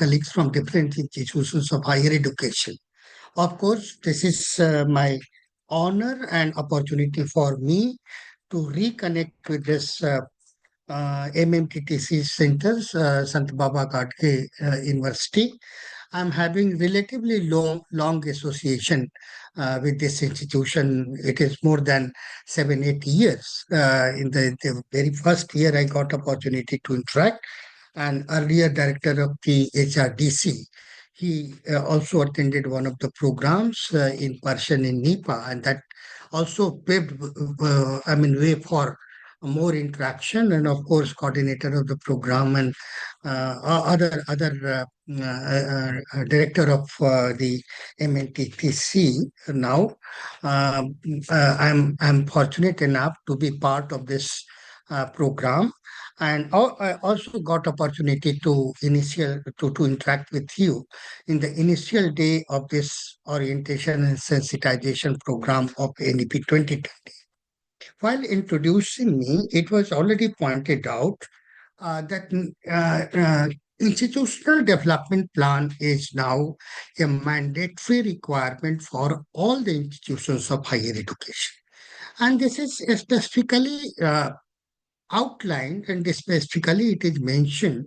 colleagues from different institutions of higher education. Of course, this is my honor and opportunity for me to reconnect with this MMTTC centers, Sant Baba Gadke University. I'm having relatively long association with this institution. It is more than 7-8 years. In the very first year, I got opportunity to interact. And earlier director of the HRDC, he also attended one of the programs in Persian in NEPA, and that also paved, way for more interaction, and of course coordinator of the program and other director of the MMTTC now. I'm fortunate enough to be part of this program, and I also got opportunity to interact with you in the initial day of this orientation and sensitization program of NEP 2020. While introducing me, it was already pointed out that institutional development plan is now a mandatory requirement for all the institutions of higher education. And this is specifically outlined, and specifically it is mentioned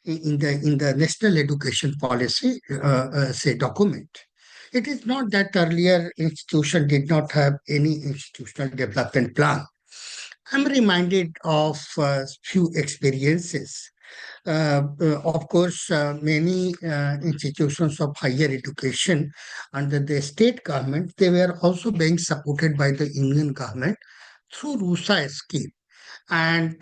in the National Education Policy document. It is not that earlier institution did not have any institutional development plan. I'm reminded of few experiences. Of course, many institutions of higher education under the state government, they were also being supported by the Union government through RUSA scheme. And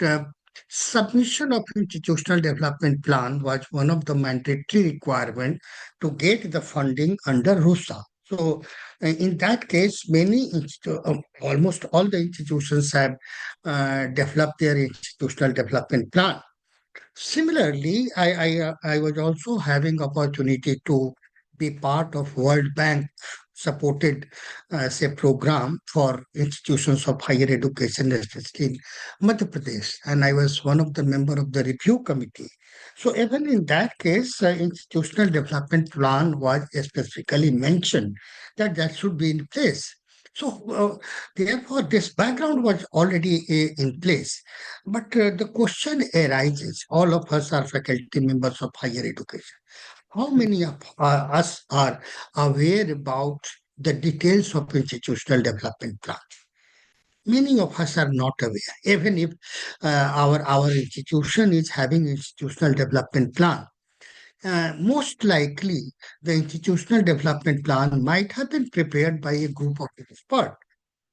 submission of institutional development plan was one of the mandatory requirement to get the funding under RUSA. So in that case, almost all the institutions have developed their institutional development plan. Similarly, I was also having opportunity to be part of World Bank supported program for institutions of higher education, especially in Madhya Pradesh, and I was one of the member of the review committee. So even in that case, institutional development plan was specifically mentioned that should be in place. So therefore, this background was already in place. But the question arises, all of us are faculty members of higher education. How many of us are aware about the details of institutional development plan? Many of us are not aware, even if our institution is having institutional development plan. Most likely, the institutional development plan might have been prepared by a group of experts.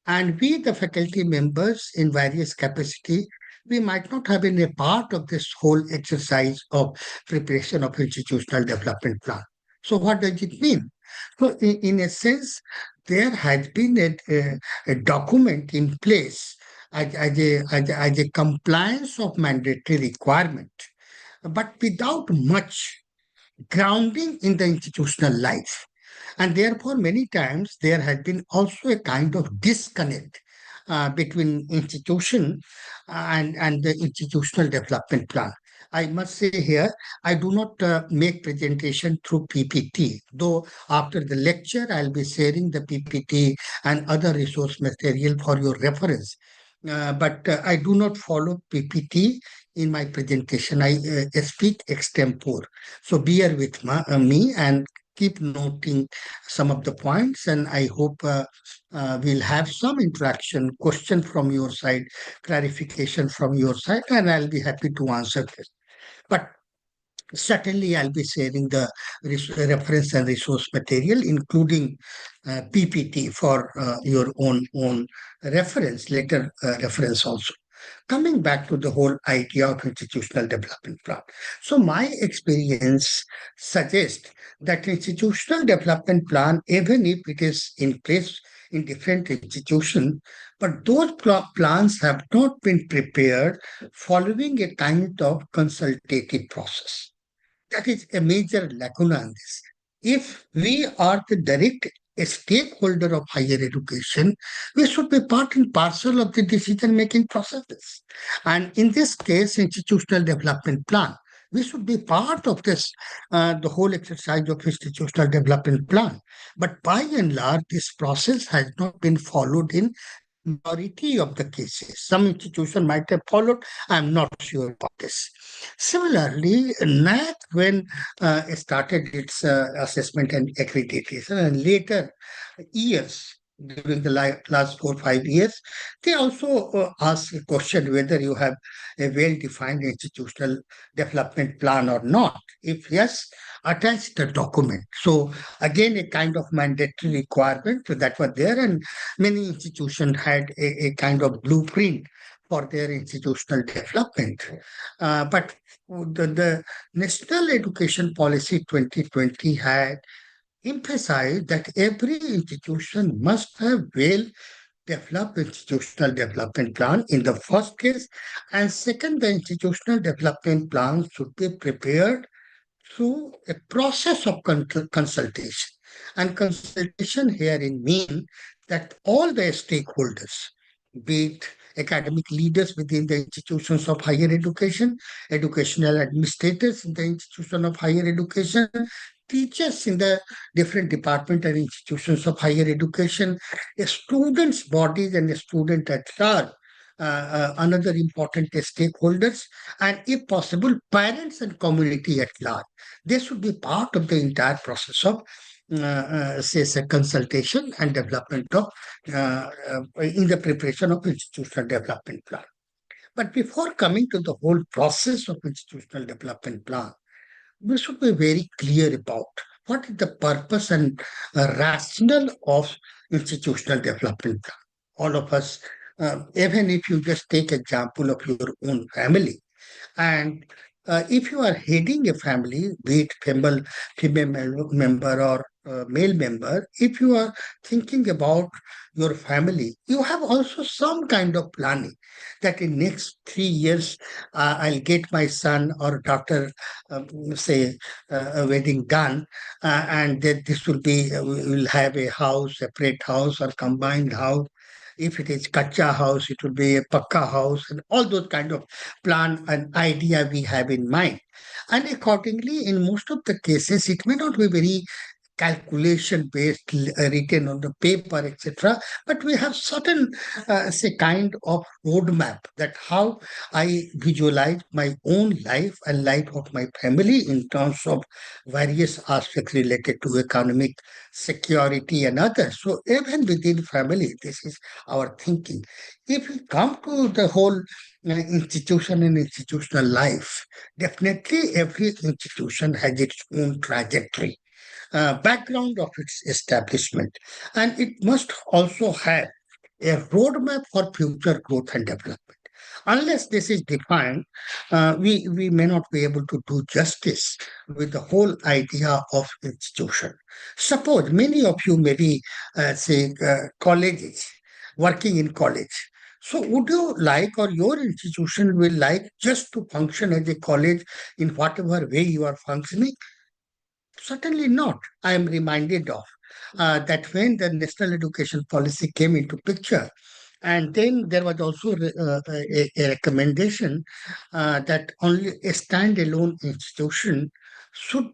And we, the faculty members in various capacity, we might not have been a part of this whole exercise of preparation of institutional development plan. So what does it mean? So in a sense, there has been a document in place as a compliance of mandatory requirement, but without much grounding in the institutional life. And therefore, many times there has been also a kind of disconnect between institution and the institutional development plan. I must say here, I do not make presentation through PPT, though after the lecture, I'll be sharing the PPT and other resource material for your reference. But I do not follow PPT in my presentation. I speak extempore. So bear with me and keep noting some of the points, and I hope we'll have some interaction, question from your side, clarification from your side, and I'll be happy to answer this. But certainly, I'll be sharing the reference and resource material, including PPT for your own reference, later reference also. Coming back to the whole idea of institutional development plan. So my experience suggests that institutional development plan, even if it is in place in different institutions, but those plans have not been prepared following a kind of consultative process. That is a major lacuna in this. If we are the direct stakeholder of higher education, we should be part and parcel of the decision-making processes. And in this case, institutional development plan, We should be part of this, the whole exercise of institutional development plan. But by and large, this process has not been followed in majority of the cases. Some institution might have followed. I'm not sure about this. Similarly, NAC, when it started its assessment and accreditation, and later years, during the last 4 or 5 years, they also ask a question whether you have a well-defined institutional development plan or not. If yes, attach the document. So again, a kind of mandatory requirement that was there, and many institutions had a kind of blueprint for their institutional development. But the National Education Policy 2020 had emphasized that every institution must have well developed institutional development plan in the first case, and second, the institutional development plan should be prepared through a process of consultation. And consultation herein mean that all the stakeholders, be it academic leaders within the institutions of higher education, educational administrators in the institution of higher education, teachers in the different department and institutions of higher education, students' bodies and the student at large, another important stakeholders, and if possible, parents and community at large. They should be part of the entire process of say consultation and development of in the preparation of institutional development plan. But before coming to the whole process of institutional development plan, we should be very clear about what is the purpose and rationale of institutional development plan. All of us, even if you just take example of your own family, and if you are heading a family, be it female member or male member, if you are thinking about your family, you have also some kind of planning that in next 3 years, I'll get my son or daughter, say, a wedding done, and that this will be, we will have a house, separate house or combined house. If it is kacha house, it will be a pakka house, and all those kind of plan and idea we have in mind. And accordingly, in most of the cases, it may not be very calculation based, written on the paper, etc. But we have certain, say, kind of roadmap that how I visualize my own life and life of my family in terms of various aspects related to economic security and others. So even within family, this is our thinking. If we come to the whole institution and institutional life, definitely every institution has its own trajectory, background of its establishment, and it must also have a roadmap for future growth and development. Unless this is defined, we may not be able to do justice with the whole idea of institution. Suppose many of you may be, say, colleges, working in college. So would you like, or your institution will like, just to function as a college in whatever way you are functioning? Certainly not. I am reminded of that when the national education policy came into picture, and then there was also a recommendation that only a standalone institution should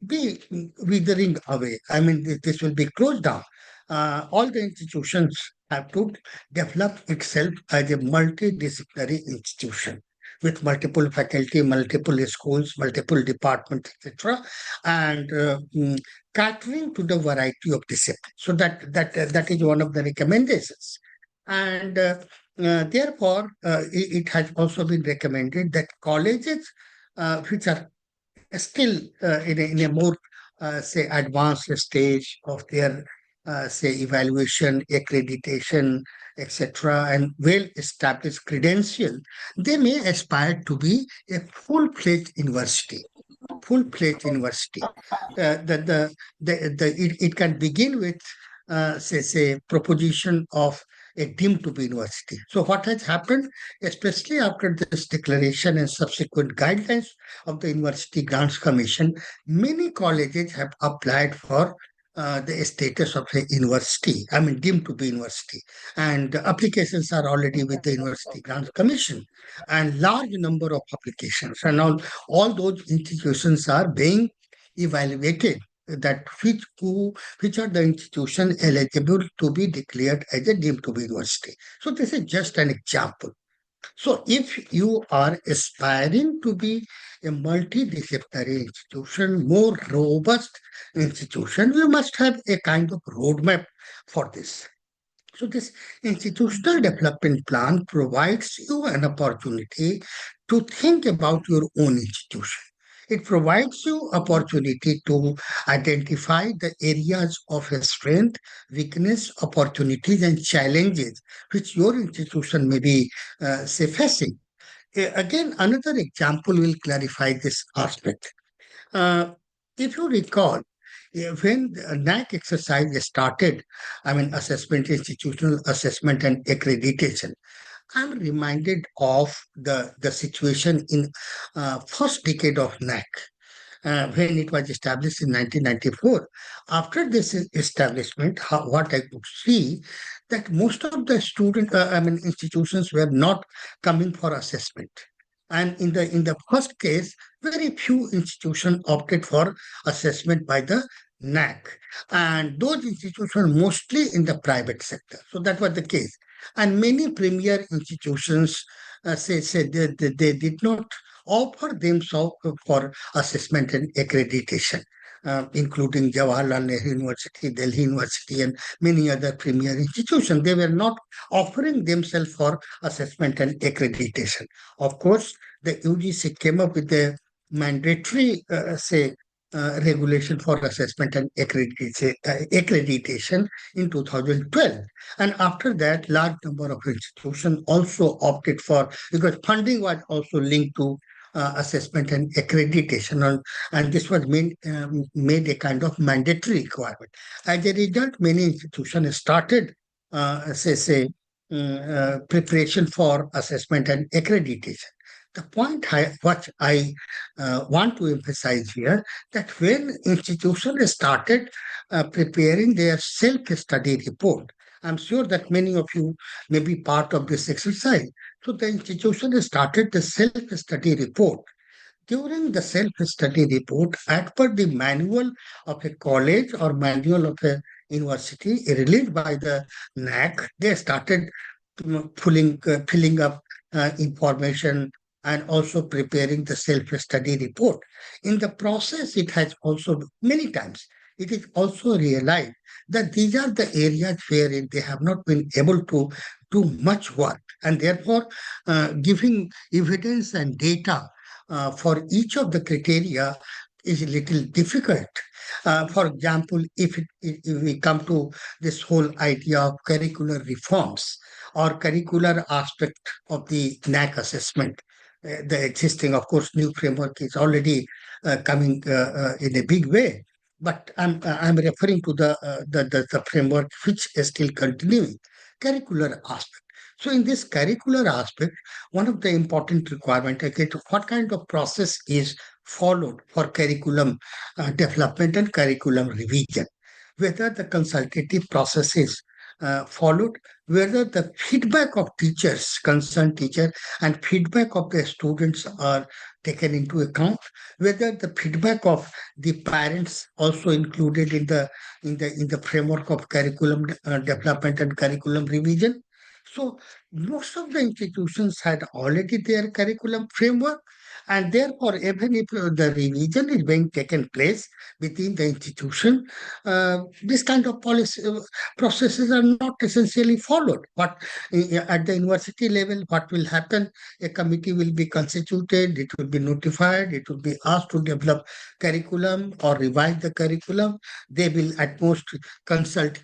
be withering away. I mean, this will be closed down. All the institutions have to develop itself as a multidisciplinary institution with multiple faculty, multiple schools, multiple departments, etc., and catering to the variety of disciplines. So that is one of the recommendations, and therefore it has also been recommended that colleges which are still in a more, say, advanced stage of their, say, evaluation, accreditation, etc., and well-established credential, they may aspire to be a full-fledged university. Full-fledged university. It can begin with, say, proposition of a deemed to be university. So what has happened, especially after this declaration and subsequent guidelines of the University Grants Commission, many colleges have applied for the status of a university, I mean, deemed to be university. And applications are already with the University Grants Commission, and large number of applications. And all those institutions are being evaluated that which are the institution eligible to be declared as a deemed to be university. So this is just an example. So, if you are aspiring to be a multidisciplinary institution, more robust institution, you must have a kind of roadmap for this. So, this institutional development plan provides you an opportunity to think about your own institution. It provides you opportunity to identify the areas of strength, weakness, opportunities, and challenges which your institution may be, say, facing. Again, another example will clarify this aspect. Uh, if you recall, when the NAC exercise started, I mean, assessment, institutional assessment, and accreditation, I'm reminded of the situation in first decade of NAC when it was established in 1994. After this establishment, what I could see that most of the I mean, institutions were not coming for assessment. And in the first case, very few institutions opted for assessment by the NAC, and those institutions mostly in the private sector. So that was the case, and many premier institutions say they did not offer themselves for assessment and accreditation, including Jawaharlal Nehru University, Delhi University, and many other premier institutions. They were not offering themselves for assessment and accreditation. Of course, the UGC came up with a mandatory, regulation for assessment and accreditation in 2012. And after that, large number of institutions also opted for, because funding was also linked to assessment and accreditation, and this was made a kind of mandatory requirement. As a result, many institutions started, preparation for assessment and accreditation. The point what I want to emphasize here, that when institutions started preparing their self-study report, I'm sure that many of you may be part of this exercise. So the institution started the self-study report. During the self-study report, as per the manual of a college or manual of a university released by the NAC, they started filling up information and also preparing the self-study report. In the process, it has also many times, it is also realized that these are the areas wherein they have not been able to do much work, and therefore giving evidence and data for each of the criteria is a little difficult. For example, if we come to this whole idea of curricular reforms or curricular aspect of the NAC assessment, the existing, of course, new framework is already coming in a big way. But I'm referring to the framework which is still continuing, curricular aspect. So in this curricular aspect, one of the important requirements is what kind of process is followed for curriculum development and curriculum revision, whether the consultative process is followed, whether the feedback of teachers, concerned teacher, and feedback of the students are taken into account, whether the feedback of the parents also included in the framework of curriculum development and curriculum revision. So most of the institutions had already their curriculum framework, and therefore, even if the revision is being taken place within the institution, this kind of policy processes are not essentially followed. But at the university level, what will happen? A committee will be constituted, it will be notified, it will be asked to develop curriculum or revise the curriculum. They will at most consult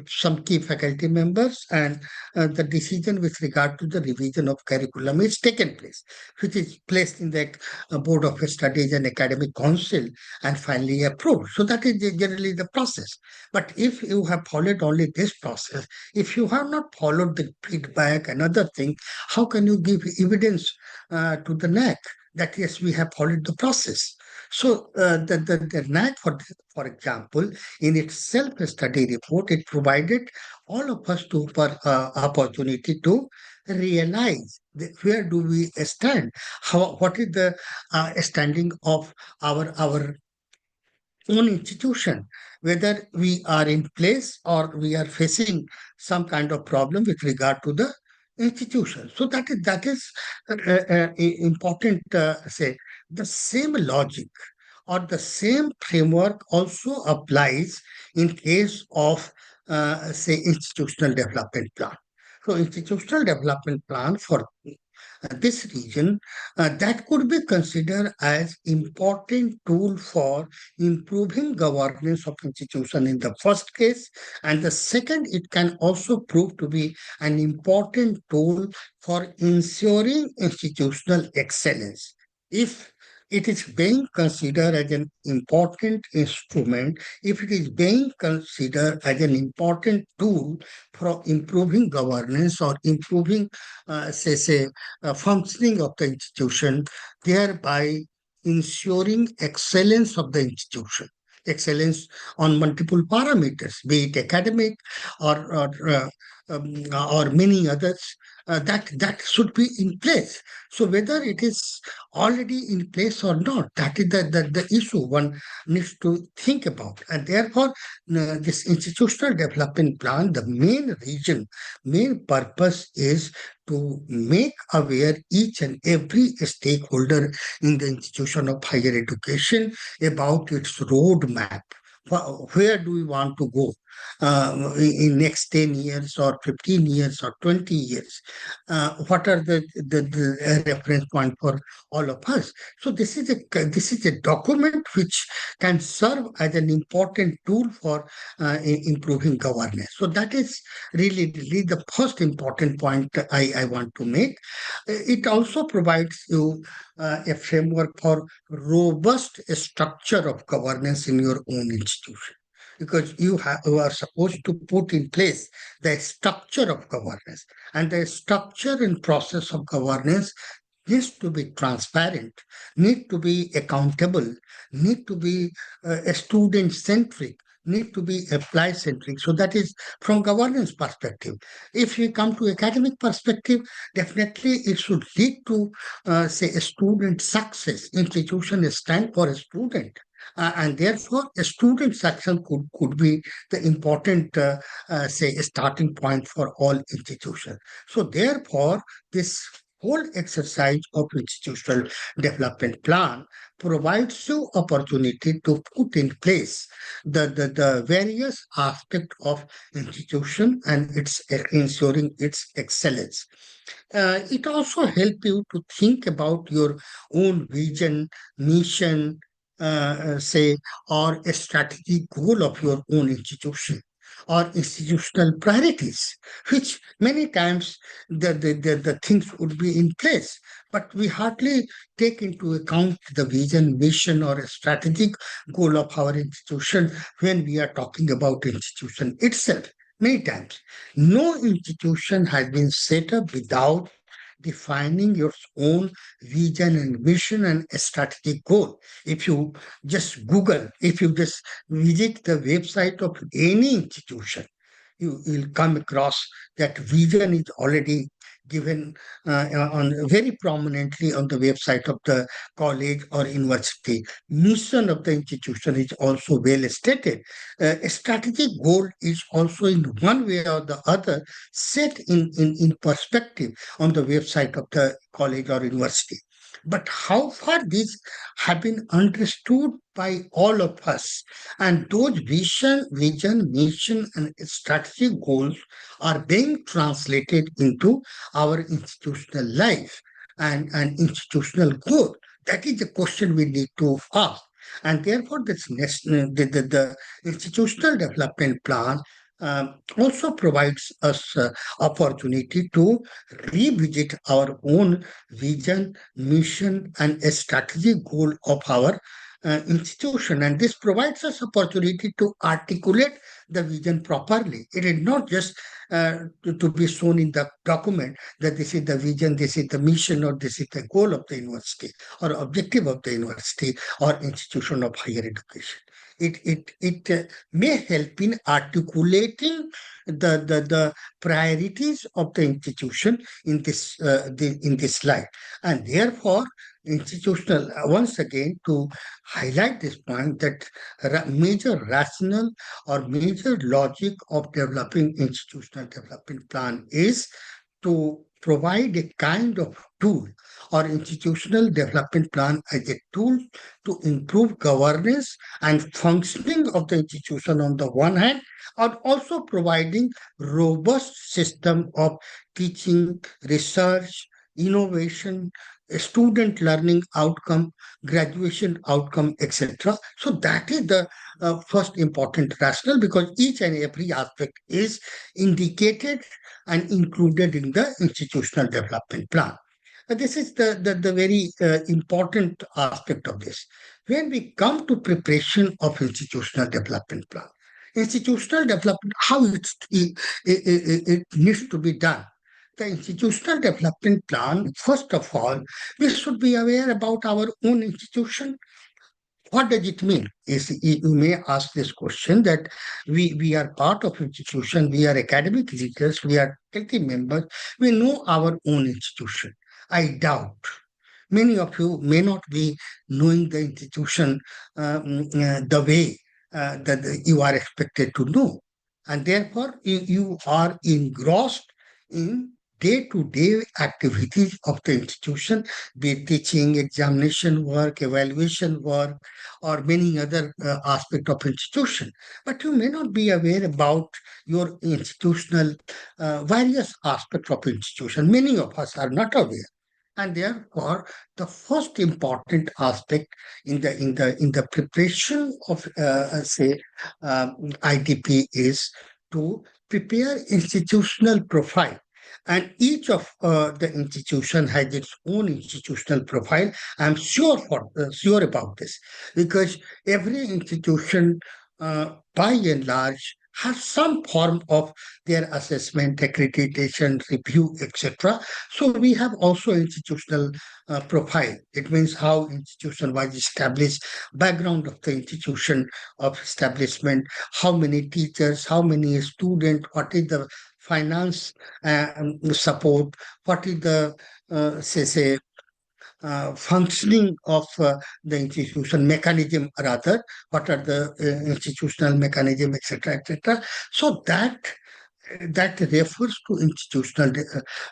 some key faculty members, and the decision with regard to the revision of curriculum is taken place, which is placed in the Board of Studies and Academic Council and finally approved. So that is generally the process. But if you have followed only this process, if you have not followed the feedback and other thing, how can you give evidence to the NAC that yes, we have followed the process? The NAC, for example, in its self-study report, it provided all of us to opportunity to realize where do we stand, what is the standing of our own institution, whether we are in place or we are facing some kind of problem with regard to the institution. So that is important. Say the same logic or the same framework also applies in case of say institutional development plan. So institutional development plan for this region that could be considered as important tool for improving governance of institution in the first case, and the second it can also prove to be an important tool for ensuring institutional excellence if it is being considered as an important instrument, if it is being considered as an important tool for improving governance or improving say functioning of the institution, thereby ensuring excellence of the institution. Excellence on multiple parameters, be it academic or many others, that should be in place. So whether it is already in place or not, that is the issue one needs to think about. And therefore, this institutional development plan, the main purpose is to make aware each and every stakeholder in the institution of higher education about its roadmap. Where do we want to go in next 10 years or 15 years or 20 years? What are the reference point for all of us? So this is a document which can serve as an important tool for improving governance. So that is really the first important point I want to make. It also provides you a framework for robust structure of governance in your own institution, because you are supposed to put in place the structure of governance, and the structure and process of governance needs to be transparent, need to be accountable, need to be student centric, need to be apply centric. So that is from governance perspective. If we come to academic perspective, definitely it should lead to say a student success. Institution stand for a student. And therefore, a student success could be the important, say, starting point for all institutions. So, therefore, this whole exercise of institutional development plan provides you opportunity to put in place the various aspects of institution and its ensuring its excellence. It also help you to think about your own vision, mission, say, or a strategic goal of your own institution or institutional priorities, which many times the things would be in place, but we hardly take into account the vision, mission, or a strategic goal of our institution when we are talking about institution itself. Many times, no institution has been set up without defining your own vision and mission and a strategic goal. If you just Google, if you just visit the website of any institution, you will come across that vision is already given on very prominently on the website of the college or university. Mission of the institution is also well stated. A strategic goal is also in one way or the other set in perspective on the website of the college or university. But how far these have been understood by all of us, and those vision, mission, and strategic goals are being translated into our institutional life and institutional growth. That is the question we need to ask. And therefore, the institutional development plan also provides us opportunity to revisit our own vision, mission, and a strategic goal of our institution. And this provides us opportunity to articulate the vision properly. It is not just to be shown in the document that this is the vision, this is the mission, or this is the goal of the university, or objective of the university or institution of higher education. It may help in articulating the priorities of the institution in this slide, and therefore institutional, once again, to highlight this point, that major rationale or major logic of developing institutional development plan is to provide a kind of tool, or institutional development plan as a tool to improve governance and functioning of the institution on the one hand, and also providing robust system of teaching, research, innovation, student learning outcome, graduation outcome, etc. So that is the first important rationale, because each and every aspect is indicated and included in the institutional development plan. This is the very important aspect of this. When we come to preparation of institutional development plan, institutional development, how it needs to be done. The institutional development plan, first of all, we should be aware about our own institution. What does it mean? Is you may ask this question, that we are part of institution, we are academic leaders, we are faculty members, we know our own institution. I doubt many of you may not be knowing the institution the way that you are expected to know. And therefore, you are engrossed in day-to-day activities of the institution, be it teaching, examination work, evaluation work, or many other aspects of institution. But you may not be aware about your institutional various aspects of institution. Many of us are not aware, and therefore the first important aspect in the preparation of say IDP is to prepare institutional profile. And each of the institution has its own institutional profile. I'm sure about this, because every institution, by and large, has some form of their assessment, accreditation, review, etc. So we have also institutional profile. It means how institution was established, background of the institution of establishment, how many teachers, how many students, what is the finance support, what is the say functioning of the institution mechanism, rather, what are the institutional mechanism, etc., etc. So that refers to institutional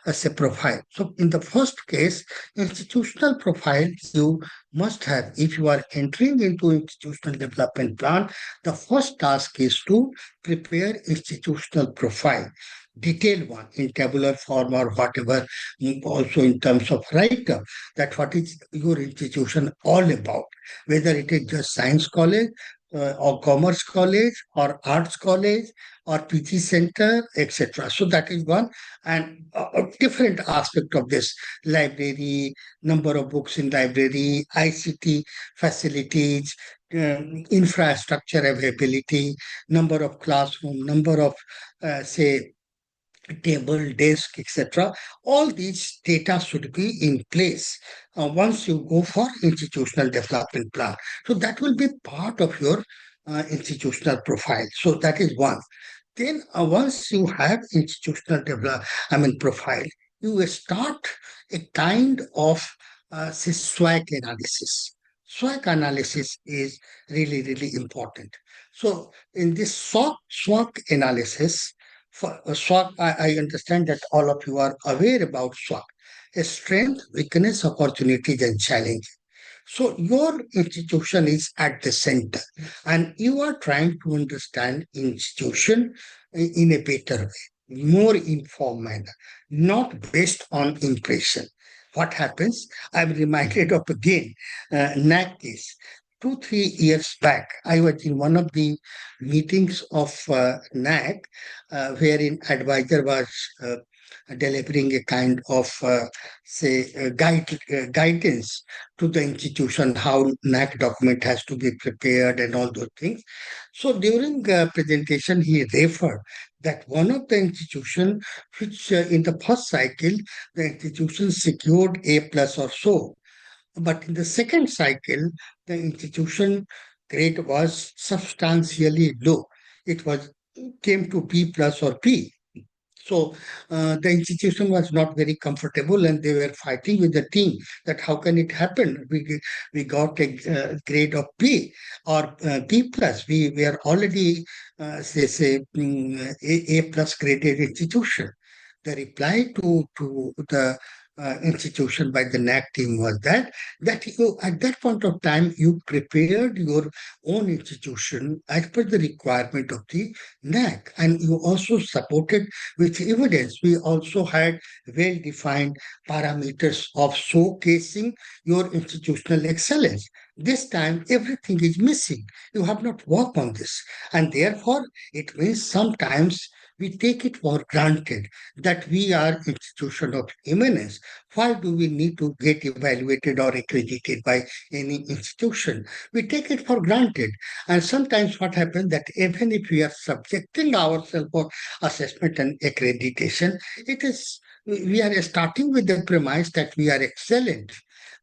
as a profile. So in the first case, institutional profile you must have. If you are entering into institutional development plan, the first task is to prepare institutional profile, detailed one in tabular form or whatever, also in terms of write-up, that what is your institution all about, whether it is just science college, or commerce college, or arts college, or PG center, etc. So that is one. And a different aspect of this: library, number of books in library, ICT facilities, infrastructure availability, number of classroom, number of, say, table, desk, etc. All these data should be in place once you go for institutional development plan. So that will be part of your institutional profile. So that is one. Then once you have institutional profile, you will start a kind of say SWOT analysis. SWOT analysis is really, really important. So in this SWOT analysis, for SWOT, I understand that all of you are aware about SWOT: a strength, weakness, opportunities, and challenge. So your institution is at the center, and you are trying to understand institution in a better way, more informed manner, not based on impression. What happens? I'm reminded of again NAC case. 2, 3 years back, I was in one of the meetings of NAC, wherein advisor was delivering a kind of, guidance to the institution, how NAC document has to be prepared and all those things. So during presentation, he referred that one of the institution which in the first cycle, the institution secured A plus or so. But in the second cycle, the institution grade was substantially low. It was came to B plus or B. So the institution was not very comfortable, and they were fighting with the team that how can it happen? We got a grade of B or B plus. We are already A plus graded institution. The reply to the institution by the NAC team was that you at that point of time you prepared your own institution as per the requirement of the NAC, and you also supported with evidence. We also had well-defined parameters of showcasing your institutional excellence. This time, everything is missing. You have not worked on this. And therefore, it means sometimes we take it for granted that we are institution of eminence. Why do we need to get evaluated or accredited by any institution? We take it for granted. And sometimes what happens that even if we are subjecting ourselves for assessment and accreditation, it is we are starting with the premise that we are excellent.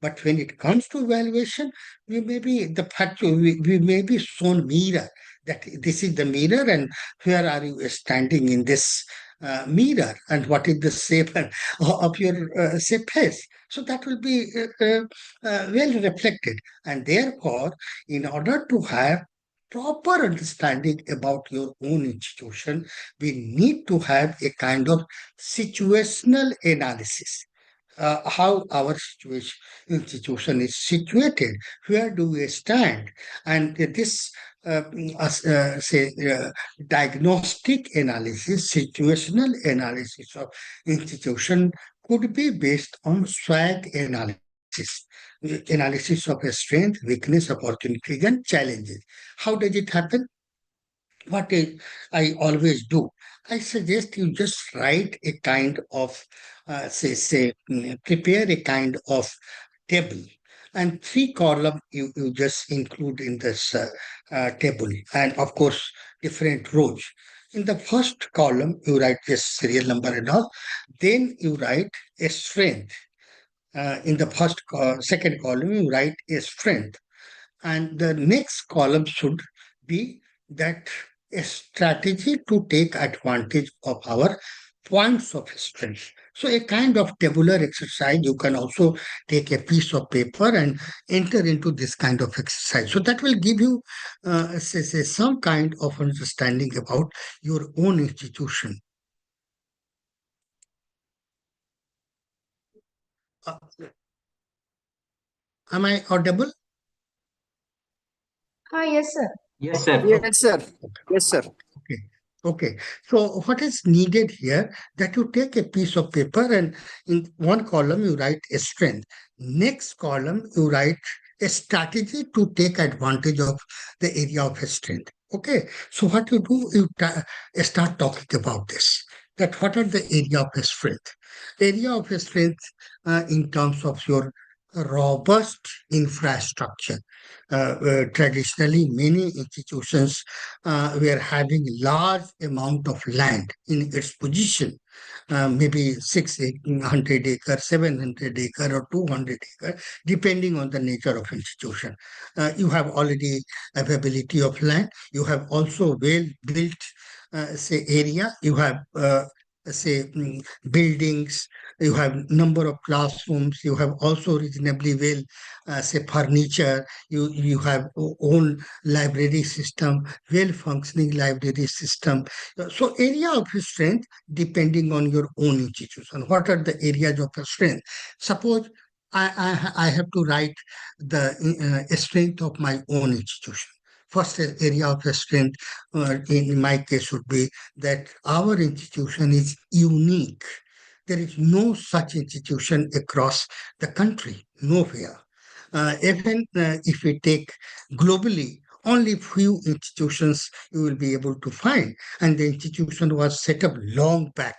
But when it comes to evaluation, we may be the fact we may be shown mirror that this is the mirror and where are you standing in this mirror and what is the shape of your say face. So that will be well reflected, and therefore, in order to have proper understanding about your own institution, we need to have a kind of situational analysis. How our institution is situated, where do we stand, and this say diagnostic analysis, situational analysis of institution could be based on SWAG analysis of a strength, weakness, opportunities, and challenges. How does it happen? What I always do, I suggest you just write a kind of, prepare a kind of table. And three column you just include in this table. And of course, different rows. In the first column, you write this serial number and all. Then you write a strength. In the second column, you write a strength. And the next column should be that a strategy to take advantage of our points of strength. So a kind of tabular exercise, you can also take a piece of paper and enter into this kind of exercise. So that will give you some kind of understanding about your own institution. Uh, am I audible? Yes, sir. Yes, sir. Yes, sir. Yes, sir. Okay. Okay. So what is needed here that you take a piece of paper and in one column you write a strength. Next column you write a strategy to take advantage of the area of a strength. Okay. So what you do, you start talking about this. That what are the area of a strength? Area of a strength in terms of your robust infrastructure. Traditionally, many institutions were having large amount of land in its position, maybe 600 acre, 700 acre, or 200 acre, depending on the nature of institution. You have already availability of land. You have also well built, say area. You have buildings, you have number of classrooms, you have also reasonably well say furniture, you have own library system, well functioning library system. So area of strength depending on your own institution. What are the areas of strength? Suppose I have to write the strength of my own institution. First area of strength in my case would be that our institution is unique. There is no such institution across the country, nowhere. Even if we take globally, only few institutions you will be able to find. And the institution was set up long back.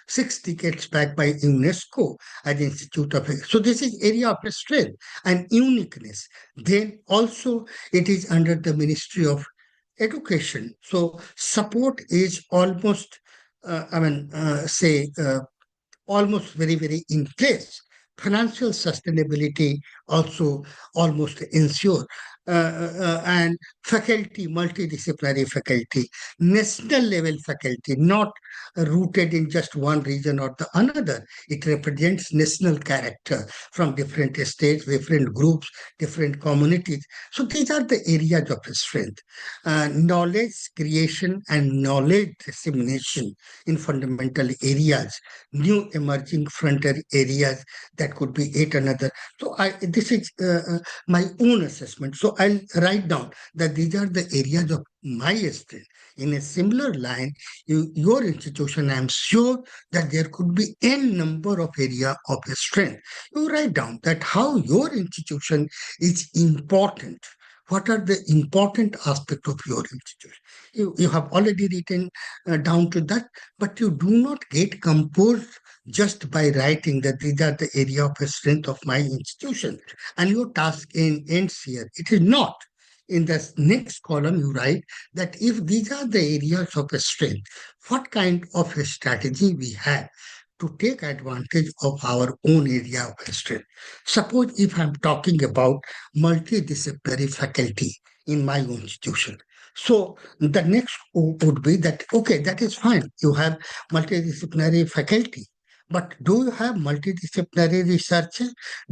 6 decades back by UNESCO as Institute of. So this is area of strength and uniqueness. Then also it is under the Ministry of Education. So support is almost, say, almost very in place. Financial sustainability also almost ensure. And faculty, multidisciplinary faculty, national level faculty, not rooted in just one region or the another. It represents national character from different states, different groups, different communities. So these are the areas of strength. Knowledge creation and knowledge dissemination in fundamental areas, new emerging frontier areas that could be yet another. So this is my own assessment. So I'll write down that these are the areas of my strength. In a similar line, your institution, I'm sure that there could be n number of area of strength. You write down that how your institution is important. What are the important aspects of your institution? You have already written down to that, but you do not get composed just by writing that these are the area of strength of my institution and your task ends here. It is not. In the next column, you write that if these are the areas of strength, what kind of a strategy we have to take advantage of our own area of strength. Suppose if I'm talking about multidisciplinary faculty in my own institution. So the next would be that, okay, that is fine. You have multidisciplinary faculty. But do you have multidisciplinary research?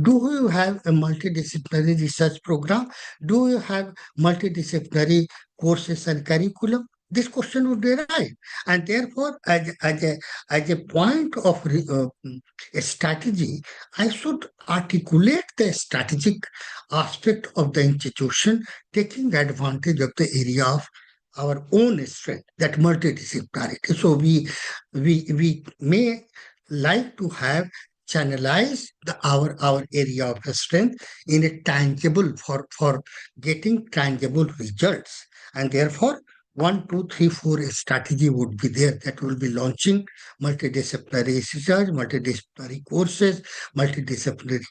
Do you have a multidisciplinary research program? Do you have multidisciplinary courses and curriculum? This question would arise. And therefore, as a point of a strategy, I should articulate the strategic aspect of the institution, taking advantage of the area of our own strength, that multidisciplinarity. So we may like to have channelize our area of strength in a tangible for getting tangible results, and therefore 1, 2, 3, 4 strategy would be there that will be launching multidisciplinary research, multidisciplinary courses, multidisciplinary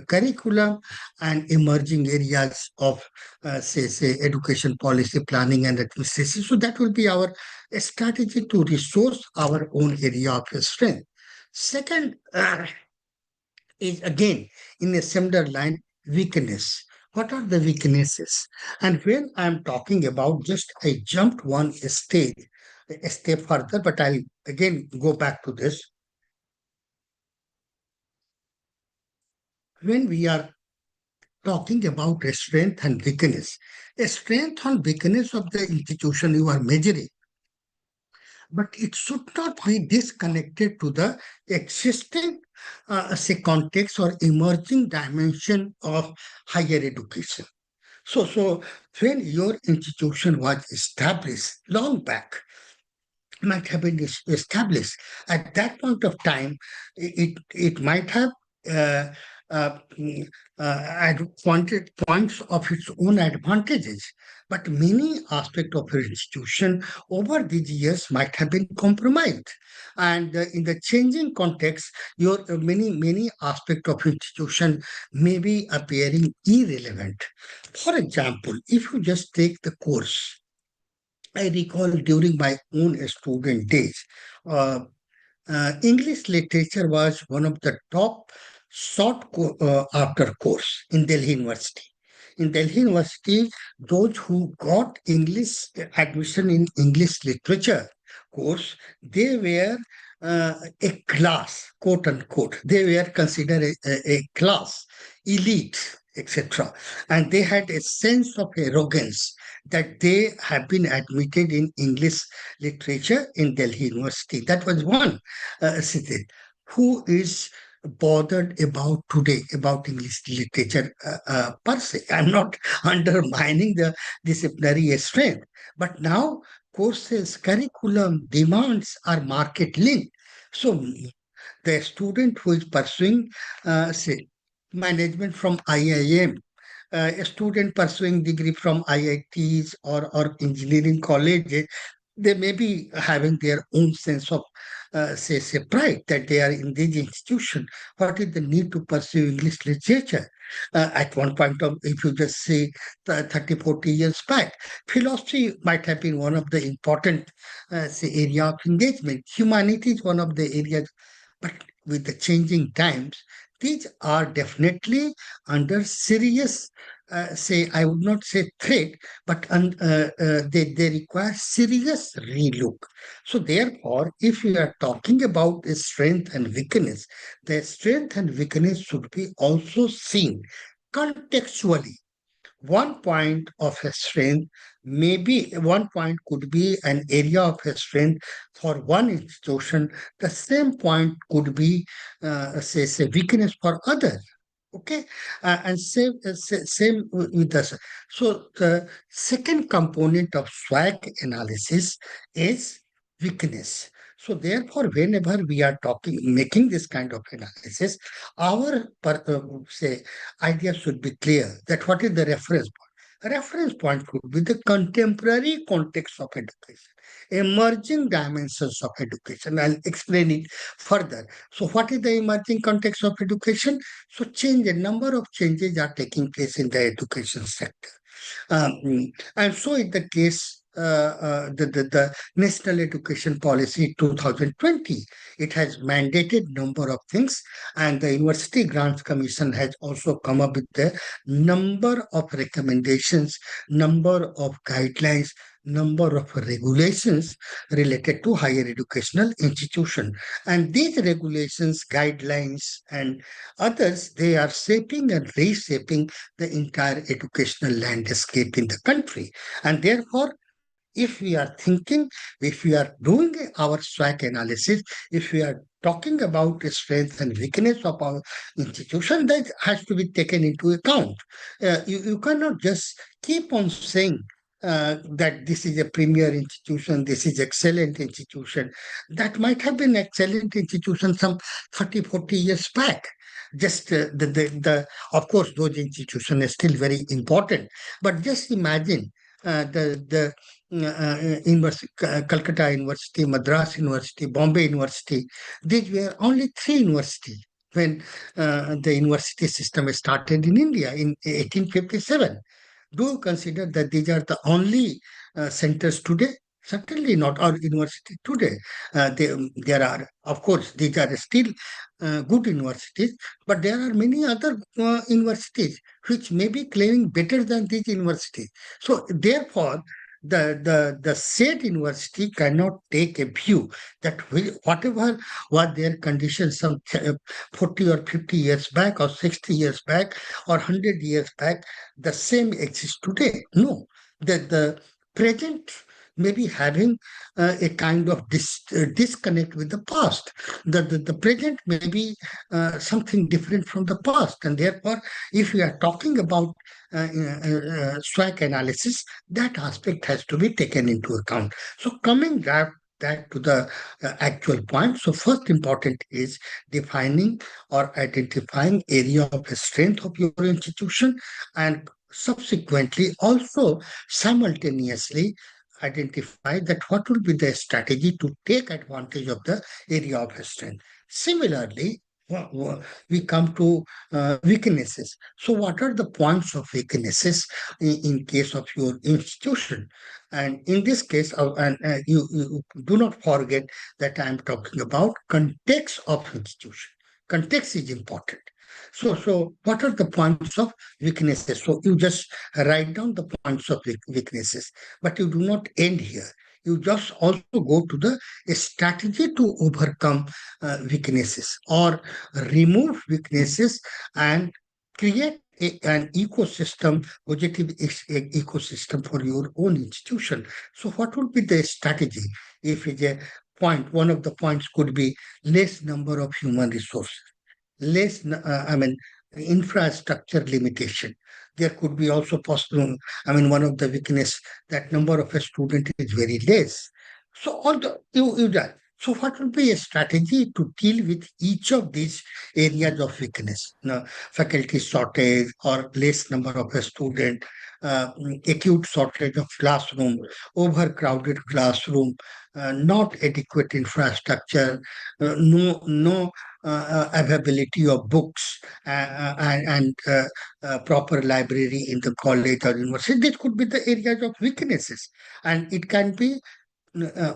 curriculum, and emerging areas of say education policy planning and administration. So that will be our strategy to resource our own area of strength. Second is again in a similar line, weakness. What are the weaknesses? And when I'm talking about, just I jumped one stage, a step further, but I'll again go back to this. When we are talking about a strength and weakness, a strength and weakness of the institution you are measuring, but it should not be disconnected to the existing, say, context or emerging dimension of higher education. So when your institution was established long back, might have been established at that point of time, it might have uh, uh, mm, pointed points of its own advantages, but many aspects of your institution over these years might have been compromised, and in the changing context, your many aspects of institution may be appearing irrelevant. For example, if you just take the course, I recall during my own student days, uh, English literature was one of the top after course in Delhi University. In Delhi University, those who got English admission in English literature course, they were a class, quote unquote. They were considered a class, elite, etc. And they had a sense of arrogance that they have been admitted in English literature in Delhi University. That was one city. Who is bothered about today about English literature per se? I'm not undermining the disciplinary strength, but now courses, curriculum, demands are market linked. So the student who is pursuing, say, management from IIM, a student pursuing degree from IITs or engineering colleges, They may be having their own sense of, say, pride that they are in this institution. What is the need to pursue English literature? At one point of, if you just say 30, 40 years back, philosophy might have been one of the important, say, area of engagement. Humanity is one of the areas, but with the changing times, these are definitely under serious, say, I would not say threat, but they require serious relook. So, therefore, if we are talking about the strength and weakness, the strength and weakness should be also seen contextually. One point of a strength, maybe one point could be an area of a strength for one institution. The same point could be, say weakness for others. Okay, and same with us. So the second component of SWAG analysis is weakness. So therefore, whenever we are talking, making this kind of analysis, our say idea should be clear that what is the reference point. A reference point could be the contemporary context of education, emerging dimensions of education. I'll explain it further. So, what is the emerging context of education? So, a number of changes are taking place in the education sector. And so in the case, the National Education Policy 2020, it has mandated number of things, and the University Grants Commission has also come up with the number of recommendations, number of guidelines, number of regulations related to higher educational institution. And these regulations, guidelines, and others, they are shaping and reshaping the entire educational landscape in the country. And therefore, if we are thinking, if we are doing our SWOT analysis, if we are talking about the strength and weakness of our institution, that has to be taken into account. You cannot just keep on saying that this is a premier institution, this is excellent institution. That might have been excellent institution some 30, 40 years back. Just of course, those institutions are still very important. But just imagine the university, Calcutta University, Madras University, Bombay University. These were only three universities when the university system started in India in 1857. Do you consider that these are the only centers today? Certainly not, or university today. There are, of course, these are still good universities, but there are many other universities which may be claiming better than these universities. So, therefore, the said university cannot take a view that whatever was their conditions some 40 or 50 years back or 60 years back or 100 years back, the same exists today. No, the present may be having a kind of disconnect with the past. The present may be something different from the past. And therefore, if we are talking about SWOT analysis, that aspect has to be taken into account. So coming back that to the actual point. So first important is defining or identifying area of strength of your institution, and subsequently also simultaneously identify that what will be the strategy to take advantage of the area of strength. Similarly, we come to weaknesses. So, what are the points of weaknesses in case of your institution? And in this case, you do not forget that I am talking about context of institution. Context is important. So what are the points of weaknesses? So you just write down the points of weaknesses, but you do not end here. You just also go to the strategy to overcome weaknesses or remove weaknesses and create an ecosystem, positive ecosystem for your own institution. So what would be the strategy? If it's a point, one of the points could be less number of human resources, less, infrastructure limitation. There could be also possible, one of the weakness, that number of a student is very less. So all the you done. So what will be a strategy to deal with each of these areas of weakness? Now, faculty shortage or less number of a student, acute shortage of classroom, overcrowded classroom, not adequate infrastructure, no availability of books and proper library in the college or university. This could be the areas of weaknesses, and it can be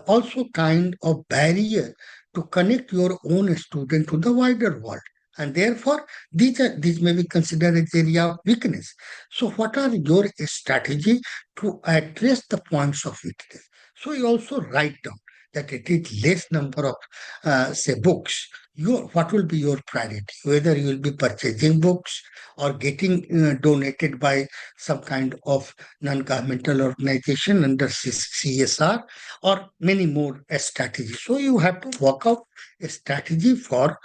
also kind of barrier to connect your own student to the wider world. And therefore, these may be considered as area of weakness. So, what are your strategy to address the points of weakness? So, you also write down that it is less number of say books. What will be your priority? Whether you will be purchasing books or getting donated by some kind of non-governmental organization under CSR, or many more strategies. So you have to work out a strategy for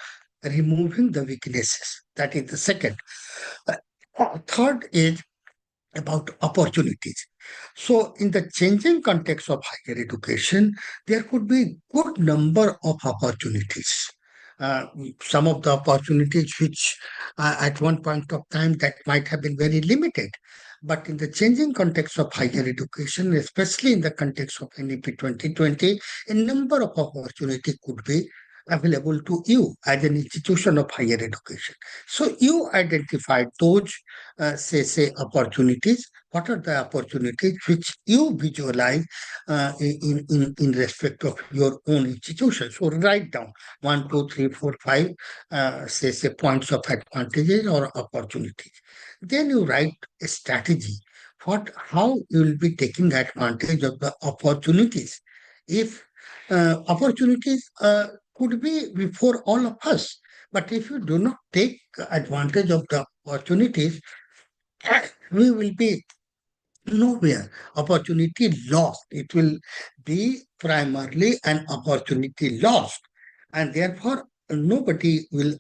removing the weaknesses. That is the second. Third is about opportunities. So, in the changing context of higher education, there could be good number of opportunities. Uh, some of the opportunities which at one point of time that might have been very limited. But in the changing context of higher education, especially in the context of NEP 2020, a number of opportunities could be available to you as an institution of higher education. So you identified those say opportunities. What are the opportunities which you visualize in respect of your own institution? So write down one, two, three, four, five say points of advantages or opportunities. Then you write a strategy. How you will be taking advantage of the opportunities. If opportunities could be before all of us, but if you do not take advantage of the opportunities, we will be nowhere. Opportunity lost. It will be primarily an opportunity lost. And therefore, nobody will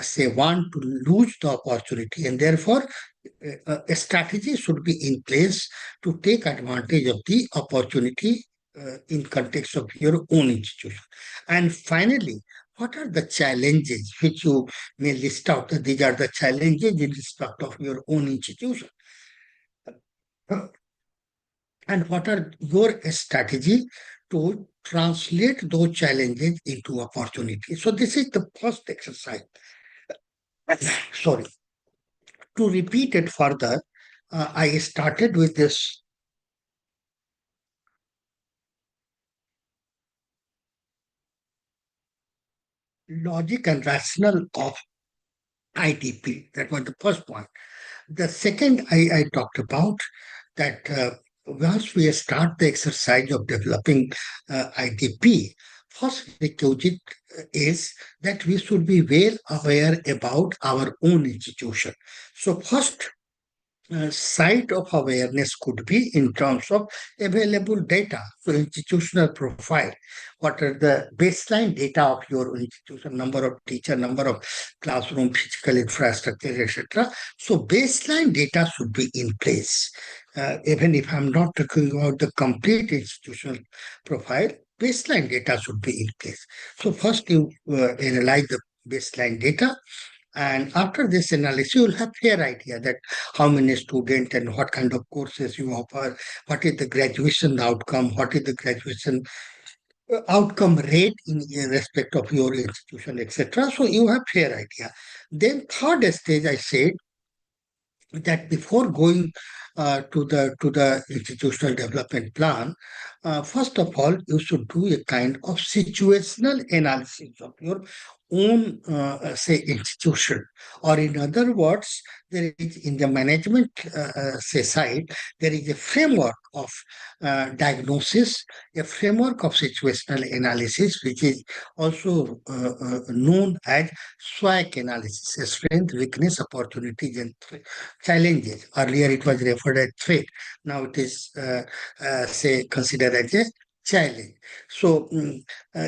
say want to lose the opportunity. And therefore, a strategy should be in place to take advantage of the opportunity in context of your own institution. And finally, what are the challenges which you may list out? These are the challenges in respect of your own institution. And what are your strategy to translate those challenges into opportunities? So this is the first exercise. Sorry. To repeat it further, I started with this logic and rationale of IDP. That was the first point. The second I talked about that once we start the exercise of developing IDP, first requisite is that we should be well aware about our own institution. So first site of awareness could be in terms of available data. So institutional profile, what are the baseline data of your institution, number of teacher, number of classroom, physical infrastructure, etc. So baseline data should be in place. Even if I'm not talking about the complete institutional profile, baseline data should be in place. So first you analyze the baseline data, and after this analysis, you will have fair idea that how many students and what kind of courses you offer, what is the graduation outcome, what is the graduation outcome rate in respect of your institution, etc. So you have fair idea. Then third stage, I said that before going to the institutional development plan, first of all, you should do a kind of situational analysis of your own, say, institution. Or in other words, there is in the management say side, there is a framework of diagnosis, a framework of situational analysis, which is also known as SWOT analysis: strength, weakness, opportunities, and challenges. Earlier, it was referred as threat. Now it is, say, considered as a challenge. So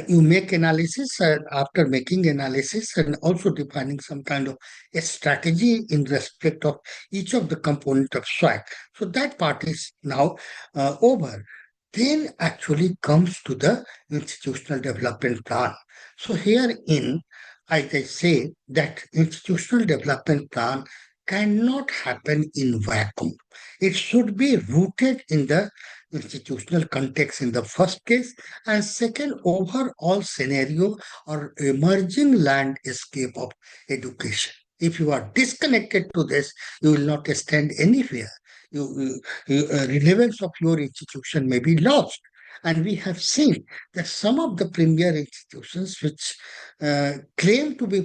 you make analysis, and after making analysis and also defining some kind of a strategy in respect of each of the component of SWOT. So that part is now over. Then actually comes to the institutional development plan. So herein, as I say, that institutional development plan cannot happen in vacuum. It should be rooted in the institutional context in the first case, and second, overall scenario or emerging landscape of education. If you are disconnected to this, you will not stand anywhere. Relevance of your institution may be lost. And we have seen that some of the premier institutions which claim to be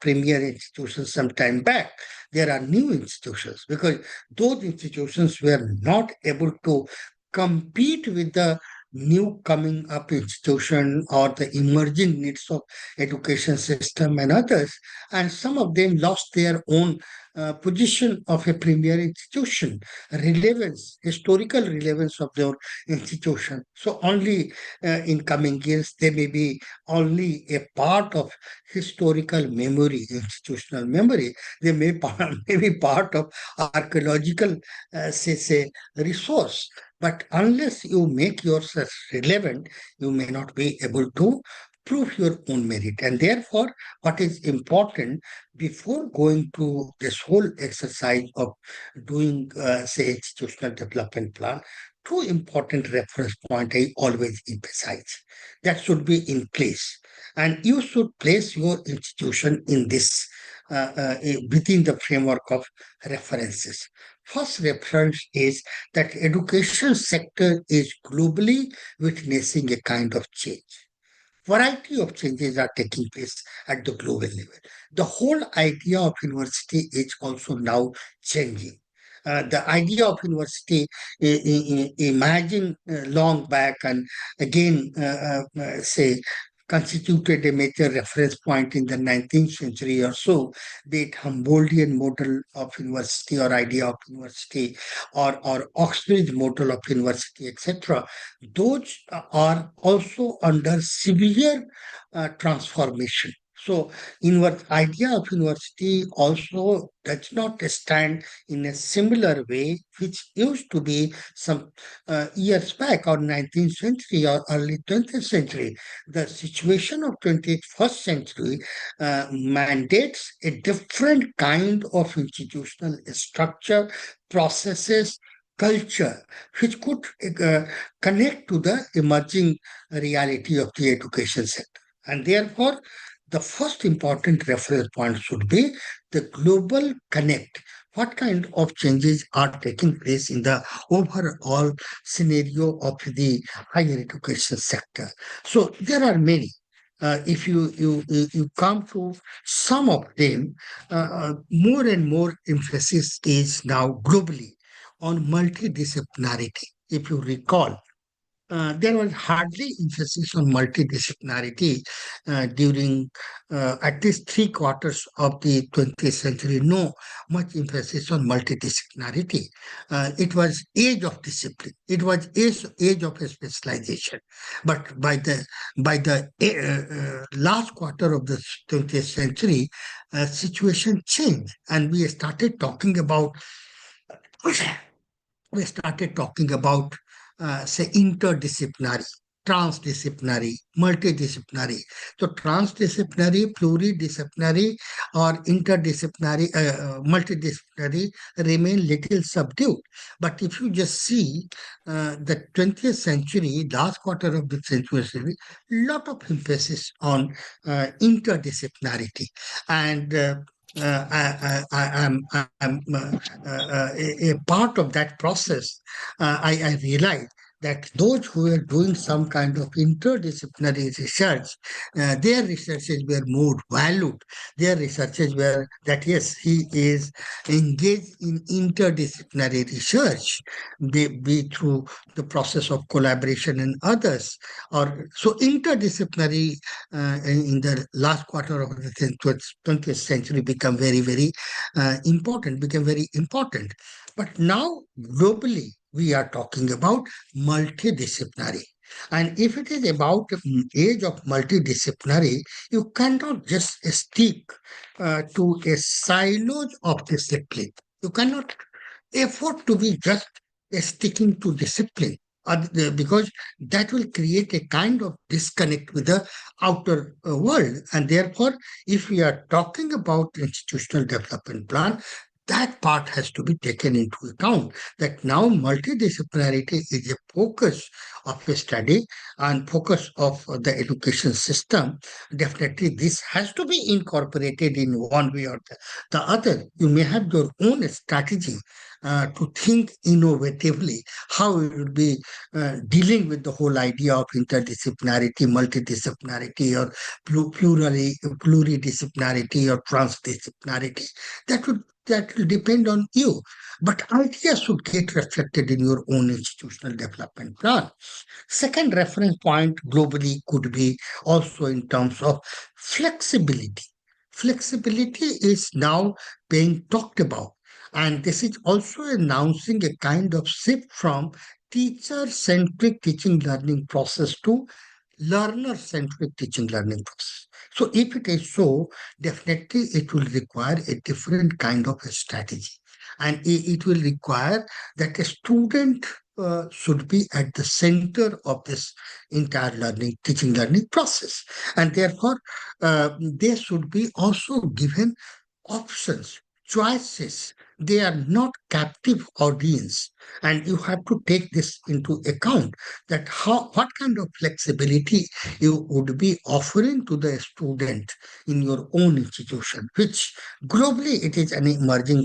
premier institutions some time back, there are new institutions because those institutions were not able to compete with the new coming up institution or the emerging needs of education system and others, and some of them lost their own position of a premier institution, relevance, historical relevance of their institution. So only in coming years they may be only a part of historical memory, institutional memory. They may be part of archaeological, say, resource. But unless you make yourself relevant, you may not be able to prove your own merit. And therefore, what is important before going to this whole exercise of doing, say, institutional development plan, two important reference point I always emphasize that should be in place, and you should place your institution in this within the framework of references. First reference is that education sector is globally witnessing a kind of change. Variety of changes are taking place at the global level. The whole idea of university is also now changing. The idea of university, imagine long back and again, say, constituted a major reference point in the 19th century or so, be it Humboldtian model of university or idea of university or Oxbridge model of university, etc. Those are also under severe transformation. So, idea of university also does not stand in a similar way, which used to be some years back, or 19th century or early 20th century. The situation of 21st century mandates a different kind of institutional structure, processes, culture, which could connect to the emerging reality of the education sector. And therefore, the first important reference point should be the global connect. What kind of changes are taking place in the overall scenario of the higher education sector? So there are many. If you come to some of them, more and more emphasis is now globally on multidisciplinarity. If you recall, there was hardly emphasis on multidisciplinarity during at least three quarters of the 20th century. No much emphasis on multidisciplinarity. It was age of discipline. It was age of specialization. But by the last quarter of the 20th century, situation changed, and we started talking about, say, interdisciplinary, transdisciplinary, multidisciplinary. So, transdisciplinary, pluridisciplinary, or interdisciplinary, multidisciplinary remain little subdued. But if you just see the 20th century, last quarter of the century, lot of emphasis on interdisciplinarity. And I'm a part of that process. I realized that those who were doing some kind of interdisciplinary research, their researches were more valued. Their researches were that, yes, he is engaged in interdisciplinary research, be through the process of collaboration and others. Or so interdisciplinary in the last quarter of the 20th century become became very important. But now globally, we are talking about multidisciplinary. And if it is about age of multidisciplinary, you cannot just stick to a silos of discipline. You cannot afford to be just sticking to discipline, because that will create a kind of disconnect with the outer world. And therefore, if we are talking about institutional development plan, that part has to be taken into account, that now multidisciplinarity is a focus of a study and focus of the education system. Definitely this has to be incorporated in one way or the other. You may have your own strategy to think innovatively how you will be dealing with the whole idea of interdisciplinarity, multidisciplinarity, or pluridisciplinarity or transdisciplinarity. That will depend on you. But ideas should get reflected in your own institutional development plan. Second reference point globally could be also in terms of flexibility. Flexibility is now being talked about, and this is also announcing a kind of shift from teacher centric teaching learning process to learner centric teaching learning process. So, if it is so, definitely it will require a different kind of a strategy, and it will require that a student should be at the center of this entire teaching learning process, and therefore they should be also given options, choices. They are not captive audience, and you have to take this into account, that how what kind of flexibility you would be offering to the student in your own institution, which globally it is an emerging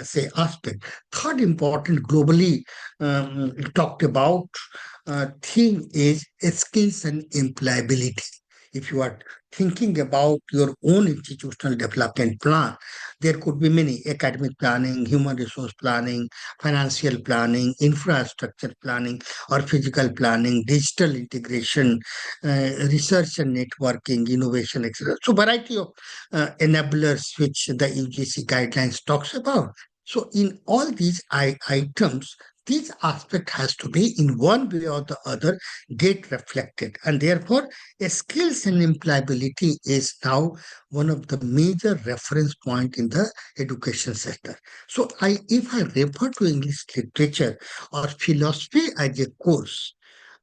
say aspect. Third important globally talked about thing is skills and employability. If you are thinking about your own institutional development plan, there could be many: academic planning, human resource planning, financial planning, infrastructure planning, or physical planning, digital integration, research and networking, innovation, etc. So, variety of enablers which the UGC guidelines talks about. So, in all these items, these aspect has to be in one way or the other get reflected, and therefore skills and employability is now one of the major reference point in the education sector. So if I refer to English literature or philosophy as a course,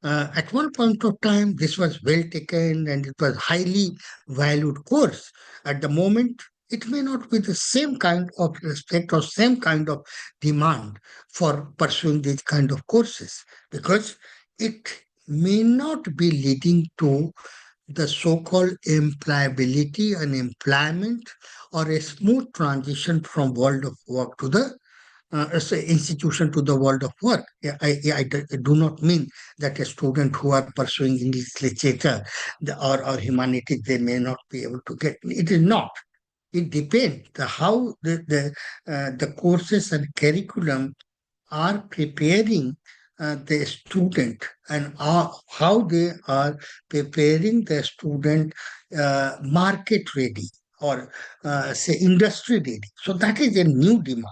at one point of time, this was well taken and it was highly valued course. At the moment, it may not be the same kind of respect or same kind of demand for pursuing these kind of courses, because it may not be leading to the so-called employability and employment, or a smooth transition from world of work to the as an institution to the world of work. I do not mean that a student who are pursuing English literature or humanities, they may not be able to get. It is not. It depends how the courses and curriculum are preparing the student, and how they are preparing the student market ready, or say industry ready. So that is a new demand.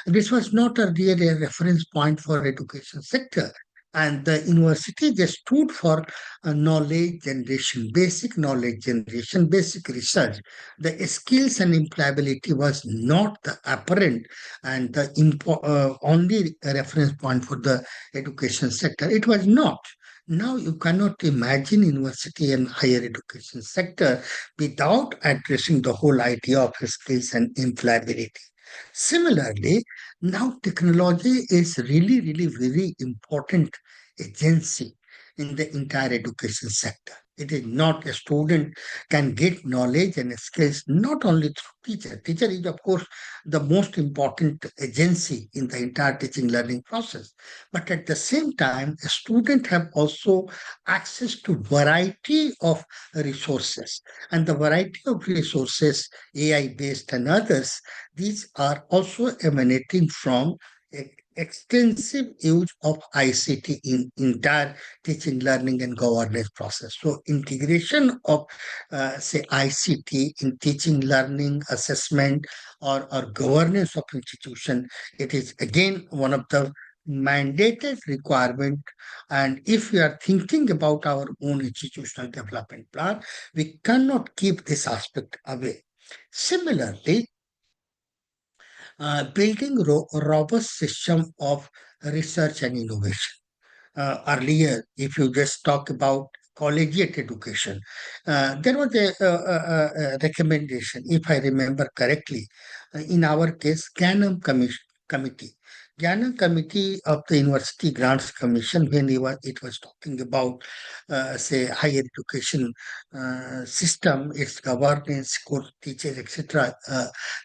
This was not earlier a reference point for education sector. And the university just stood for knowledge generation, basic knowledge generation, basic research. The skills and employability was not the apparent and the only reference point for the education sector. It was not. Now you cannot imagine university and higher education sector without addressing the whole idea of skills and employability. Similarly, now technology is really, really very important agency in the entire education sector. It is not a student can get knowledge and skills not only through teacher. Teacher is, of course, the most important agency in the entire teaching learning process. But at the same time, a student have also access to variety of resources. And the variety of resources, AI based and others, these are also emanating from extensive use of ICT in entire teaching, learning, and governance process. So integration of, say, ICT in teaching, learning, assessment, or governance of institution, it is again one of the mandated requirement. And if we are thinking about our own institutional development plan, we cannot keep this aspect away. Similarly, building robust system of research and innovation. Earlier, if you just talk about collegiate education. There was a recommendation, if I remember correctly, in our case, Committee. Ganam Committee of the University Grants Commission, when it was talking about, say, higher education system, its governance, course teachers, etc.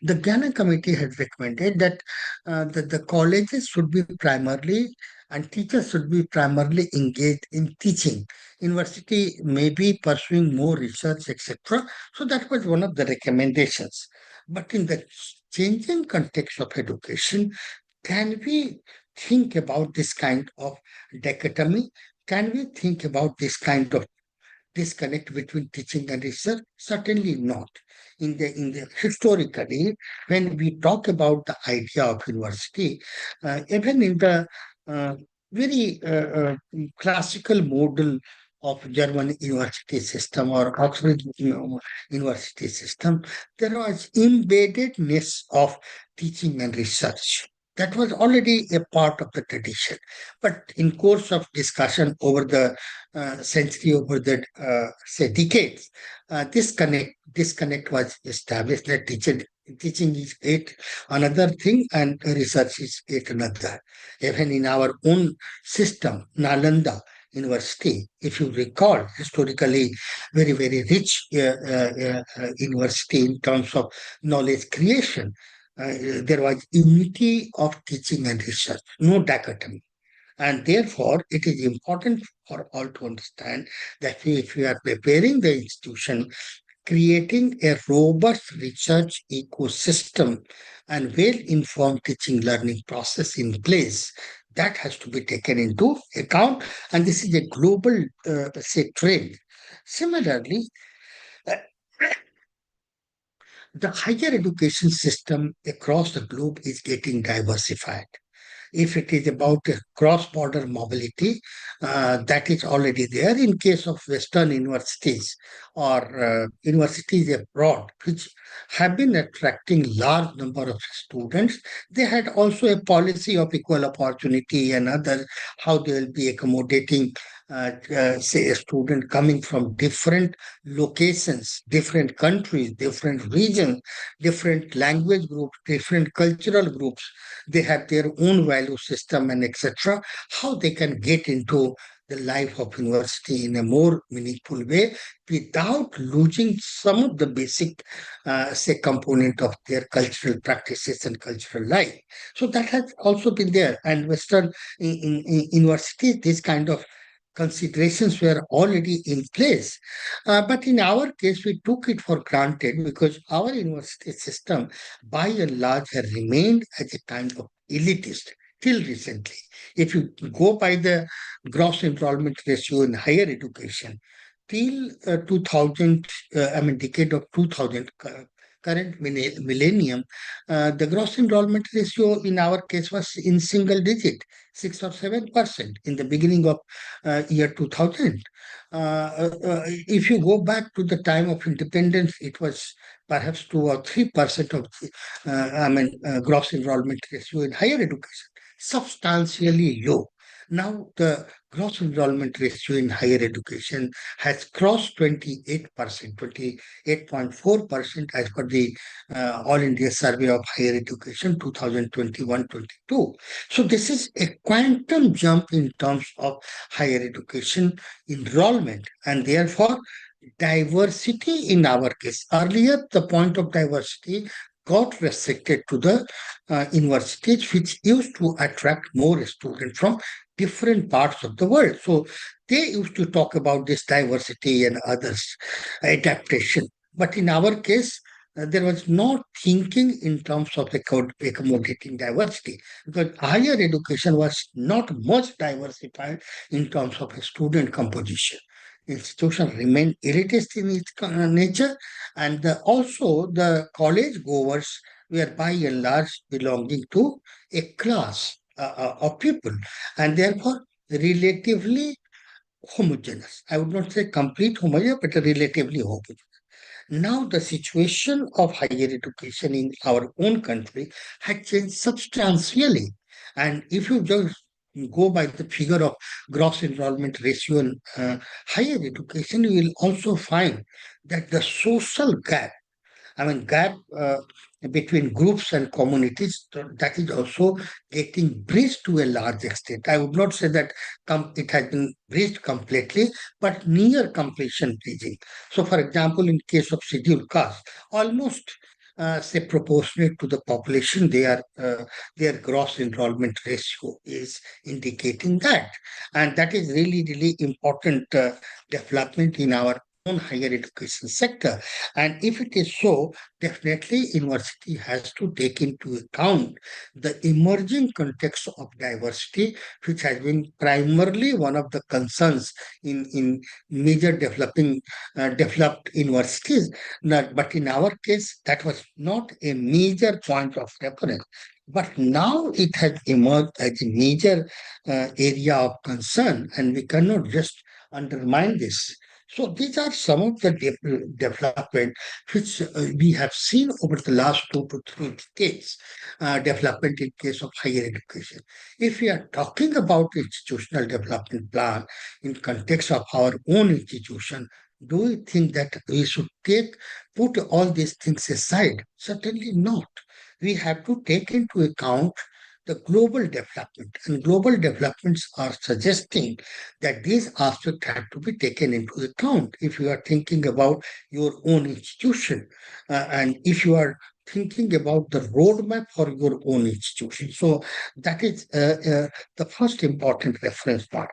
The Ganam Committee had recommended that the colleges should be primarily and teachers should be primarily engaged in teaching. University may be pursuing more research, etc. So that was one of the recommendations. But in the changing context of education, can we think about this kind of dichotomy? Can we think about this kind of disconnect between teaching and research? Certainly not. In the historically, when we talk about the idea of university, even in the uh, very classical model of German university system or Oxford university system, there was embeddedness of teaching and research. That was already a part of the tradition. But in course of discussion over the century, over the say decades, disconnect was established that teaching is yet another thing and research is yet another. Even in our own system, Nalanda University, if you recall, historically very very rich university in terms of knowledge creation. There was unity of teaching and research, no dichotomy. And therefore, it is important for all to understand that if we are preparing the institution, creating a robust research ecosystem and well-informed teaching learning process in place, that has to be taken into account. And this is a global, say, trend. Similarly, uh, the higher education system across the globe is getting diversified. If it is about cross-border mobility, that is already there in case of Western universities or universities abroad, which have been attracting large number of students. They had also a policy of equal opportunity and other, how they will be accommodating, say, a student coming from different locations, different countries, different regions, different language groups, different cultural groups. They have their own value system and etc. How they can get into the life of university in a more meaningful way without losing some of the basic say component of their cultural practices and cultural life. So that has also been there, and western in universities this kind of considerations were already in place. But in our case, we took it for granted because our university system, by and large, has remained as a kind of elitist till recently. If you go by the gross enrollment ratio in higher education, till 2000, I mean, decade of 2000, current millennium, the gross enrollment ratio in our case was in single digit, 6 or 7% in the beginning of year 2000. If you go back to the time of independence, it was perhaps 2 or 3% of gross enrollment ratio in higher education, substantially low. Now the gross enrollment ratio in higher education has crossed 28%, 28.4% as per the All India Survey of Higher Education 2021-22. So this is a quantum jump in terms of higher education enrollment, and therefore diversity in our case. Earlier, the point of diversity got restricted to the universities which used to attract more students from different parts of the world. So they used to talk about this diversity and others, adaptation. But in our case, there was no thinking in terms of accommodating diversity because higher education was not much diversified in terms of student composition. Institution remained elitist in its nature, and also the college goers were by and large belonging to a class of people, and therefore relatively homogeneous. I would not say complete homogeneous, but relatively homogeneous. Now, the situation of higher education in our own country had changed substantially. And if you just go by the figure of gross enrollment ratio in higher education, you will also find that the social gap, gap between groups and communities, that is also getting bridged to a large extent. I would not say that it has been bridged completely, but near completion bridging. So, for example, in case of scheduled caste, almost say proportionate to the population, their gross enrollment ratio is indicating that, and that is really really important development in our own higher education sector. And if it is so, definitely university has to take into account the emerging context of diversity, which has been primarily one of the concerns in major developed universities. But in our case, that was not a major point of reference. But now it has emerged as a major area of concern, and we cannot just undermine this. So these are some of the development which we have seen over the last 2 to 3 decades, development in case of higher education. If we are talking about institutional development plan in context of our own institution, do we think that we should put all these things aside? Certainly not. We have to take into account the global development, and global developments are suggesting that these aspects have to be taken into account if you are thinking about your own institution, and if you are thinking about the roadmap for your own institution. So that is the first important reference point.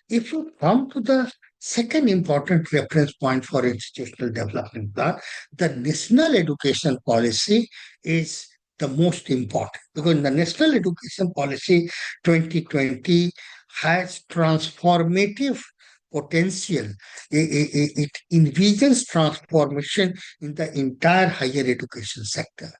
If you come to the second important reference point for institutional development plan, the national education policy is the most important, because the National Education Policy 2020 has transformative potential. It envisions transformation in the entire higher education sector,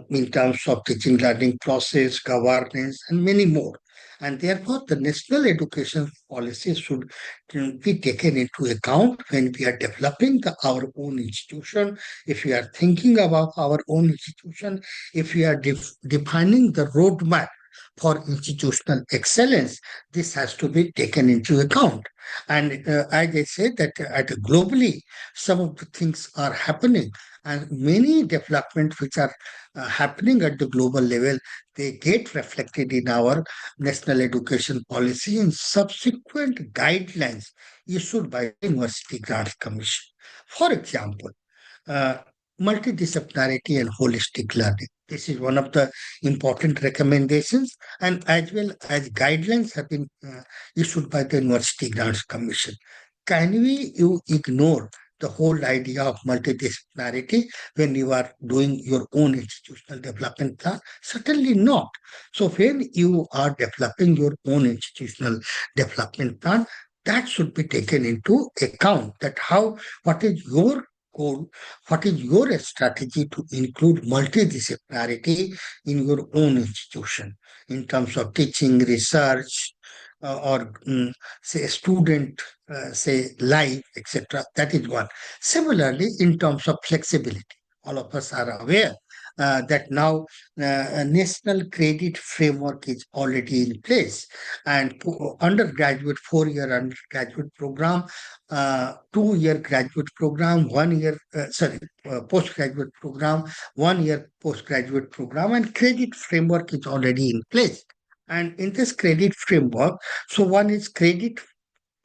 in terms of teaching learning process, governance, and many more. And therefore, the national education policy should be taken into account when we are developing our own institution. If we are thinking about our own institution, if we are defining the roadmap for institutional excellence, this has to be taken into account. And as I said, that globally, some of the things are happening, and many developments which are happening at the global level, they get reflected in our national education policy and subsequent guidelines issued by the University Grants Commission. For example, uh, multidisciplinarity and holistic learning. This is one of the important recommendations, and as well as guidelines have been issued by the University Grants Commission. Can you ignore the whole idea of multidisciplinarity when you are doing your own institutional development plan? Certainly not. So when you are developing your own institutional development plan, that should be taken into account, that what is your goal, what is your strategy to include multidisciplinarity in your own institution in terms of teaching, research, or say student, say life, etc. That is one. Similarly, in terms of flexibility, all of us are aware that now a national credit framework is already in place, and undergraduate 4-year undergraduate program, 2-year graduate program, 1 year postgraduate program, 1 year postgraduate program, and credit framework is already in place. And in this credit framework, so one is credit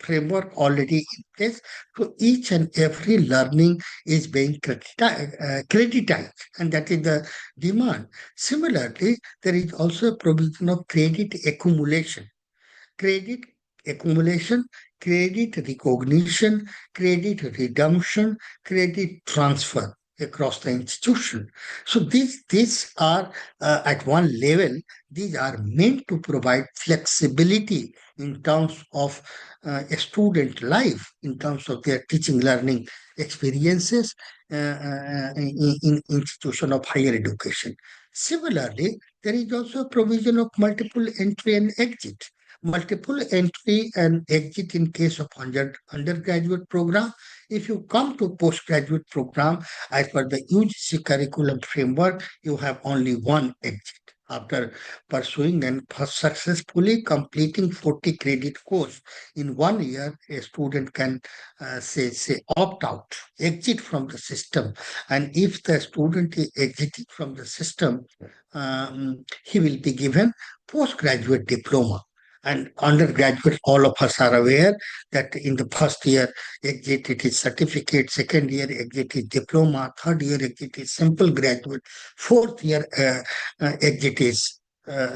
framework already in place. So each and every learning is being creditized, and that is the demand. Similarly, there is also a provision of credit accumulation, credit recognition, credit redemption, credit transfer across the institution. So these are at one level, these are meant to provide flexibility in terms of a student life, in terms of their teaching learning experiences in institution of higher education. Similarly, there is also a provision of multiple entry and exit. Multiple entry and exit in case of undergraduate program. If you come to postgraduate program, as per the UGC curriculum framework, you have only one exit. After pursuing and successfully completing 40 credit course in 1 year, a student can say opt out, exit from the system. And if the student is exiting from the system, he will be given postgraduate diploma. And undergraduate, all of us are aware that in the first year exit it is certificate, second year exit is diploma, third year exit is simple graduate, fourth year exit is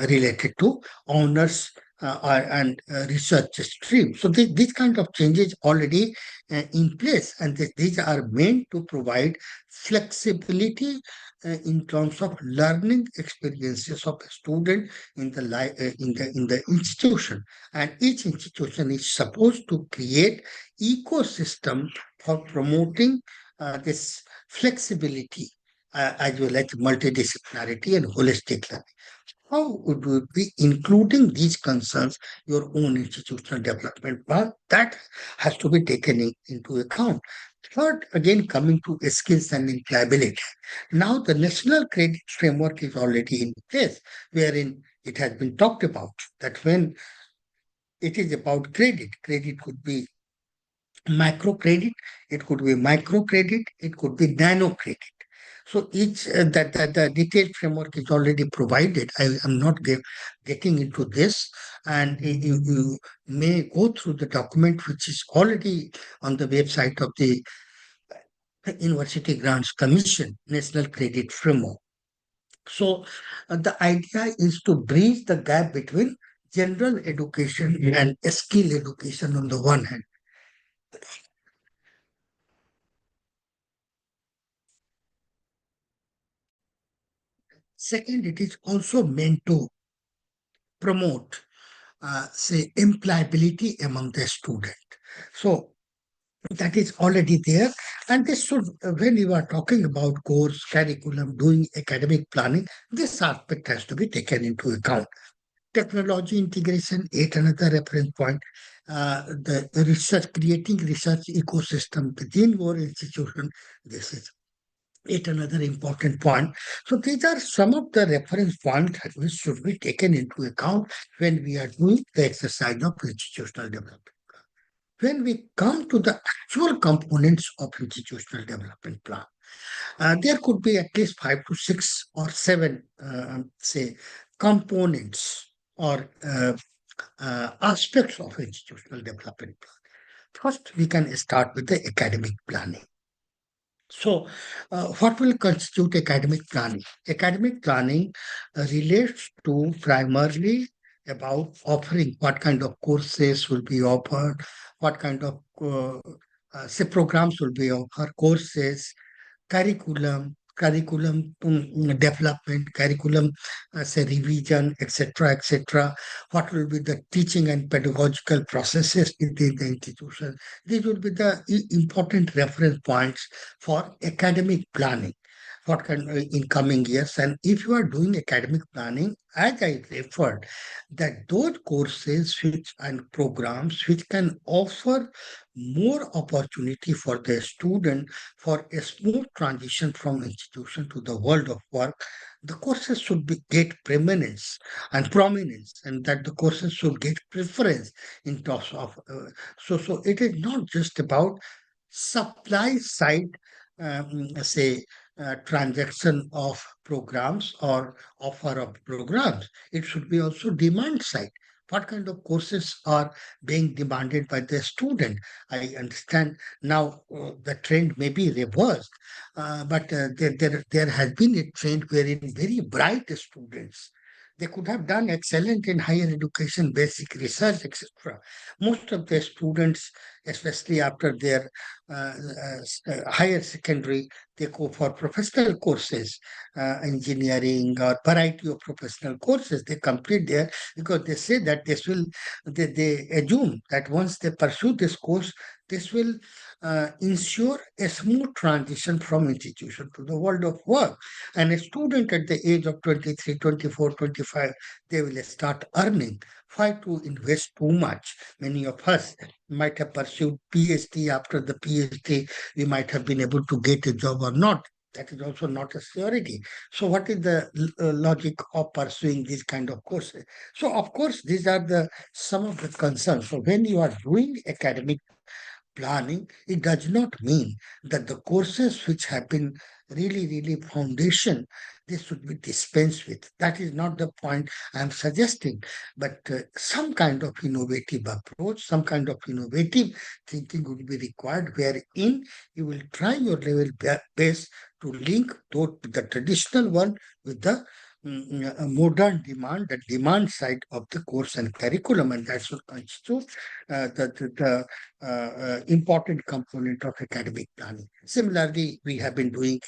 related to honors and research stream. So these kind of changes already in place, and these are meant to provide flexibility in terms of learning experiences of a student in the in the institution. And each institution is supposed to create ecosystem for promoting this flexibility as well as multidisciplinarity and holistic learning. How would you be including these concerns your own institutional development plan? That has to be taken into account. Third, again, coming to skills and employability. Now, the national credit framework is already in place, wherein it has been talked about that when it is about credit, credit could be macro credit, it could be micro credit, it could be nano credit. So each that the detailed framework is already provided. I am not getting into this, and you may go through the document which is already on the website of the University Grants Commission, National Credit Framework. So the idea is to bridge the gap between general education and skill education on the one hand. Second, it is also meant to promote, say, employability among the student. So that is already there. And this should, when you are talking about course, curriculum, doing academic planning, this aspect has to be taken into account. Technology integration, yet another reference point. The research, creating research ecosystem within your institution, this is yet another important point. So these are some of the reference points which should be taken into account when we are doing the exercise of institutional development. When we come to the actual components of institutional development plan, there could be at least 5 to 6 or 7, say, components or aspects of institutional development plan. First, we can start with the academic planning. So, what will constitute academic planning? Academic planning relates to primarily about offering what kind of courses will be offered, what kind of say programs will be offered, courses, curriculum development, curriculum say revision, etc., etc. What will be the teaching and pedagogical processes within the institution? These will be the important reference points for academic planning. What can in coming years, and if you are doing academic planning, as I referred, that those courses which and programs which can offer more opportunity for the student for a smooth transition from institution to the world of work, the courses should get preeminence and prominence, and that the courses should get preference in terms of. So it is not just about supply side, say, transaction of programs or offer of programs. It should be also demand side. What kind of courses are being demanded by the student? I understand now the trend may be reversed, but there has been a trend wherein very bright students, they could have done excellent in higher education, basic research, etc. Most of the students, especially after their higher secondary, they go for professional courses, engineering or variety of professional courses. They complete there because they say that they assume that once they pursue this course, this will ensure a smooth transition from institution to the world of work. And a student at the age of 23, 24, 25, they will start earning. Why to invest too much? Many of us might have pursued PhD. After the PhD, we might have been able to get a job or not. That is also not a theory. So, what is the logic of pursuing these kind of courses? So, of course, these are the some of the concerns. So, when you are doing academic planning, it does not mean that the courses which have been really foundation, they should be dispensed with. That is not the point I am suggesting, but some kind of innovative approach, some kind of innovative thinking would be required, wherein you will try your level best to link the traditional one with the modern demand, the demand side of the course and curriculum, and that should constitute the important component of academic planning. Similarly, we have been doing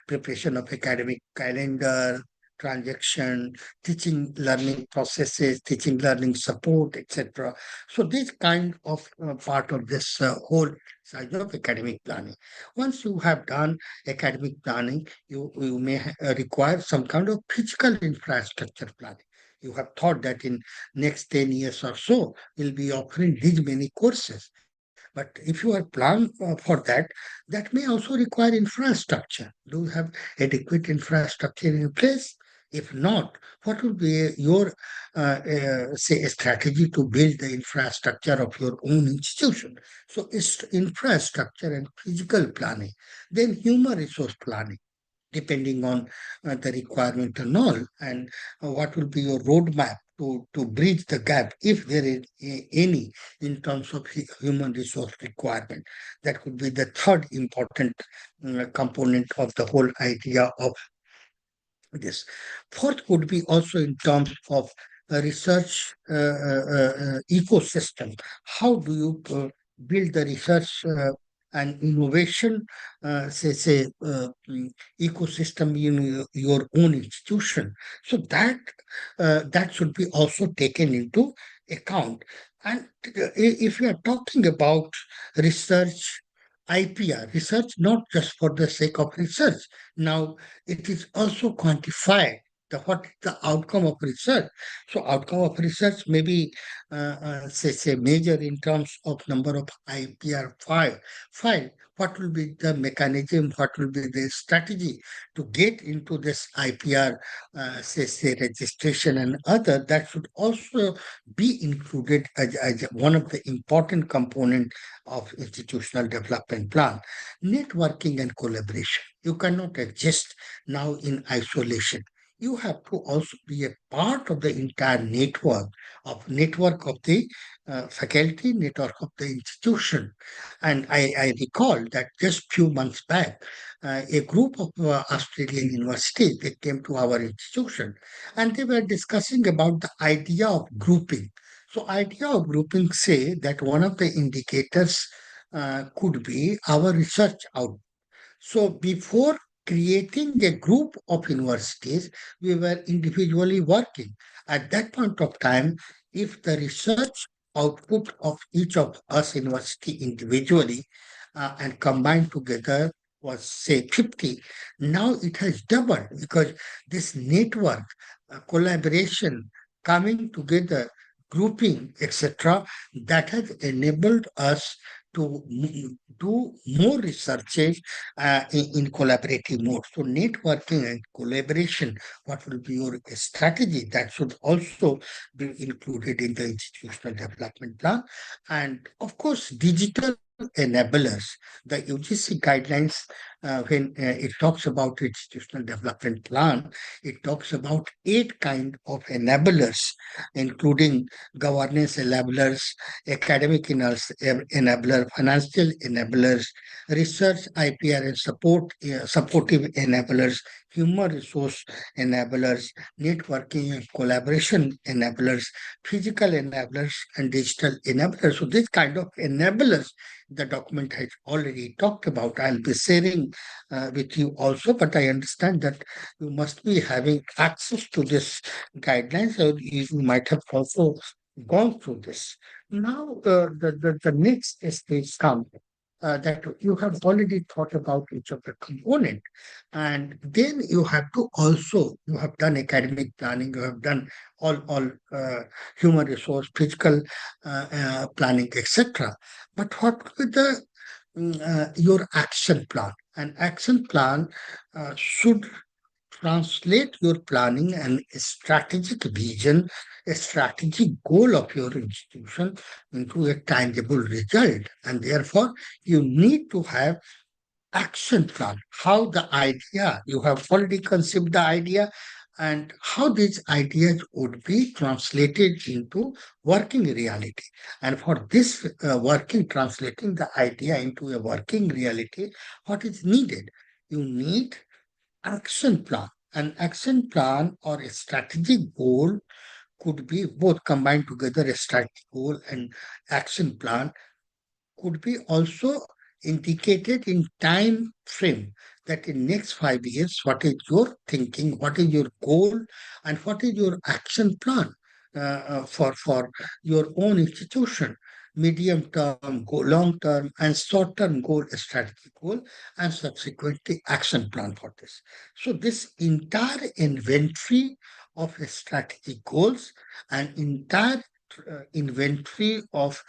preparation of academic calendar, transaction, teaching learning processes, teaching learning support, etc. So this kind of part of this whole side of academic planning. Once you have done academic planning, you may require some kind of physical infrastructure planning. You have thought that in next 10 years or so, we'll be offering these many courses. But if you are planned for that, that may also require infrastructure. Do you have adequate infrastructure in place? If not, what would be your, say, a strategy to build the infrastructure of your own institution? So it's infrastructure and physical planning, then human resource planning depending on the requirement and all, and what will be your roadmap to bridge the gap if there is any in terms of human resource requirement. That could be the third important component of the whole idea of this. Fourth would be also in terms of a research ecosystem. How do you build the research and innovation, ecosystem in your own institution? So that should be also taken into account. And if you are talking about research, IPR, research not just for the sake of research. Now, it is also quantified what is the outcome of research. So outcome of research may be say measure in terms of number of IPR file. What will be the mechanism? What will be the strategy to get into this IPR say registration and other? That should also be included as one of the important component of institutional development plan. Networking and collaboration. You cannot exist now in isolation. You have to also be a part of the entire network of the faculty, network of the institution. And I recall that just few months back, a group of Australian universities, they came to our institution and they were discussing about the idea of grouping. So idea of grouping say that one of the indicators could be our research output. So before creating a group of universities, we were individually working. At that point of time, if the research output of each of us university individually and combined together was say 50, now it has doubled because this network, collaboration, coming together, grouping, etc., that has enabled us to do more researches in collaborative mode. So networking and collaboration, what will be your strategy? That should also be included in the institutional development plan. And of course, digital enablers, the UGC guidelines, when it talks about institutional development plan, it talks about 8 kind of enablers, including governance enablers, academic enabler, financial enablers, research IPR and supportive enablers, human resource enablers, networking and collaboration enablers, physical enablers, and digital enablers. So this kind of enablers the document has already talked about. I'll be sharing with you also, but I understand that you must be having access to this guidelines, or you might have also gone through this. Now, the next stage comes that you have already thought about each of the component, and then you have to also you have done academic planning, you have done all human resource, physical planning, etc. But what with the your action plan. An action plan should translate your planning and strategic vision, a strategic goal of your institution into a tangible result. And therefore, you need to have action plan, how the idea, you have already conceived the idea, and how these ideas would be translated into working reality. And for this translating the idea into a working reality, what is needed? You need action plan. An action plan or a strategic goal could be both combined together, a strategic goal and action plan could be also indicated in time frame, that in next 5 years what is your thinking, what is your goal, and what is your action plan for your own institution, medium term goal, long term and short term goal, strategic goal, and subsequently action plan for this. So this entire inventory of strategic goals and entire inventory of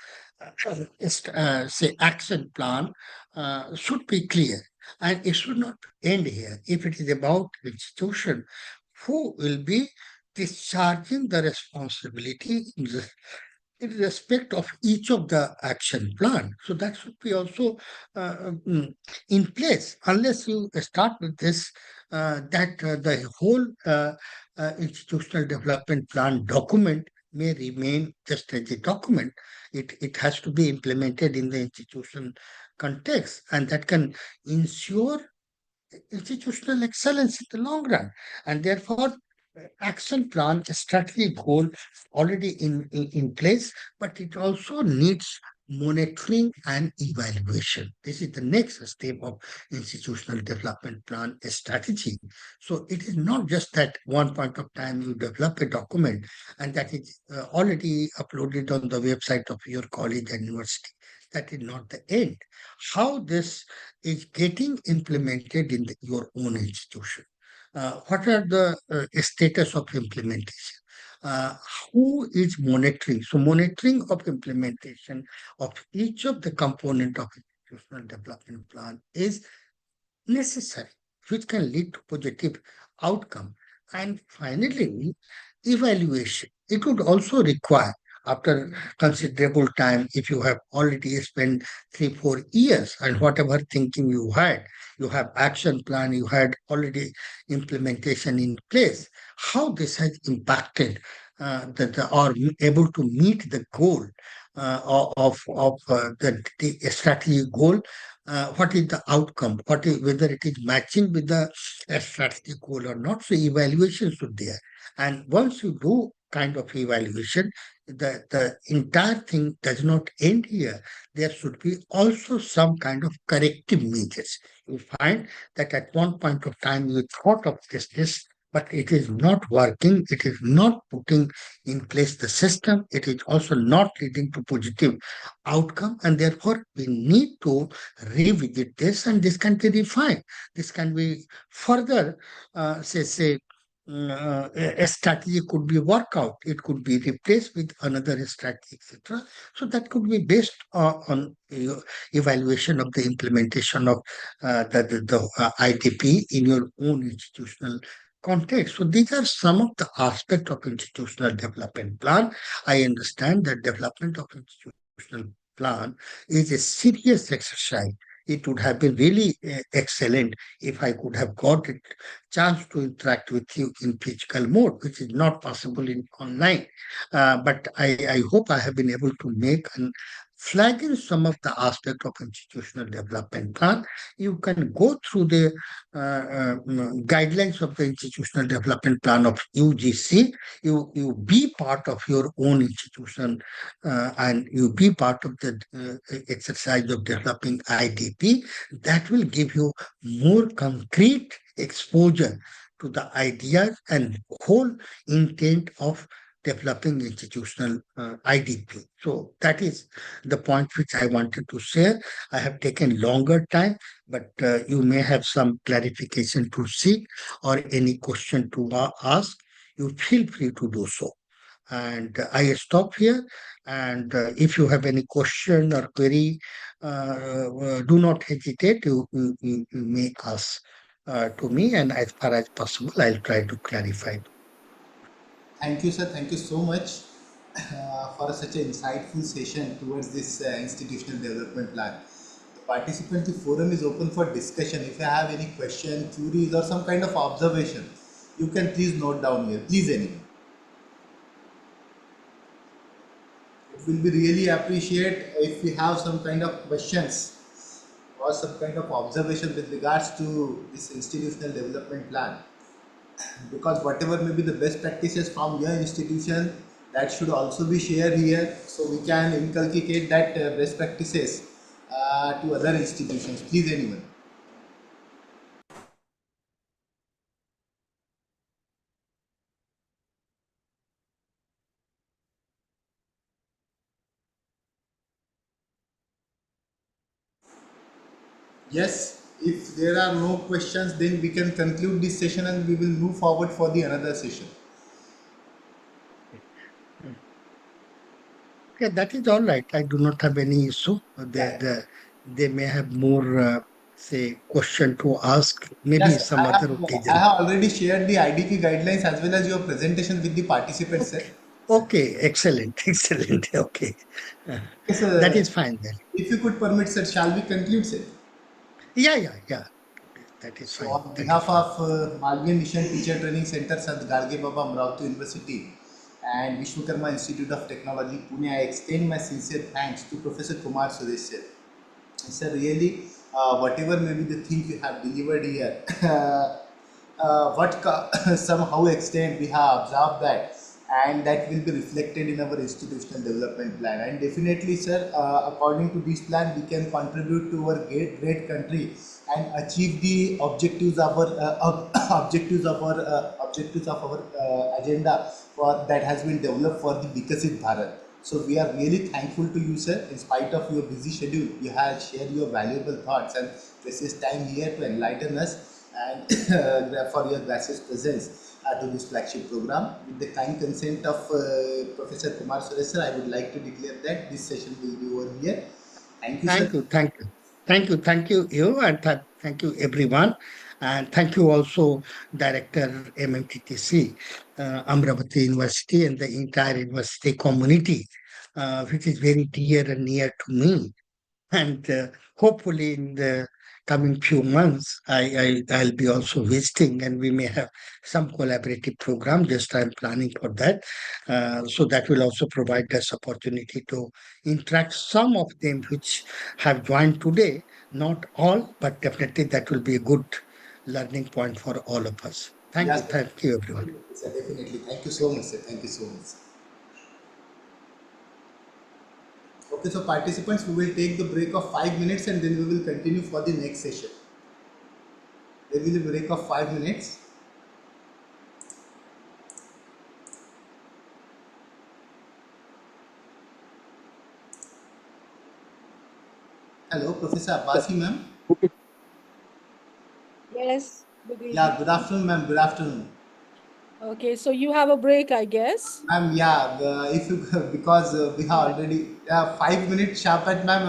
say action plan should be clear, and it should not end here. If it is about institution, who will be discharging the responsibility in respect of each of the action plan. So that should be also in place. Unless you start with this, the whole institutional development plan document may remain just as a document. It has to be implemented in the institution context, and that can ensure institutional excellence in the long run. And therefore, action plan, strategy goal already in place, but it also needs monitoring and evaluation. This is the next step of institutional development plan strategy. So it is not just that one point of time you develop a document and that is already uploaded on the website of your college and university. That is not the end. How this is getting implemented in your own institution. What are the status of implementation? Uh, who is monitoring? So monitoring of implementation of each of the component of institutional development plan is necessary, which can lead to positive outcome. And finally, evaluation. It would also require, after considerable time, if you have already spent 3 4 years and whatever thinking you have action plan, you had already implementation in place, how this has impacted or able to meet the goal of the strategy goal. What is the outcome, whether it is matching with the strategic goal or not. So evaluation should there. And once you do kind of evaluation, the entire thing does not end here. There should be also some kind of corrective measures. You find that at one point of time you thought of this, but it is not working, it is not putting in place the system, it is also not leading to positive outcome, and therefore we need to revisit this, and this can be refined. This can be further, say, a strategy could be worked out. It could be replaced with another strategy, etc. So that could be based on evaluation of the implementation of the IDP in your own institutional context. So these are some of the aspects of institutional development plan. I understand that development of institutional plan is a serious exercise. It would have been really excellent if I could have got a chance to interact with you in physical mode, which is not possible in online. But I hope I have been able to make and flag in some of the aspect of institutional development plan. You can go through the guidelines of the institutional development plan of UGC. You be part of your own institution, and you be part of the exercise of developing IDP. That will give you more concrete exposure to the ideas and whole intent of developing institutional IDP. So that is the point which I wanted to share. I have taken longer time, but you may have some clarification to seek or any question to ask. You feel free to do so. And I stop here. And if you have any question or query, do not hesitate. You may ask to me, and as far as possible, I'll try to clarify. Thank you, sir. Thank you so much for such an insightful session towards this institutional development plan. The participant forum is open for discussion. If you have any question, queries, or some kind of observation, you can please note down here. Please, anyone. It will be really appreciate if we have some kind of questions or some kind of observation with regards to this institutional development plan, because whatever may be the best practices from your institution, that should also be shared here, so we can inculcate that best practices to other institutions. Please, anyone. Yes, if there are no questions, then we can conclude this session and we will move forward for the another session. Mm. Yeah, that is all right. I do not have any issue. Yeah. They may have more, say, question to ask, maybe Yes, some other I occasion. have already shared the IDP guidelines as well as your presentation with the participants, sir. Okay. Okay. Excellent. Excellent. Okay. Uh, Yes, that is fine then. if you could permit, sir, shall we conclude, sir? Yeah. Yeah. Yeah. That is So, fine. on That is behalf fine. of Malvian Mission Teacher Training Center, Sant Galge Baba Amravati University and Vishwakarma Institute of Technology, Pune, I extend my sincere thanks to Professor Kumar Suresh, sir. Sir, really, whatever may be the things you have delivered here, somehow extent we have observed that, and that will be reflected in our institutional development plan. And definitely, sir, according to this plan, we can contribute to our great country and achieve the objectives of our objectives of our agenda for that has been developed for the Vikasit Bharat. So we are really thankful to you, sir. In spite of your busy schedule, you have shared your valuable thoughts and precious time here to enlighten us and for your gracious presence to this flagship program. With the kind consent of Professor Kumar Suresh, sir, I would like to declare that this session will be over here. Thank you, sir. Thank you. Thank you. Thank you. Thank you, you, and thank you, everyone. And thank you also, Director MMTTC, Amravati University, and the entire university community, which is very dear and near to me. And hopefully in the coming few months I'll be also visiting, and we may have some collaborative program. Just I'm planning for that, so that will also provide us opportunity to interact some of them which have joined today, not all, but definitely that will be a good learning point for all of us. Yes, sir. Thank you everyone. Definitely, sir. Definitely. Thank you so much, sir. Thank you so much. Okay, so participants, we will take the break of 5 minutes and then we will continue for the next session. There will be a break of 5 minutes. Hello, Professor Abbasi, ma'am. Yes, good Yeah, evening. good afternoon, ma'am. Good afternoon. Okay, so you have a break, I guess. Ma'am, yeah, if you because we have Yeah. already 5 minutes sharp at ma'am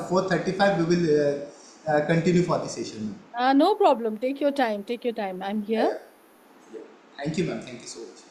4:35 we will continue for the session. No problem. Take your time. Take your time. I'm here. Yeah. Yeah. Thank you, ma'am. Thank you so much.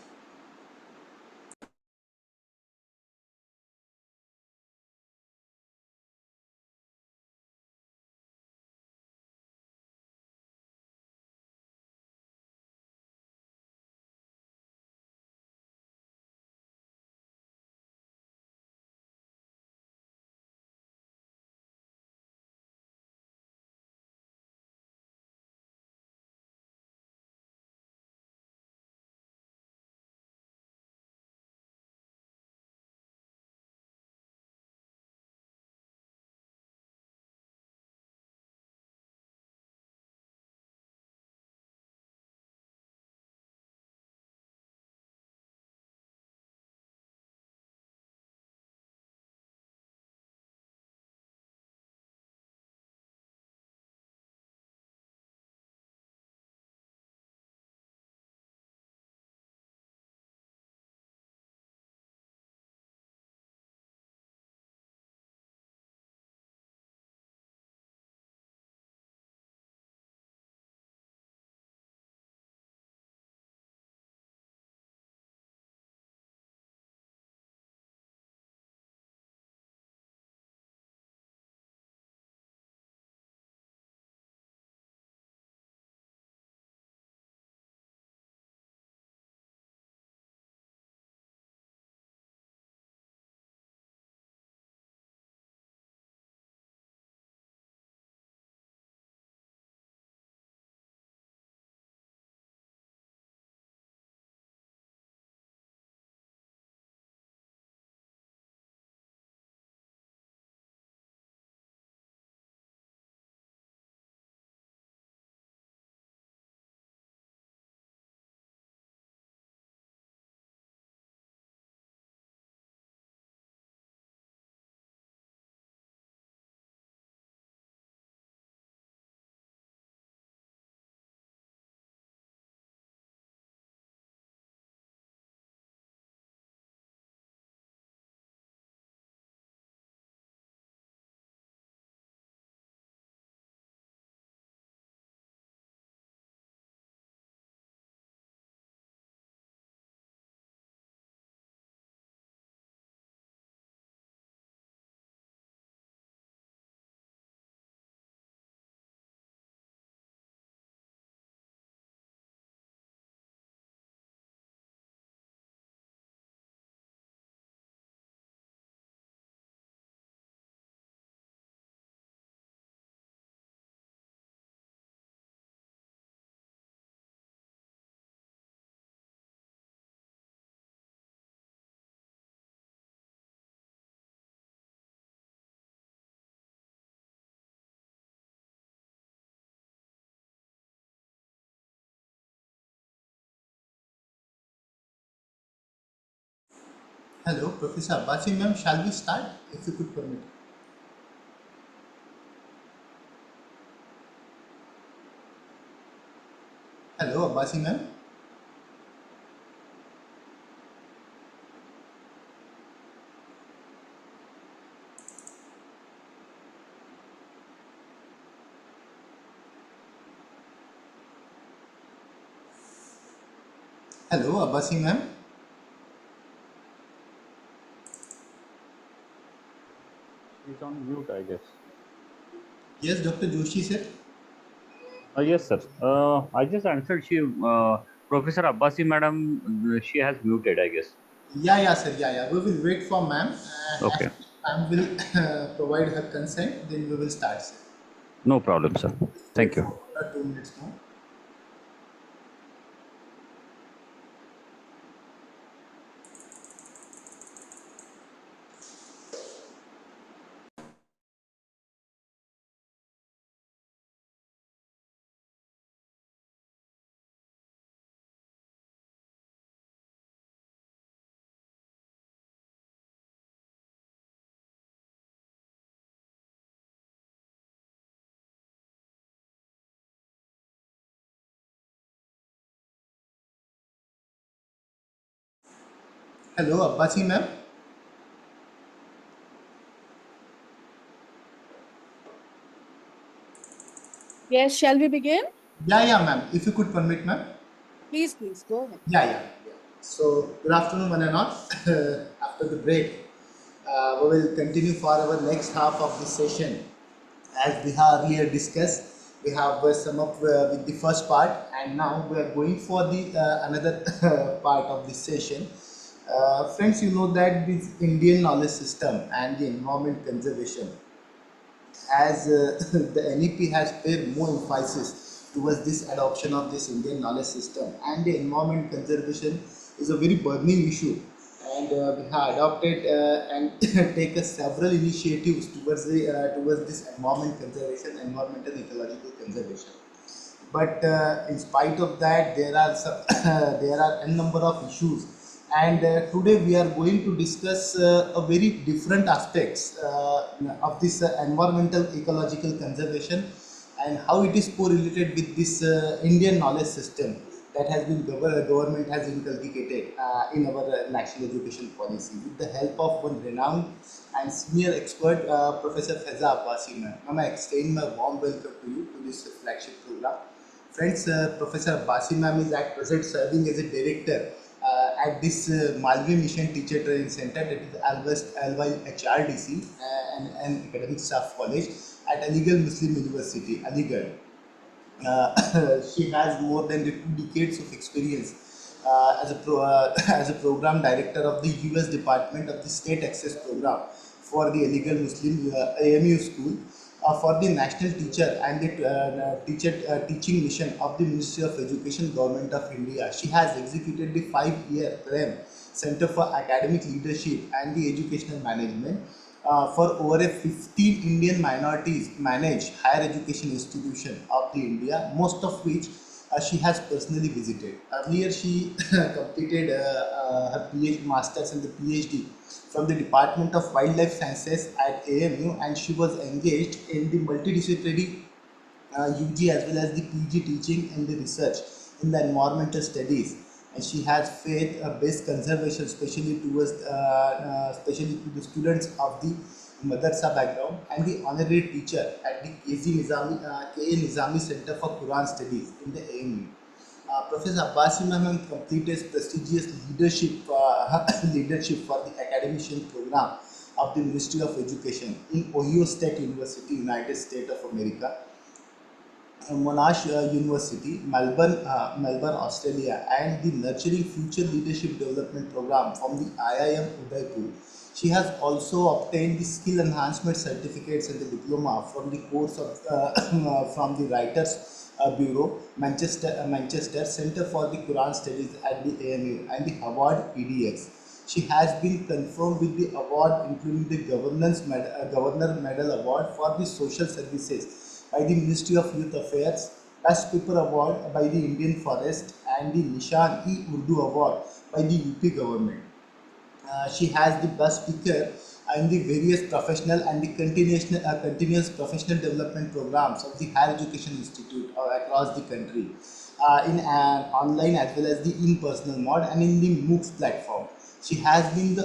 Hello, Professor Abbasi ma'am. Shall we start? If you could permit. Hello, Abbasi ma'am. Hello, Abbasi ma'am. She's on mute, I guess. Yes, Dr. Joshi sir. Yes, sir. I just answered. Professor Abbasi, madam, she has muted, I guess. Yeah, yeah, sir. Yeah, yeah. We will wait for ma'am. As Okay. ma'am will provide her consent, then we will start, sir. No problem, sir. Wait Thank for you. 2 minutes more. Hello, Abbasi ma'am. Yes, shall we begin? Yeah, yeah, ma'am. If you could permit, ma'am. Please, go ahead. Yeah, yeah, yeah. So, good afternoon, one and all. After the break, we will continue for our next half of this session. As we have earlier discussed, we have sum up with the first part, and now we are going for the another part of this session. Friends, you know that this Indian knowledge system and the environment conservation as the NEP has paid more emphasis towards this adoption of this Indian knowledge system, and the environment conservation is a very burning issue, and we have adopted and taken several initiatives towards this environment conservation, environmental ecological conservation. But in spite of that, there are some there are a number of issues, and today we are going to discuss a very different aspects of this environmental ecological conservation, and how it is correlated with this Indian knowledge system that has been government has inculcated in our national education policy with the help of one renowned and senior expert, Professor Faiza Abbasi ma'am. Ma'am, I extend my warm welcome to you to this flagship program. Friends, Professor Abbasi ma'am is at present serving as a director at this Malvi Mission Teacher Training Center, that is Alwal HRDC, and Academic Staff College at Aligarh Muslim University, Aligarh. She has more than 2 decades of experience as a program director of the U.S. Department of the State Access Program for the Illegal Muslim AMU School, for the National Teacher and the Teaching Mission of the Ministry of Education, Government of India. She has executed the 5-year PREM Center for Academic Leadership and the Educational Management for over a 15 Indian minorities managed higher education institution of the India, most of which she has personally visited. Earlier, she completed her PhD, Masters and the PhD from the Department of Wildlife Sciences at AMU, and she was engaged in the multidisciplinary UG as well as the PG teaching and the research in the environmental studies. And she has faith based conservation, especially to the students of the madrasa background, and the honorary teacher at the KA Nizami Center for Quran Studies in the AMU. Professor Abbasi ma'am completed prestigious leadership for the academician program of the Ministry of Education in Ohio State University, United States of America, Monash University, Melbourne, Australia, and the Nurturing Future Leadership Development Program from the IIM Udaipur. She has also obtained the skill enhancement certificates and the diploma from the course of from the Writers Bureau, Manchester Center for the Quran Studies at the AMU, and the award EDX. She has been confirmed with the award, including the Governor Medal Award for the Social Services by the Ministry of Youth Affairs, Best Paper Award by the Indian Forest, and the Nishan-e Urdu Award by the UP government. She has the bus speaker in the various professional and the continuous professional development programs of the Higher Education Institute across the country, in an online as well as the in-personal mode and in the MOOCs platform. She has been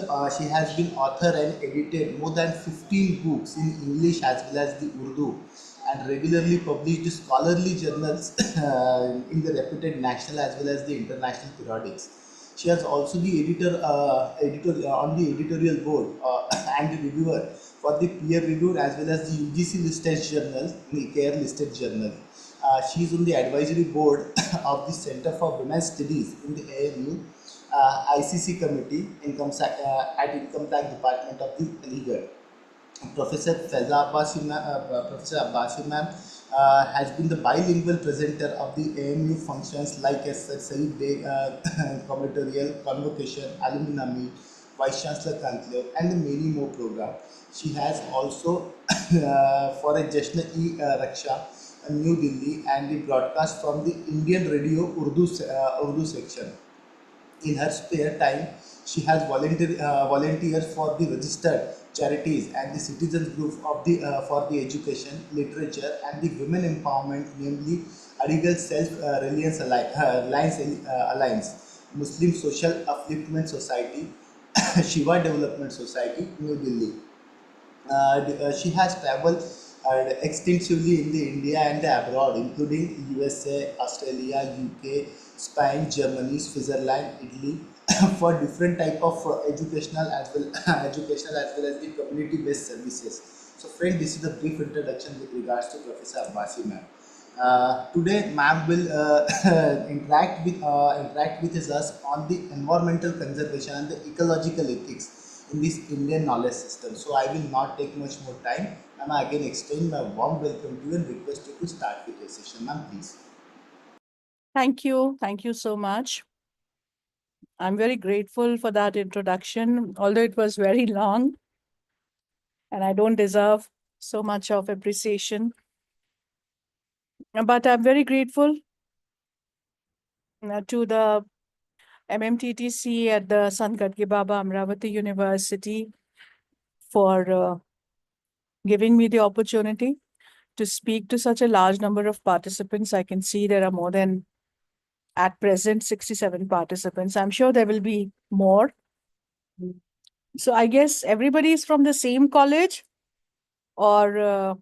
author and edited more than 15 books in English as well as the Urdu, and regularly published scholarly journals in the reputed national as well as the international periodics. She has also the editor on the editorial board and the reviewer for the peer reviewed as well as the UGC listed journals, the CARE listed journal. She is on the advisory board of the Center for Women's Studies in the AMU ICC committee at Income Tax Department of the Aligarh. Professor Abbasi ma'am has been the bilingual presenter of the AMU functions like as Saeed Day Commutatorial Convocation, Alumni Meet, Vice Chancellor Conclave, and many more programs. She has also for a Jashna-e Raksha, New Delhi, and the broadcast from the Indian Radio Urdu section. In her spare time, she has volunteered for the registered charities and the citizens group of the for the education, literature, and the women empowerment, namely Adigal Self Reliance Alliance, Muslim Social Upliftment Society, Shiva Development Society, New Delhi. She has traveled extensively in the India and the abroad, including USA, Australia, UK, Spain, Germany, Switzerland, Italy, for different type of educational as well educational as well as the community-based services. So, friend, this is a brief introduction with regards to Professor Abbasi ma'am. Today, ma'am will interact with us on the environmental conservation and the ecological ethics in this Indian knowledge system. So, I will not take much more time. And I again extend my warm welcome to you and request you to start with your session, ma'am, please. Thank you. Thank you so much. I'm very grateful for that introduction, although it was very long and I don't deserve so much of appreciation. But I'm very grateful to the MMTTC at the Sant Gadgi Baba Amravati University for giving me the opportunity to speak to such a large number of participants. I can see there are more than, at present, 67 participants. I'm sure there will be more. So I guess everybody is from the same college, or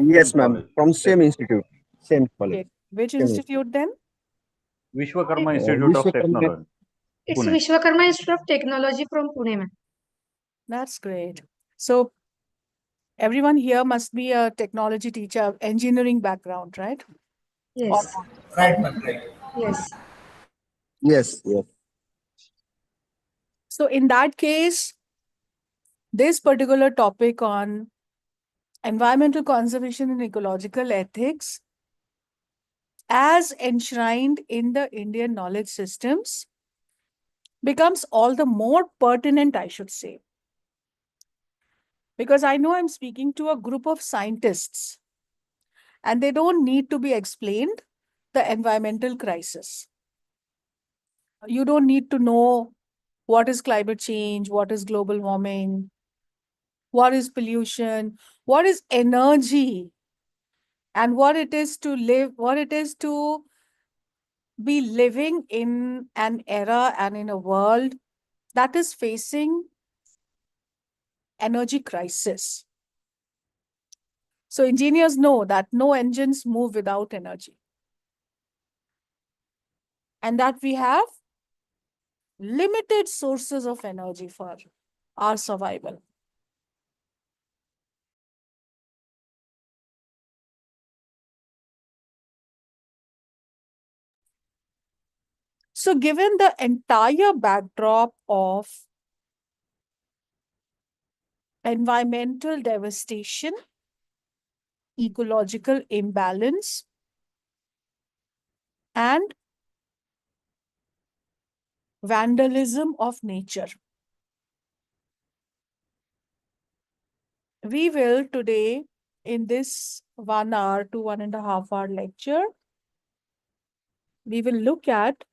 Yes, Same ma'am. college. From same institute, same college. okay, which Same institute. institute then? Vishwakarma Institute of Vishwakarma. Technology, It's Pune. Vishwakarma Institute of Technology from Pune, ma'am. That's great. So everyone here must be a technology teacher, engineering background, right? Or Yes. Right, ma'am, right. Yes. Yes, yes. so in that case, this particular topic on environmental conservation and ecological ethics, as enshrined in the Indian knowledge systems, becomes all the more pertinent, I should say. Because I know I'm speaking to a group of scientists, and they don't need to be explained the environmental crisis. You don't need to know what is climate change, what is global warming, what is pollution, what is energy, and what it is to live, what it is to be living in an era and in a world that is facing energy crisis. So engineers know that no engines move without energy, and that we have limited sources of energy for our survival. So given the entire backdrop of environmental devastation, ecological imbalance, and vandalism of nature, we will today, in this 1 hour to 1.5 hour lecture, we will look at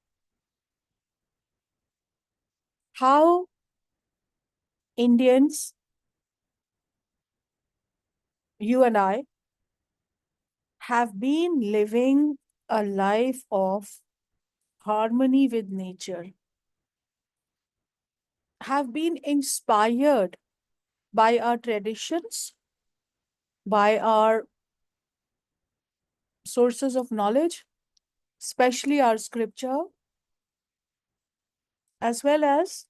how Indians, you and I, have been living a life of harmony with nature, have been inspired by our traditions, by our sources of knowledge, especially our scripture, as well as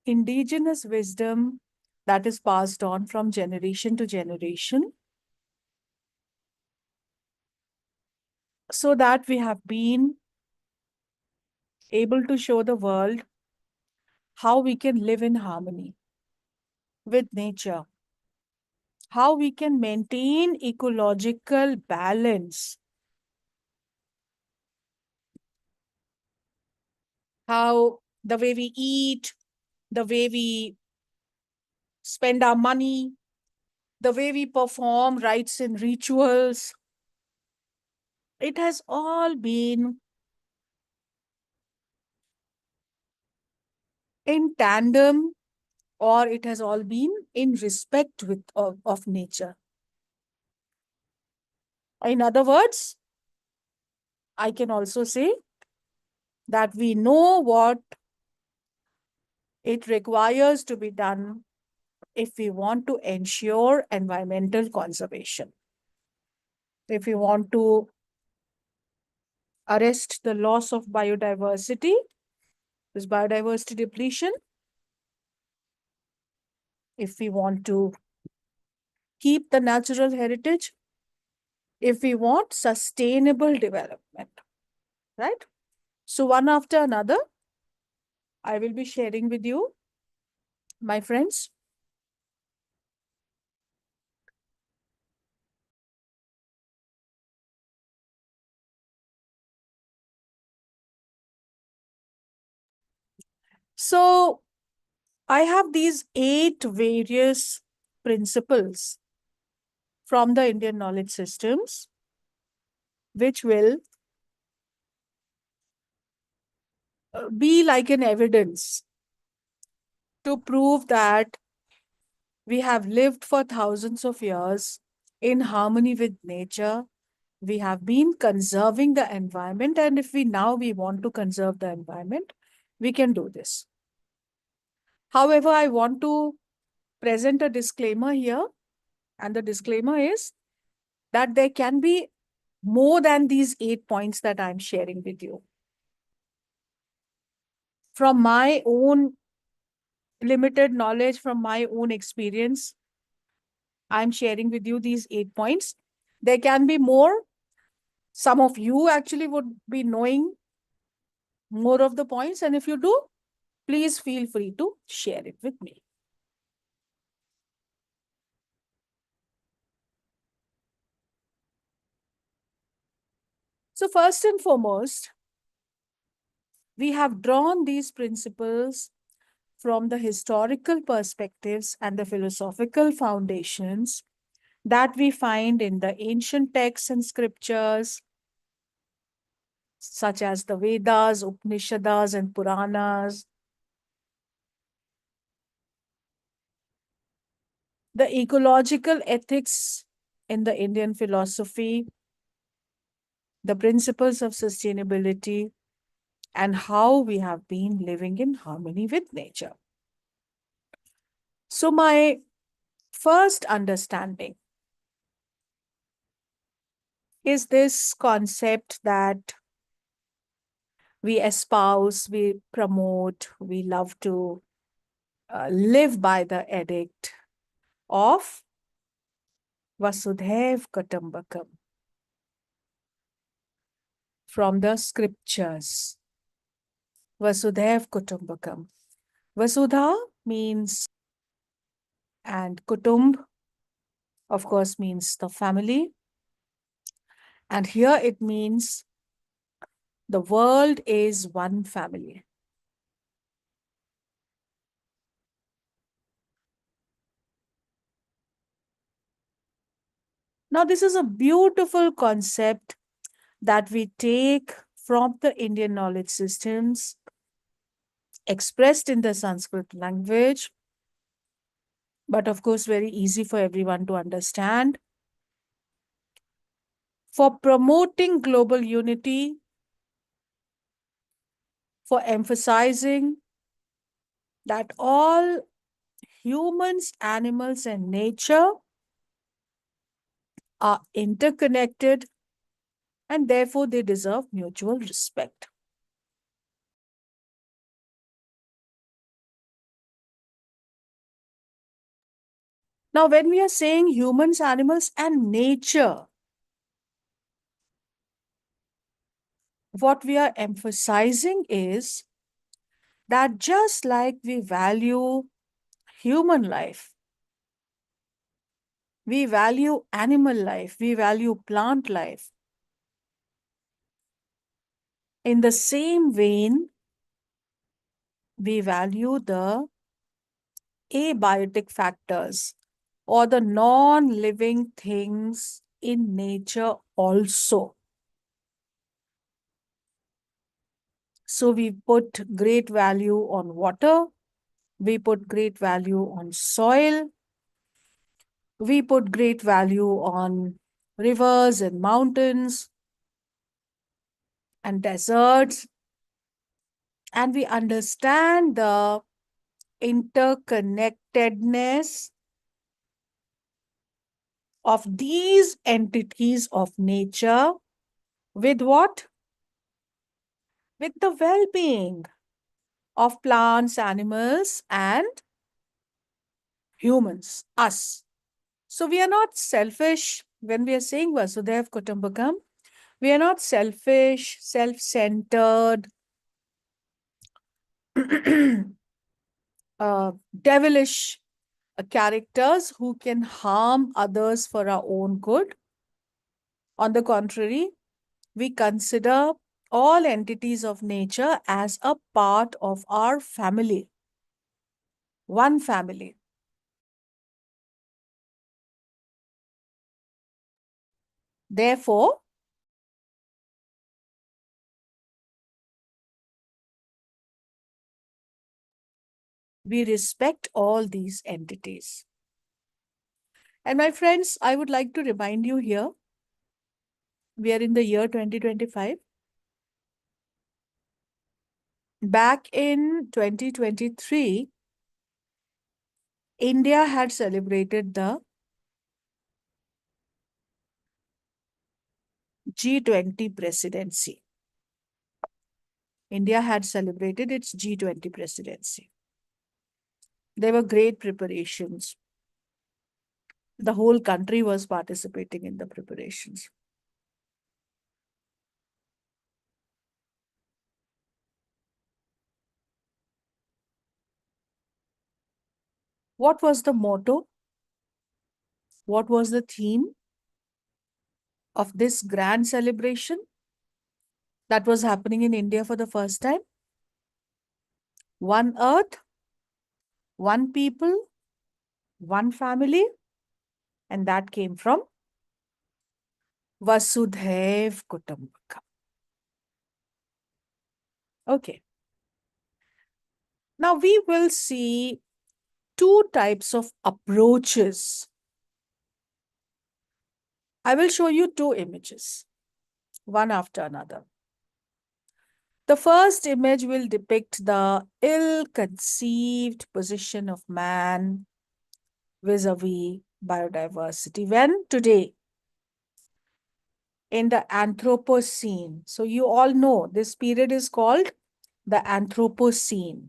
indigenous wisdom that is passed on from generation to generation, so that we have been able to show the world how we can live in harmony with nature, how we can maintain ecological balance, how the way we eat, the way we spend our money, the way we perform rites and rituals, it has all been in tandem, or it has all been in respect of nature. In other words, I can also say that we know what it requires to be done if we want to ensure environmental conservation, if we want to arrest the loss of biodiversity, this biodiversity depletion, if we want to keep the natural heritage, if we want sustainable development, right? So one after another, I will be sharing with you, my friends. So I have these 8 various principles from the Indian knowledge systems, which will be like an evidence to prove that we have lived for thousands of years in harmony with nature. We have been conserving the environment, and if we want to conserve the environment, we can do this. However, I want to present a disclaimer here, and the disclaimer is that there can be more than these 8 points that I'm sharing with you. From my own limited knowledge, from my own experience, I'm sharing with you these 8 points. There can be more. Some of you actually would be knowing more of the points, and if you do, please feel free to share it with me. So first and foremost, we have drawn these principles from the historical perspectives and the philosophical foundations that we find in the ancient texts and scriptures, such as the Vedas, Upanishads, and Puranas, the ecological ethics in the Indian philosophy, the principles of sustainability, and how we have been living in harmony with nature. So my first understanding is this concept that we espouse, we promote, we love to live by the edict of Vasudhaiv Kutumbakam from the scriptures. Vasudhaiv Kutumbakam. Vasudha means, and Kutumb, of course, means the family. And here it means the world is one family. Now, this is a beautiful concept that we take from the Indian knowledge systems expressed in the Sanskrit language, but of course, very easy for everyone to understand. For promoting global unity, for emphasizing that all humans, animals, and nature are interconnected and therefore they deserve mutual respect. Now, when we are saying humans, animals, and nature, what we are emphasizing is that just like we value human life, we value animal life, we value plant life, in the same vein, we value the abiotic factors or the non-living things in nature also. So we put great value on water, we put great value on soil, we put great value on rivers and mountains and deserts, and we understand the interconnectedness of these entities of nature with what? With the well-being of plants, animals, and humans, us. So we are not selfish when we are saying Vasudev Kutumbakam. We are not selfish, self-centered, devilish characters who can harm others for our own good. On the contrary, we consider all entities of nature as a part of our family, one family. Therefore, we respect all these entities. And my friends, I would like to remind you here, we are in the year 2025. Back in 2023, India had celebrated the G20 presidency. India had celebrated its G20 presidency. There were great preparations. The whole country was participating in the preparations. What was the motto? What was the theme of this grand celebration that was happening in India for the first time? One earth, one people, one family, and that came from Vasudhaiv Kutumbakam. Okay. Now we will see two types of approaches. I will show you two images, one after another. The first image will depict the ill-conceived position of man vis-a-vis biodiversity. When today, in the Anthropocene, so you all know this period is called the Anthropocene.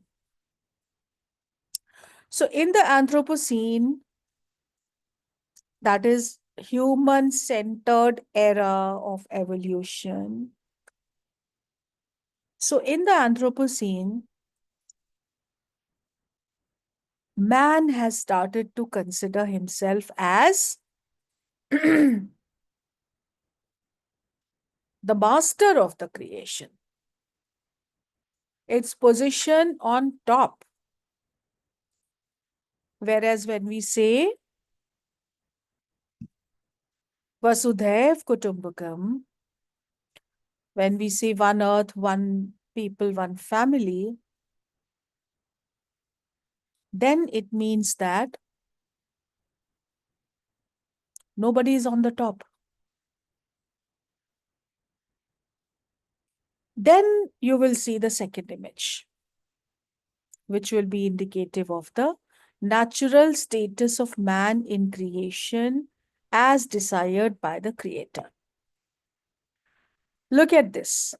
So in the Anthropocene, that is human-centered era of evolution. So in the Anthropocene, man has started to consider himself as the master of the creation, its position on top. Whereas when we say Vasudhaiv Kutumbakam, when we say one earth, one people, one family, then it means that nobody is on the top. Then you will see the second image, which will be indicative of the natural status of man in creation as desired by the Creator. Look at this.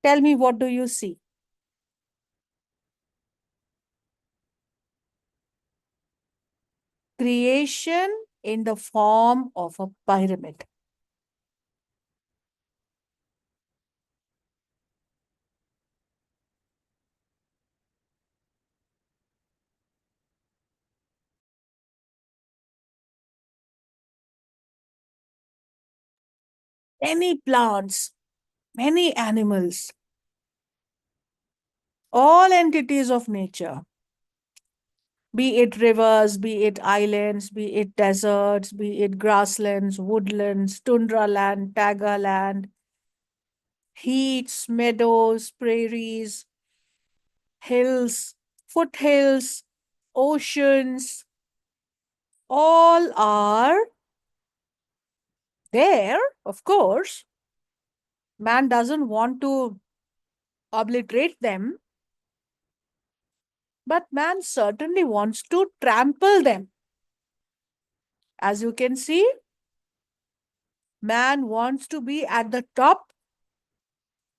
Tell me, what do you see? Creation in the form of a pyramid. Many plants, many animals, all entities of nature, be it rivers, be it islands, be it deserts, be it grasslands, woodlands, tundra land, taiga land, heaths, meadows, prairies, hills, foothills, oceans, all are there, of course. Man doesn't want to obliterate them, but man certainly wants to trample them. As you can see, man wants to be at the top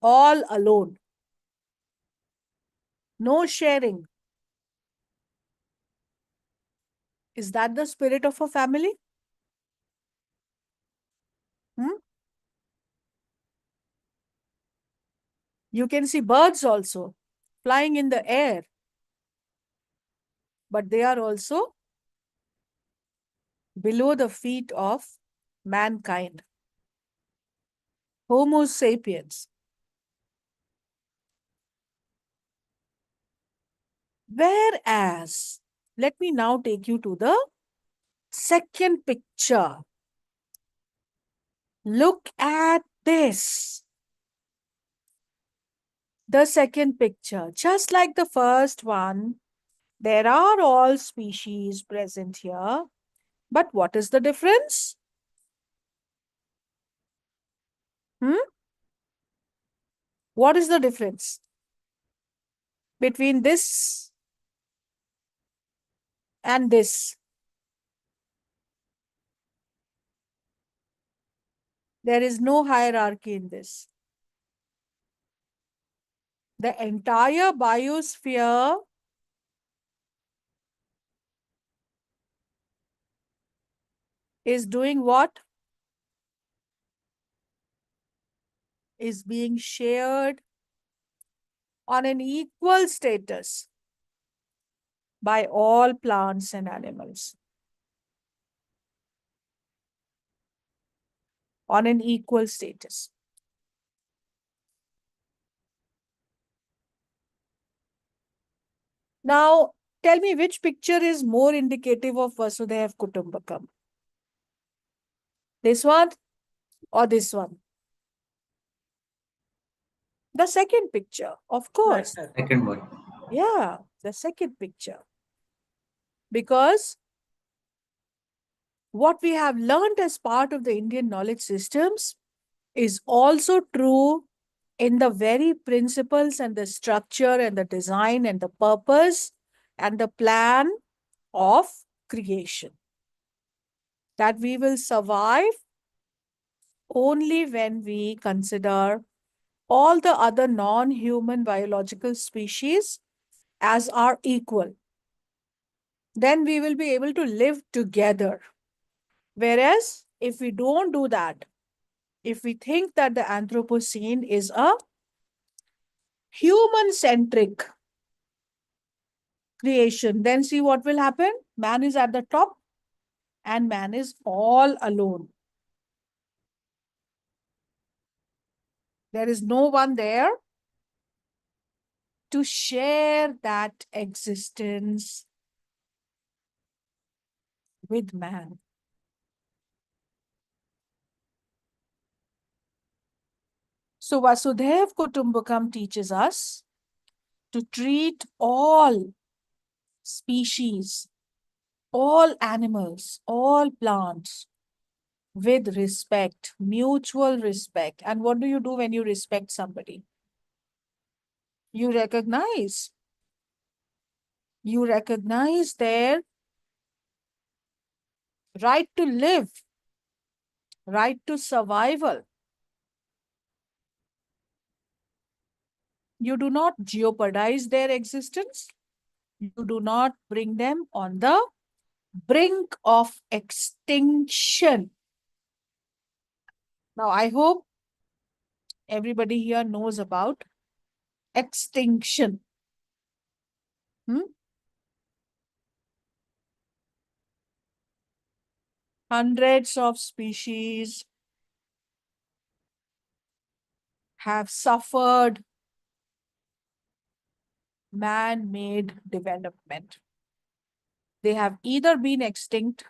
all alone. No sharing. Is that the spirit of a family? Hmm? You can see birds also flying in the air, but they are also below the feet of mankind. Homo sapiens. Whereas, let me now take you to the second picture. Look at this. The second picture, just like the first one, there are all species present here. But what is the difference? What is the difference between this and this? There is no hierarchy in this. The entire biosphere is doing what? Is being shared on an equal status by all plants and animals. On an equal status. Now, tell me, which picture is more indicative of Vasudhaiva Kutumbakam? This one or this one? The second picture, of course. Second one. Yeah, the second picture. Because what we have learned as part of the Indian knowledge systems is also true in the very principles and the structure and the design and the purpose and the plan of creation. That we will survive only when we consider all the other non-human biological species as our equal. Then we will be able to live together. Whereas if we don't do that, if we think that the Anthropocene is a human-centric creation, then see what will happen. Man is at the top and man is all alone. There is no one there to share that existence with man. So Vasudhaiv Kutumbakam teaches us to treat all species, all animals, all plants with respect, mutual respect. And what do you do when you respect somebody? You recognize their right to live, right to survival. You do not jeopardize their existence. You do not bring them on the brink of extinction. Now, I hope everybody here knows about extinction. Hundreds of species have suffered man-made development. They have either been extinct,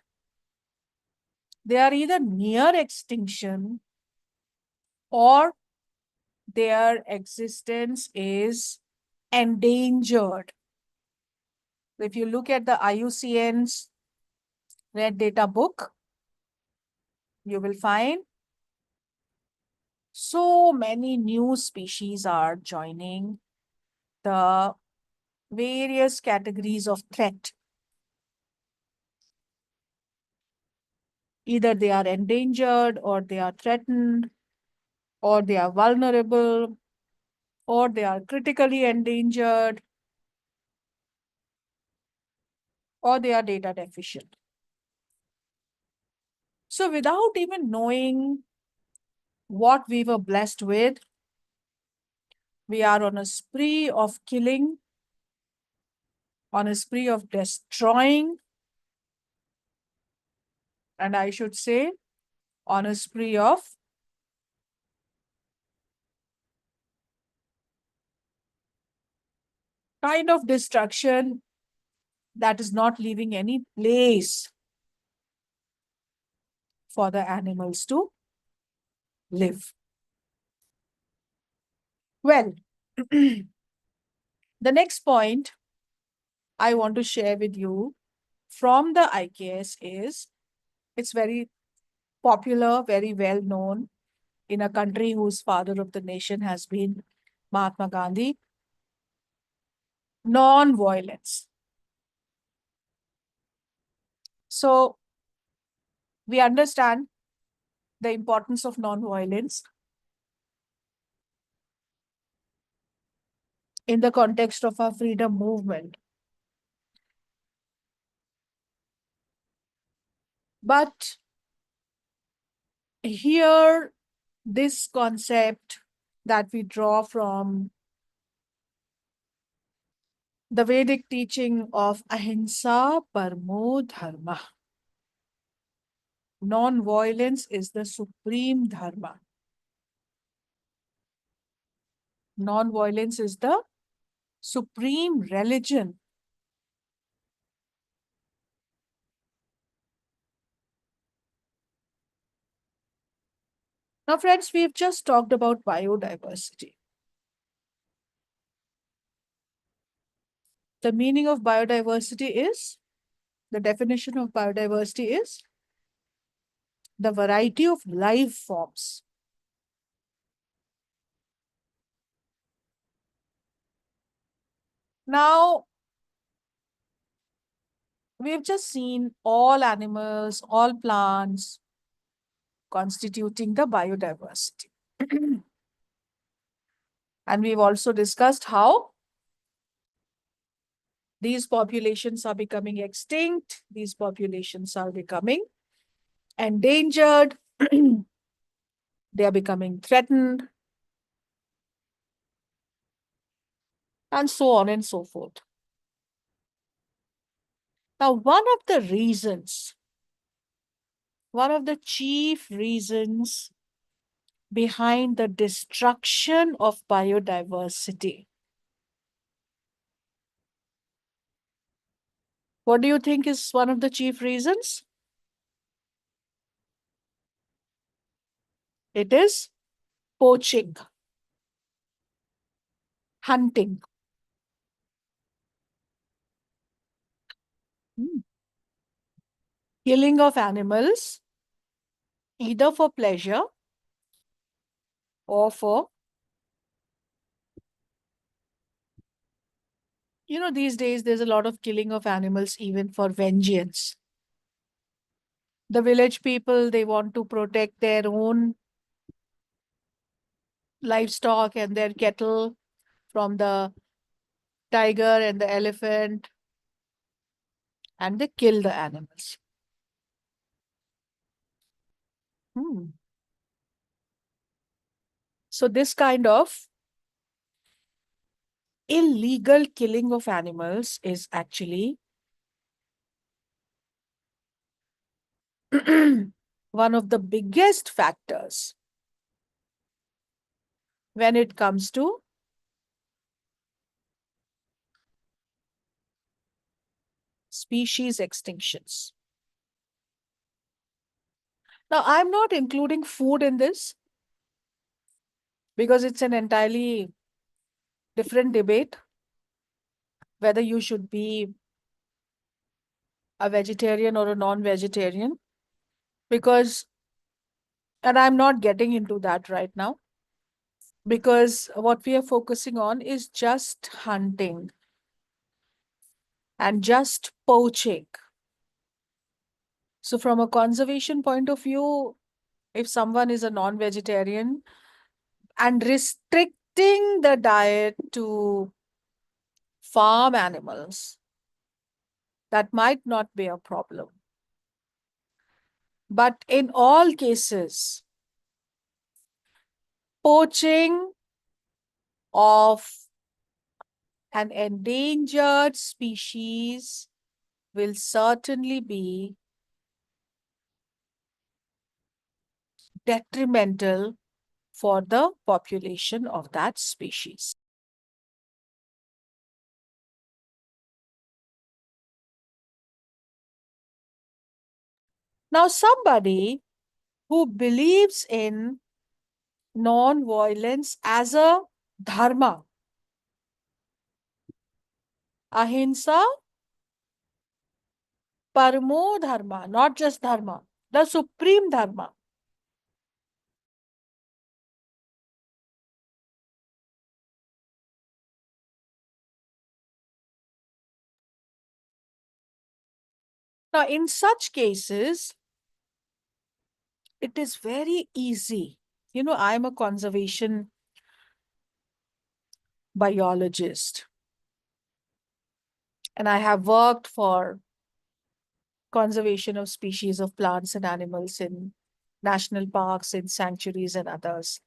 they are either near extinction, or their existence is endangered. If you look at the IUCN's Red Data book, you will find so many new species are joining the various categories of threat. Either they are endangered, or they are threatened, or they are vulnerable, or they are critically endangered, or they are data deficient. So without even knowing what we were blessed with, we are on a spree of killing, on a spree of destroying, and I should say on a spree of kind of destruction that is not leaving any place for the animals to live. Well, the next point I want to share with you from the IKS is, it's very popular, very well known in a country whose father of the nation has been Mahatma Gandhi. Non-violence. So we understand the importance of non-violence in the context of our freedom movement. But here, this concept that we draw from the Vedic teaching of Ahimsa Paramo Dharma. Non-violence is the supreme dharma. Non-violence is the supreme religion. Now, friends, we've just talked about biodiversity. The meaning of biodiversity is, the definition of biodiversity is the variety of life forms. Now, we've just seen all animals, all plants constituting the biodiversity. And we've also discussed how these populations are becoming extinct, these populations are becoming endangered, they are becoming threatened, and so on and so forth. Now, one of the chief reasons behind the destruction of biodiversity, what do you think is one of the chief reasons? It is poaching. hunting. Killing of animals, either for pleasure or for, these days there's a lot of killing of animals even for vengeance. The village people, they want to protect their own livestock and their cattle from the tiger and the elephant, and they kill the animals. So this kind of illegal killing of animals is actually one of the biggest factors when it comes to species extinctions. Now, I'm not including food in this because it's an entirely different debate whether you should be a vegetarian or a non-vegetarian, and I'm not getting into that right now, because what we are focusing on is just hunting and just poaching. So from a conservation point of view, if someone is a non-vegetarian and restricting the diet to farm animals, that might not be a problem. But in all cases, poaching of an endangered species will certainly be detrimental for the population of that species. Now, somebody who believes in non-violence as a dharma, ahimsa, paramo dharma, not just dharma, the supreme dharma. Now, in such cases, it is very easy. I'm a conservation biologist, and I have worked for conservation of species of plants and animals in national parks, in sanctuaries and others.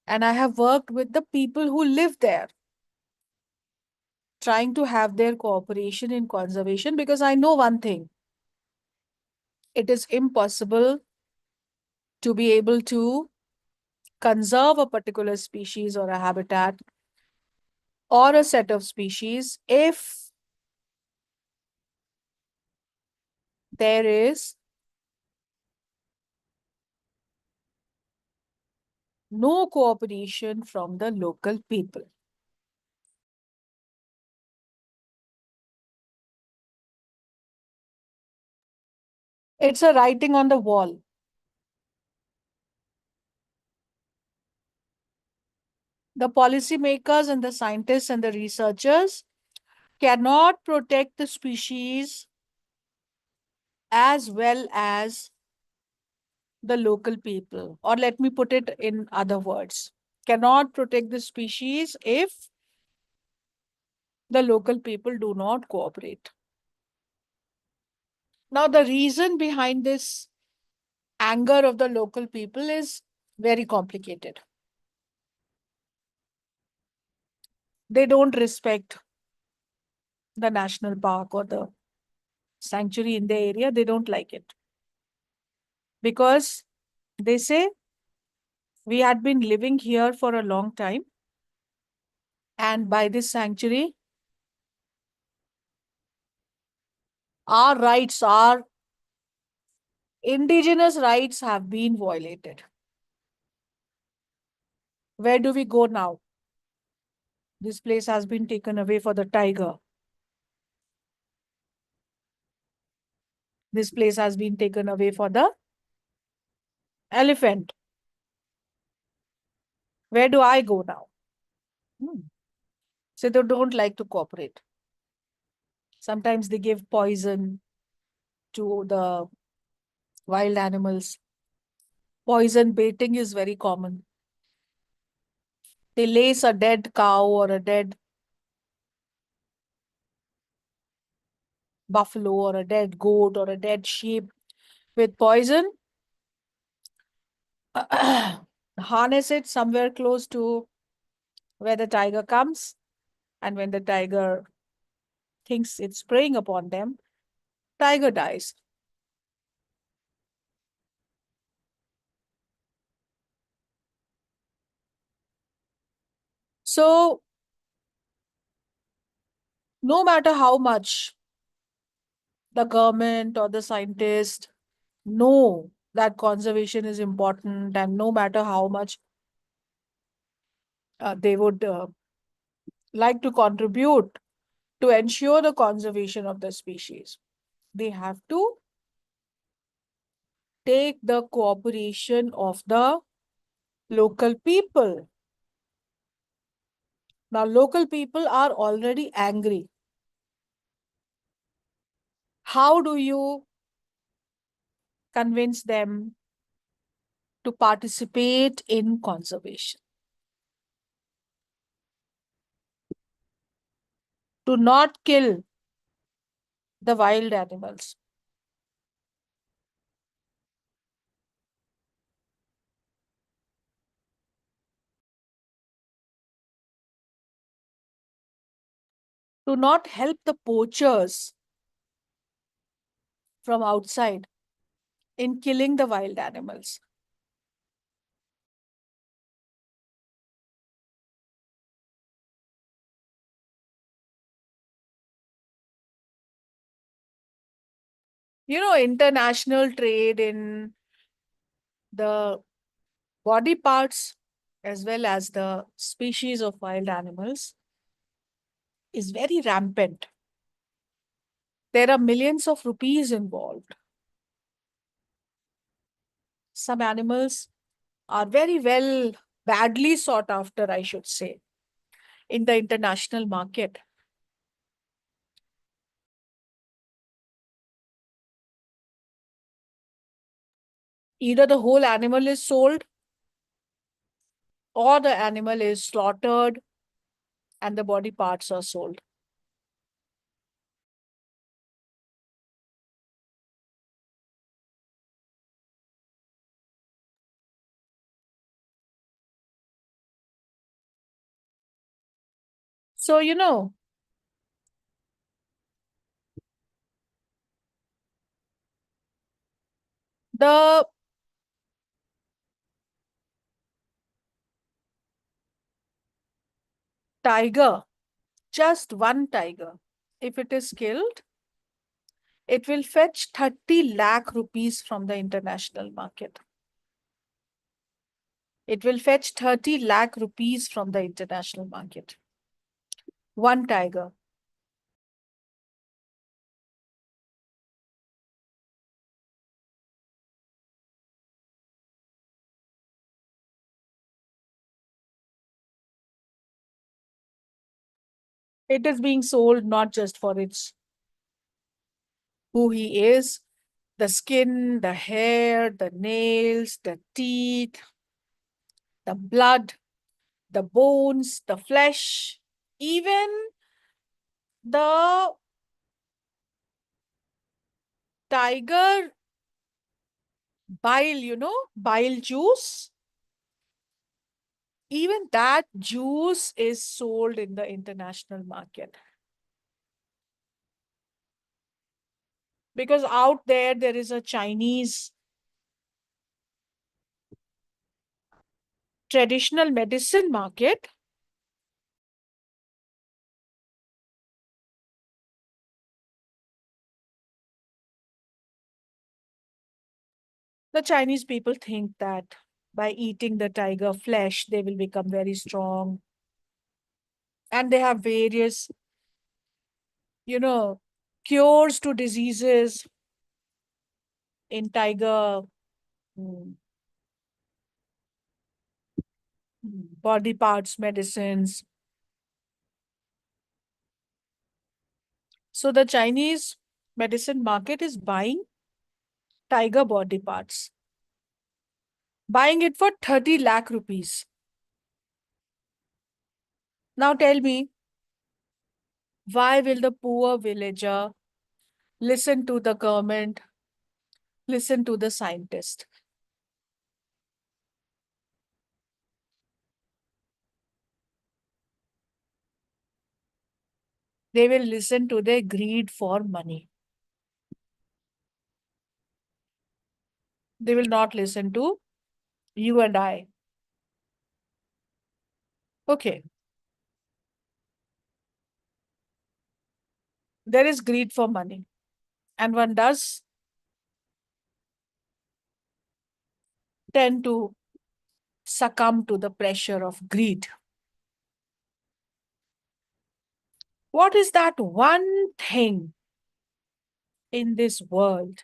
And I have worked with the people who live there, trying to have their cooperation in conservation, because I know one thing: it is impossible to be able to conserve a particular species or a habitat or a set of species if there is no cooperation from the local people. It's a writing on the wall. The policymakers and the scientists and the researchers cannot protect the species as well as the local people. Or let me put it in other words: cannot protect the species if the local people do not cooperate. Now, the reason behind this anger of the local people is very complicated. They don't respect the national park or the sanctuary in the area. They don't like it because they say, we had been living here for a long time, and by this sanctuary, our rights, our indigenous rights have been violated. Where do we go now? This place has been taken away for the tiger. This place has been taken away for the elephant. Where do I go now? So they don't like to cooperate. Sometimes they give poison to the wild animals. Poison baiting is very common. They lace a dead cow or a dead buffalo or a dead goat or a dead sheep with poison, harness it somewhere close to where the tiger comes, and when the tiger thinks it's preying upon them, tiger dies. So no matter how much the government or the scientists know that conservation is important, and no matter how much they would like to contribute to ensure the conservation of the species, they have to take the cooperation of the local people. Now, local people are already angry. How do you convince them to participate in conservation? To not kill the wild animals. To not help the poachers from outside in killing the wild animals. You know, international trade in the body parts as well as the species of wild animals is very rampant. There are millions of rupees involved. Some animals are very well, badly sought after, I should say, in the international market. Either the whole animal is sold or the animal is slaughtered and the body parts are sold. So, you know, the tiger, just one tiger, if it is killed, it will fetch 30 lakh rupees from the international market. It will fetch 30 lakh rupees from the international market. One tiger. It is being sold not just for its who he is, the skin, the hair, the nails, the teeth, the blood, the bones, the flesh, even the tiger bile, bile juice. Even that juice is sold in the international market. Because out there is a Chinese traditional medicine market. The Chinese people think that by eating the tiger flesh, they will become very strong. And they have various, cures to diseases in tiger, mm, body parts medicines. So the Chinese medicine market is buying tiger body parts, buying it for 30 lakh rupees. Now tell me, why will the poor villager listen to the government, listen to the scientist? They will listen to their greed for money. They will not listen to you and I. Okay. There is greed for money, and one does tend to succumb to the pressure of greed. What is that one thing in this world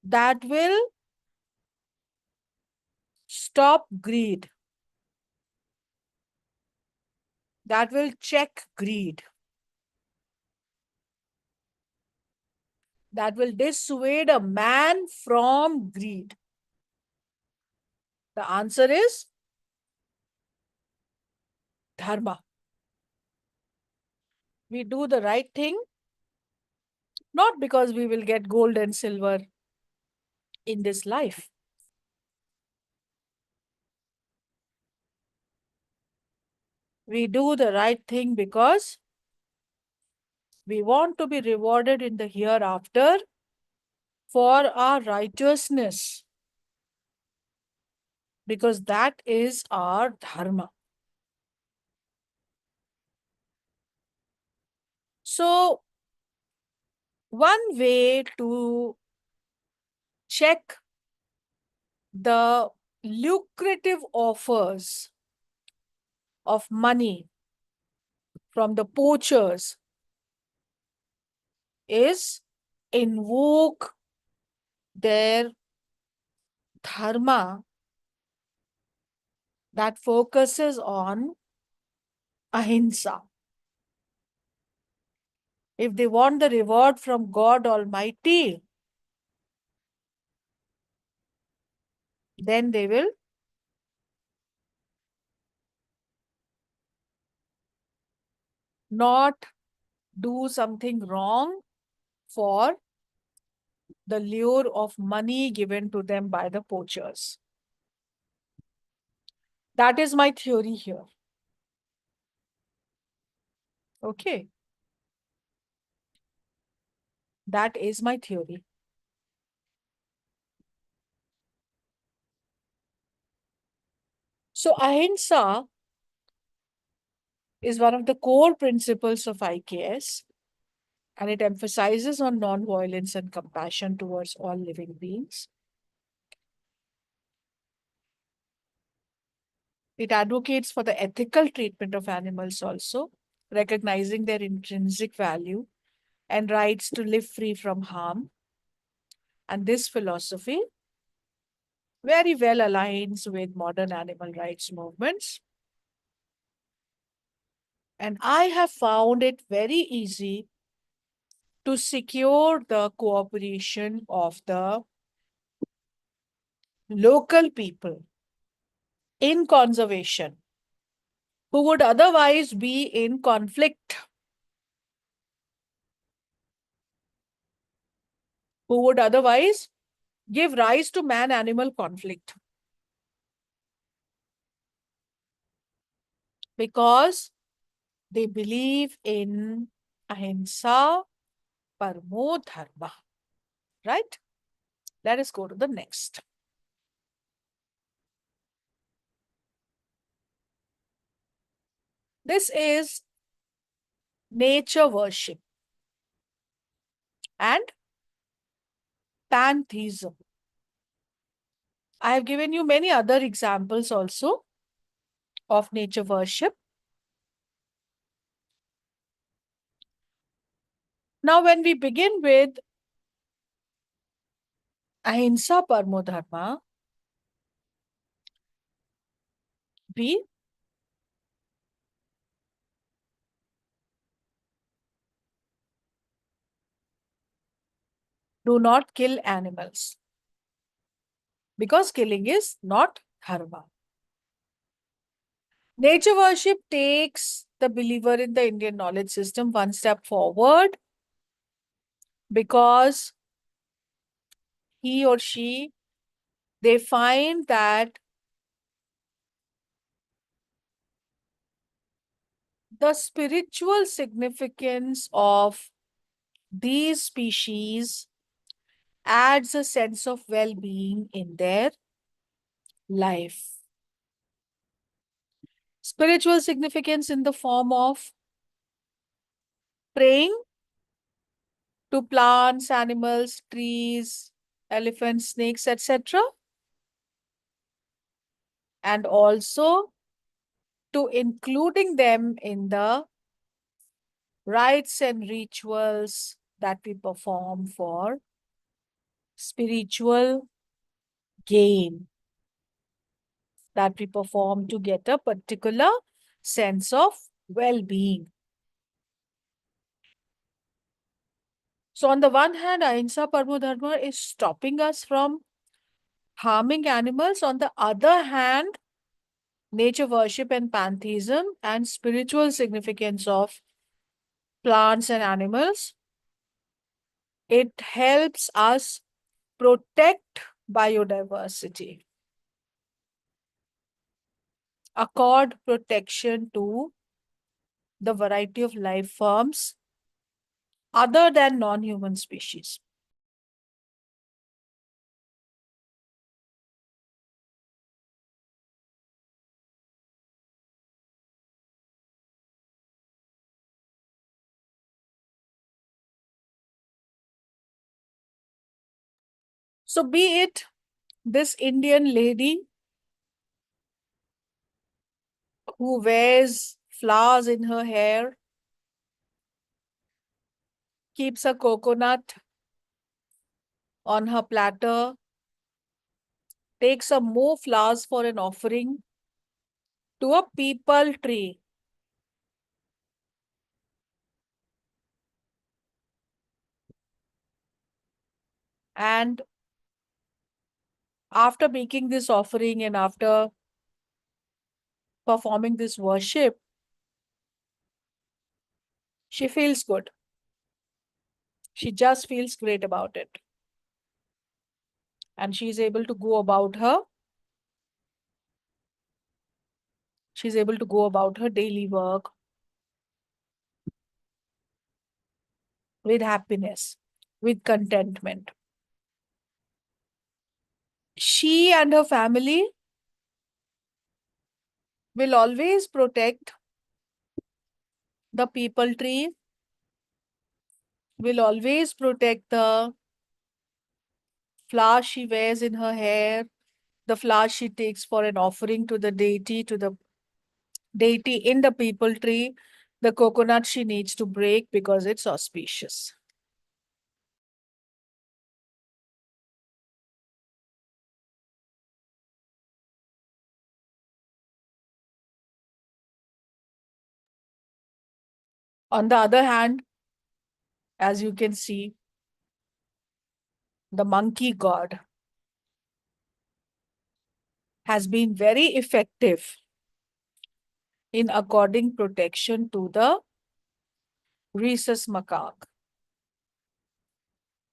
that will stop greed, that will check greed, that will dissuade a man from greed? The answer is dharma. We do the right thing, not because we will get gold and silver in this life. We do the right thing because we want to be rewarded in the hereafter for our righteousness, because that is our dharma. So, one way to check the lucrative offers of money from the poachers is invoke their dharma that focuses on ahimsa. If they want the reward from God Almighty, then they will not do something wrong for the lure of money given to them by the poachers. That is my theory here. Okay. That is my theory. So ahimsa is one of the core principles of IKS, and it emphasizes on non-violence and compassion towards all living beings. It advocates for the ethical treatment of animals also, recognizing their intrinsic value and rights to live free from harm. And this philosophy very well aligns with modern animal rights movements. And I have found it very easy to secure the cooperation of the local people in conservation who would otherwise be in conflict, who would otherwise give rise to man-animal conflict. Because they believe in ahimsa parmo dharma. Right? Let us go to the next. This is nature worship and pantheism. I have given you many other examples also of nature worship. Now, when we begin with Ahimsa Parmo Dharma, we do not kill animals because killing is not dharma. Nature worship takes the believer in the Indian knowledge system one step forward because he or she, they find that the spiritual significance of these species adds a sense of well-being in their life. Spiritual significance in the form of praying to plants, animals, trees, elephants, snakes, etc. And also to including them in the rites and rituals that we perform for spiritual gain, that we perform to get a particular sense of well-being. So on the one hand, Ahimsa Parmo Dharma is stopping us from harming animals. On the other hand, nature worship and pantheism and spiritual significance of plants and animals, it helps us protect biodiversity, accord protection to the variety of life forms other than non-human species. So be it this Indian lady who wears flowers in her hair, keeps a coconut on her platter, takes some more flowers for an offering to a peepal tree. And after making this offering and after performing this worship, she feels good. She just feels great about it. And she's able to go about her. She's able to go about her daily work with happiness, with contentment. She and her family will always protect the peepal tree, will always protect the flower she wears in her hair, the flower she takes for an offering to the deity in the peepal tree, the coconut she needs to break because it's auspicious. On the other hand, as you can see, the monkey god has been very effective in according protection to the rhesus macaque.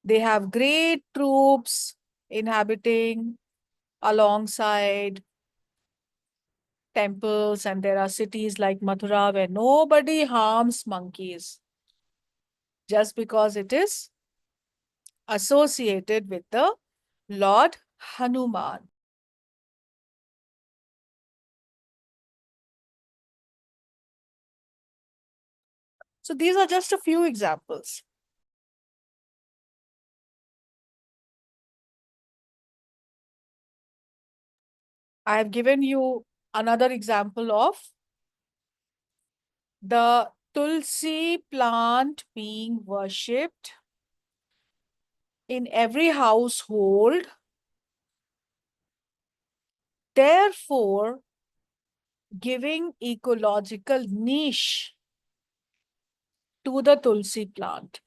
They have great troops inhabiting alongside temples, and there are cities like Mathura where nobody harms monkeys just because it is associated with the Lord Hanuman. So these are just a few examples. I have given you another example of the tulsi plant being worshipped in every household, therefore giving ecological niche to the tulsi plant.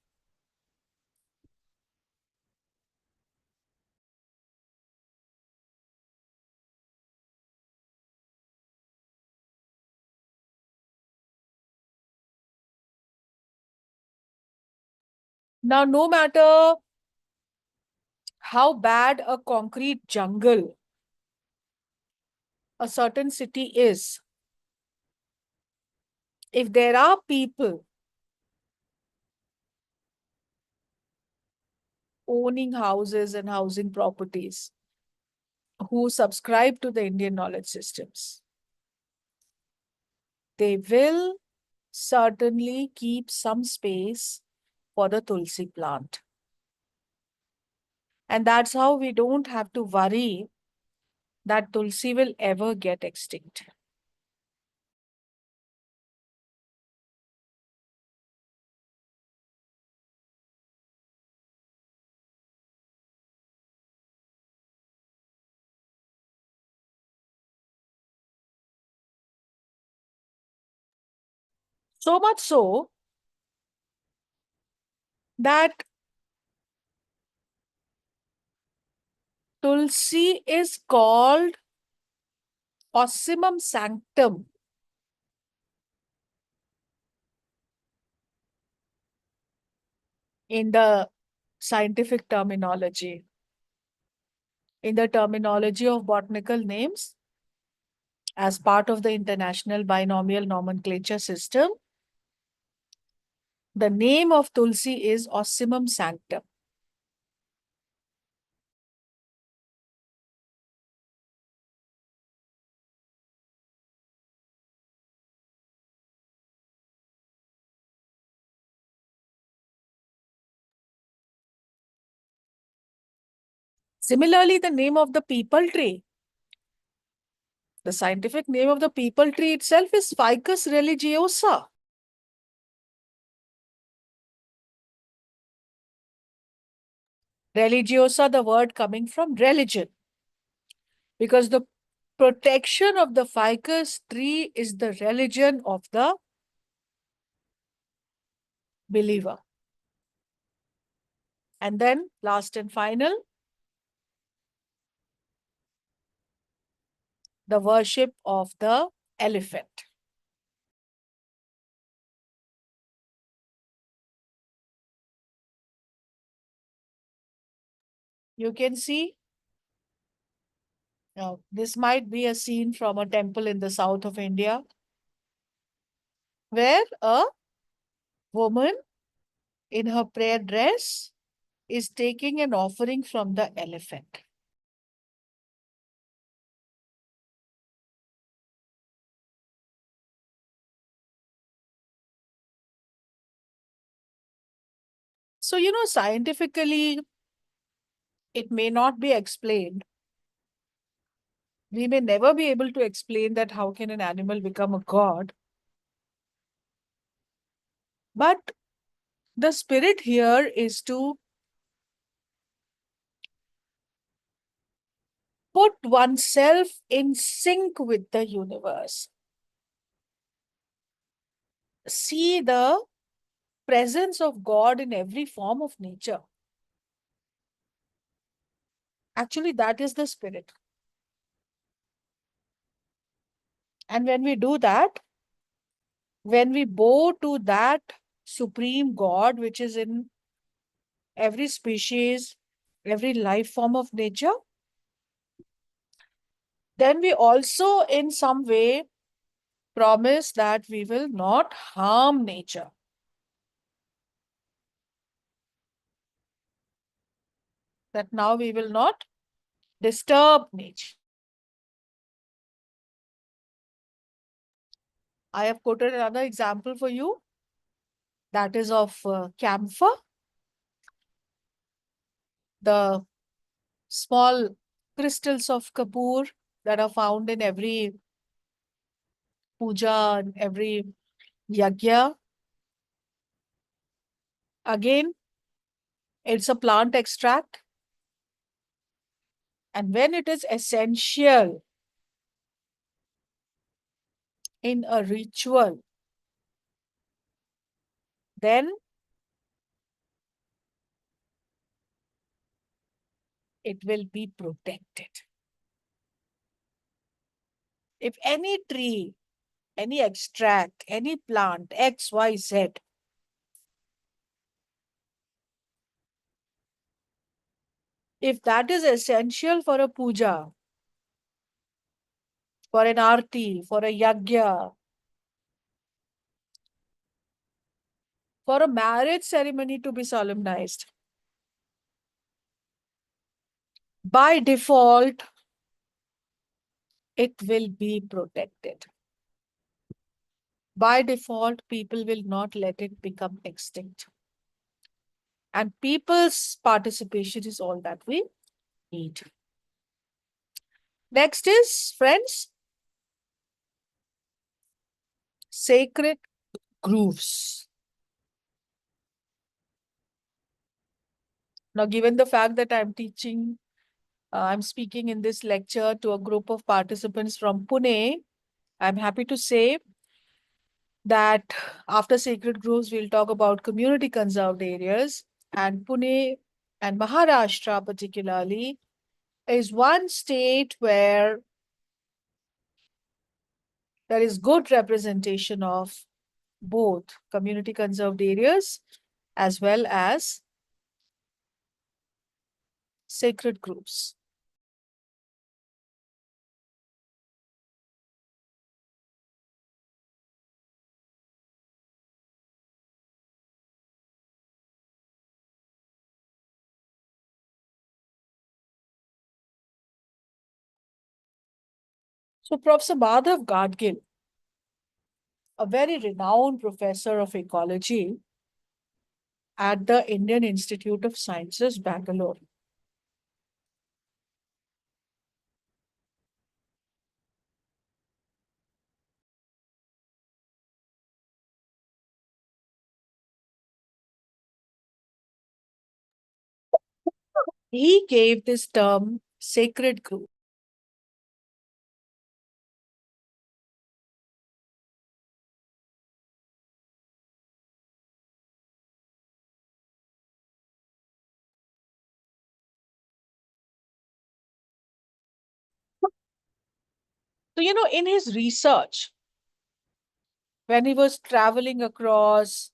Now, no matter how bad a concrete jungle a certain city is, if there are people owning houses and housing properties who subscribe to the Indian knowledge systems, they will certainly keep some space for the tulsi plant. And that's how we don't have to worry that tulsi will ever get extinct. So much so that tulsi is called ossimum sanctum in the scientific terminology. In the terminology of botanical names, as part of the international binomial nomenclature system, the name of tulsi is ossimum sanctum. Similarly, the name of the peepal tree. The scientific name of the peepal tree itself is Ficus religiosa. Religiosa, the word coming from religion, because the protection of the ficus tree is the religion of the believer. And then last and final, the worship of the elephant. You can see, now this might be a scene from a temple in the south of India, where a woman in her prayer dress is taking an offering from the elephant. So, scientifically, it may not be explained. We may never be able to explain that how can an animal become a god. But the spirit here is to put oneself in sync with the universe. See the presence of God in every form of nature. Actually, that is the spirit. And when we do that, when we bow to that supreme God, which is in every species, every life form of nature, then we also in some way promise that we will not harm nature. That now we will not disturb nature. I have quoted another example for you, that is of camphor, the small crystals of kapoor that are found in every puja and every yagya. Again, it's a plant extract. And when it is essential in a ritual, then it will be protected. If any tree, any extract, any plant, X, Y, Z, if that is essential for a puja, for an arti, for a yagya, for a marriage ceremony to be solemnized, by default, it will be protected. By default, people will not let it become extinct. And people's participation is all that we need. Next is, friends, sacred grooves. Now, given the fact that I'm speaking in this lecture to a group of participants from Pune, I'm happy to say that after sacred groves, we'll talk about community conserved areas. And Pune and Maharashtra particularly is one state where there is good representation of both community conserved areas as well as sacred groves. So Professor Madhav Gadgil, a very renowned professor of ecology at the Indian Institute of Sciences, Bangalore, he gave this term sacred grove. So, in his research, when he was traveling across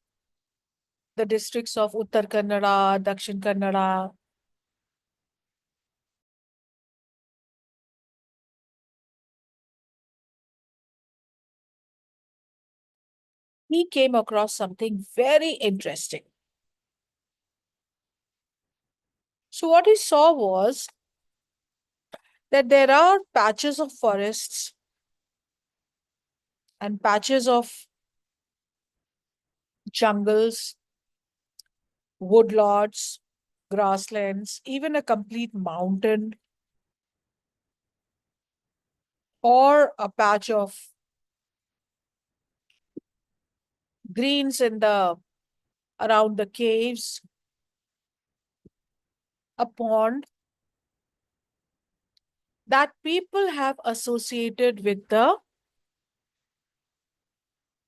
the districts of Uttar Kannada, Dakshin Kannada, he came across something very interesting. So what he saw was that there are patches of forests and patches of jungles, woodlots, grasslands, even a complete mountain or a patch of greens around the caves, a pond that people have associated with the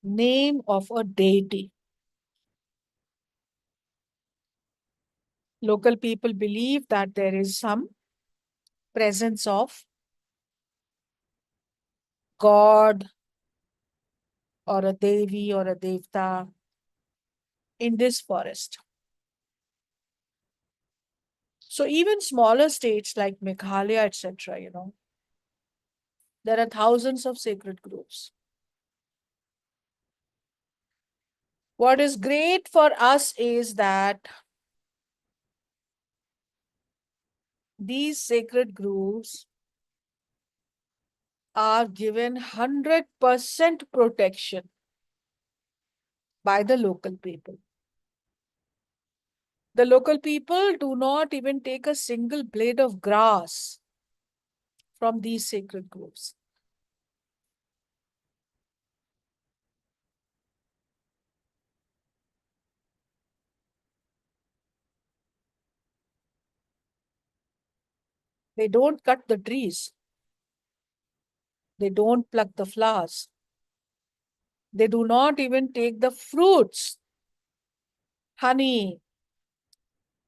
name of a deity. Local people believe that there is some presence of God or a Devi or a Devta in this forest. So even smaller states like Meghalaya, etc., there are thousands of sacred groves. What is great for us is that these sacred groves are given 100% protection by the local people. The local people do not even take a single blade of grass from these sacred groves. They don't cut the trees. They don't pluck the flowers. They do not even take the fruits, honey,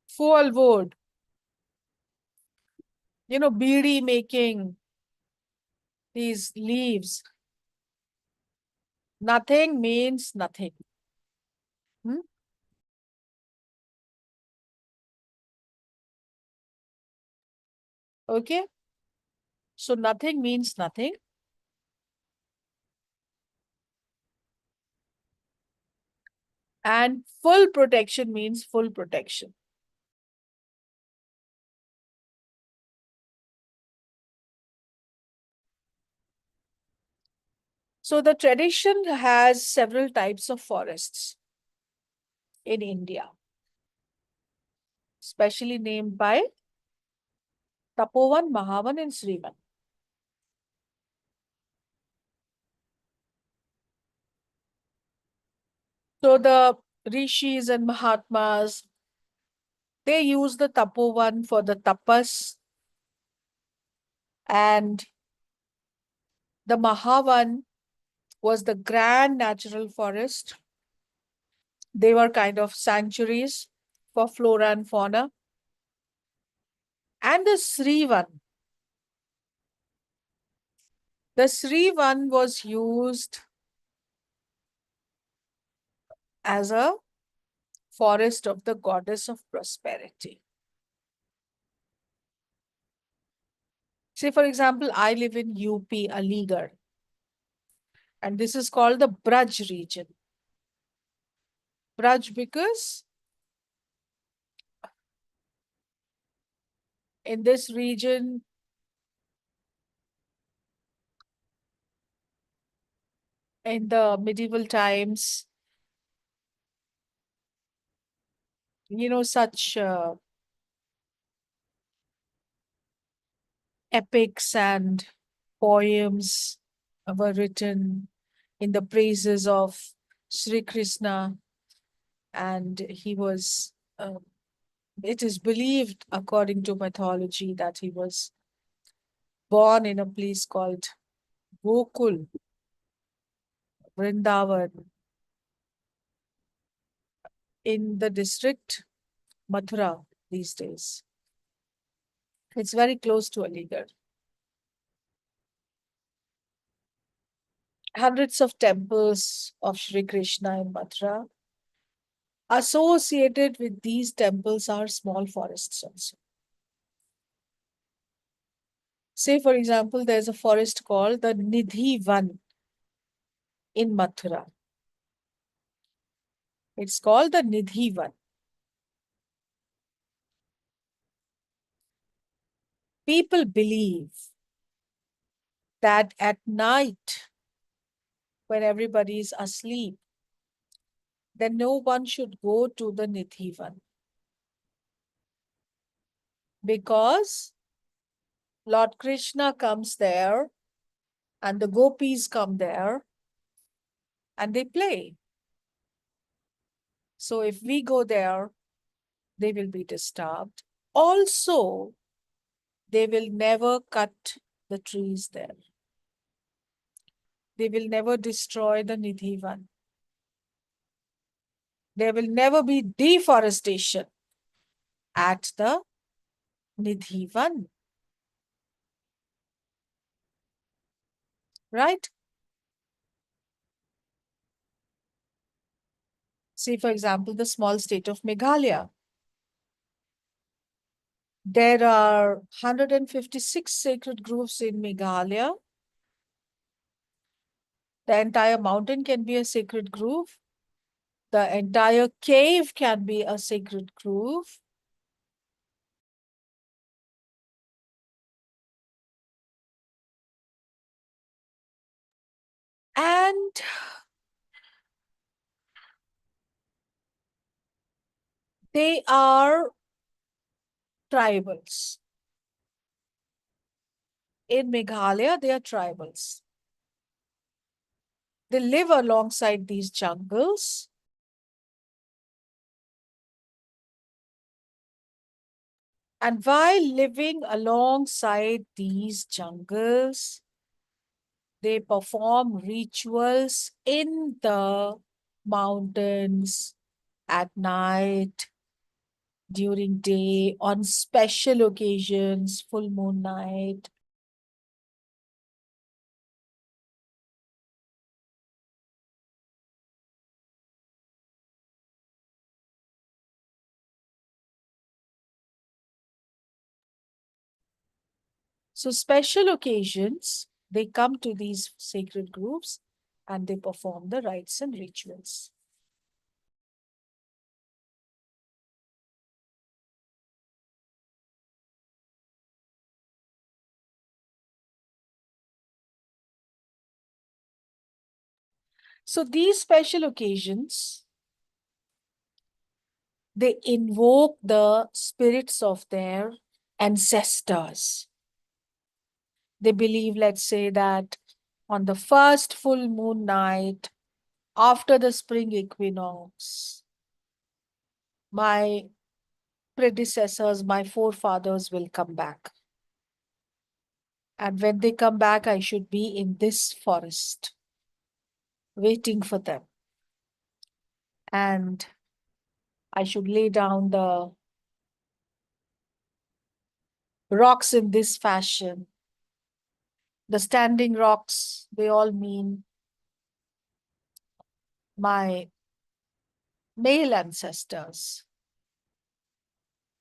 fuel wood, beedi making, these leaves. Nothing means nothing. Hmm? Okay? So nothing means nothing. And full protection means full protection. So the tradition has several types of forests in India, specially named by Tapovan, Mahavan, and Srivan. So the rishis and mahatmas, they use the Tapovan for the tapas, and the Mahavan was the grand natural forest. They were kind of sanctuaries for flora and fauna. And the Srivan was used as a forest of the goddess of prosperity. Say, for example, I live in UP, Aligarh, and this is called the Braj region. Braj because in this region, in the medieval times, such epics and poems were written in the praises of Sri Krishna, and he was, it is believed according to mythology that he was born in a place called Gokul, Vrindavan, in the district Mathura these days. It's very close to Aligarh. Hundreds of temples of Sri Krishna in Mathura. Associated with these temples are small forests also. Say, for example, there's a forest called the Nidhi Van in Mathura. It's called the Nidhi Van. People believe that at night, when everybody is asleep, then no one should go to the Nidhi Van, because Lord Krishna comes there and the gopis come there and they play. So if we go there, they will be disturbed. Also, they will never cut the trees there. They will never destroy the Nidhi Van. There will never be deforestation at the Nidhi Van. Right? See, for example, the small state of Meghalaya. There are 156 sacred groves in Meghalaya. The entire mountain can be a sacred grove. The entire cave can be a sacred grove. And they are tribals. In Meghalaya, they are tribals. They live alongside these jungles. And while living alongside these jungles, they perform rituals in the mountains, at night, during day, on special occasions, full moon night. So special occasions, they come to these sacred groups and they perform the rites and rituals. So these special occasions, they invoke the spirits of their ancestors. They believe, let's say, that on the first full moon night after the spring equinox, my predecessors, my forefathers will come back. And when they come back, I should be in this forest, waiting for them. And I should lay down the rocks in this fashion. The standing rocks, they all mean my male ancestors.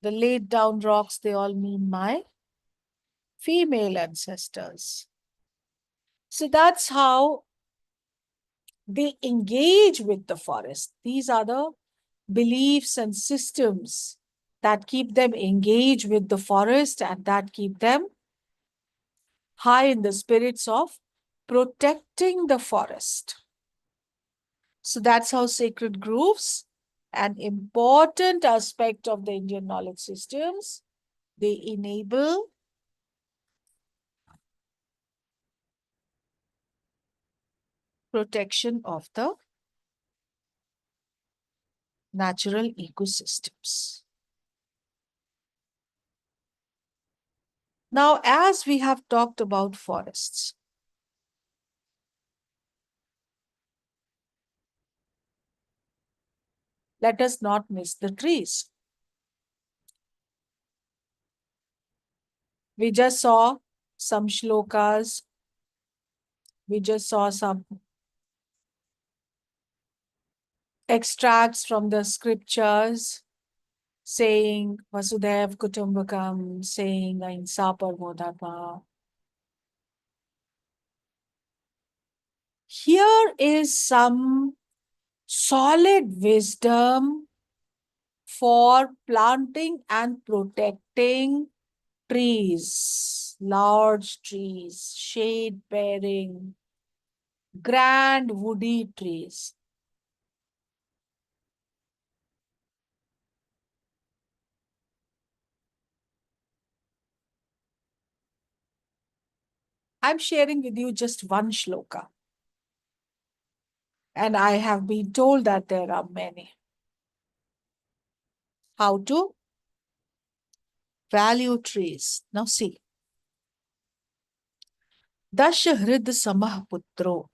The laid down rocks, they all mean my female ancestors. So that's how they engage with the forest. These are the beliefs and systems that keep them engaged with the forest and that keep them high in the spirits of protecting the forest. So that's how sacred groves, an important aspect of the Indian knowledge systems, they enable protection of the natural ecosystems. Now, as we have talked about forests, let us not miss the trees. We just saw some shlokas. We just saw some extracts from the scriptures saying Vasudev Kutumbakam, saying Ahimsa Paramo Dharma. Here is some solid wisdom for planting and protecting trees, large trees, shade-bearing, grand woody trees. I'm sharing with you just one shloka. And I have been told that there are many. How to value trees. Now see. Dashahrid samah putro.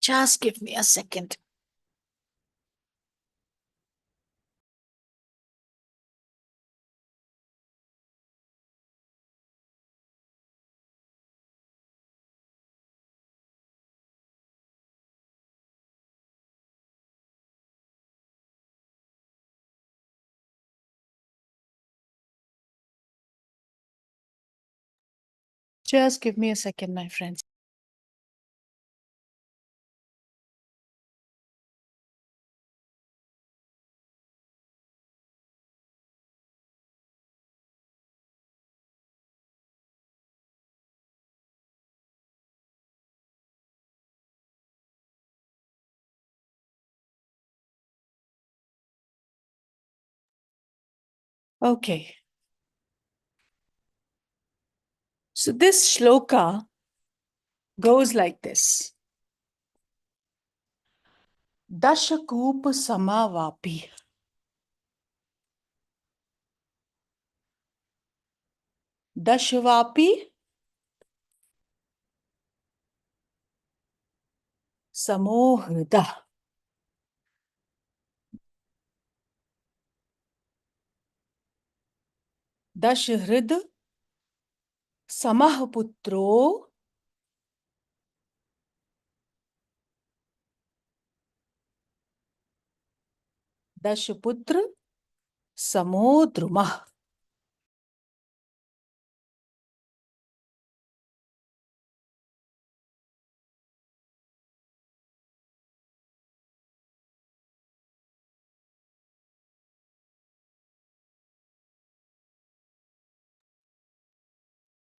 Just give me a second. Just give me a second, my friends. Okay. So this shloka goes like this. Dashakup samavapi. Dashvapi samohrida. Dashhrid samahputro Dashputra samodrumah.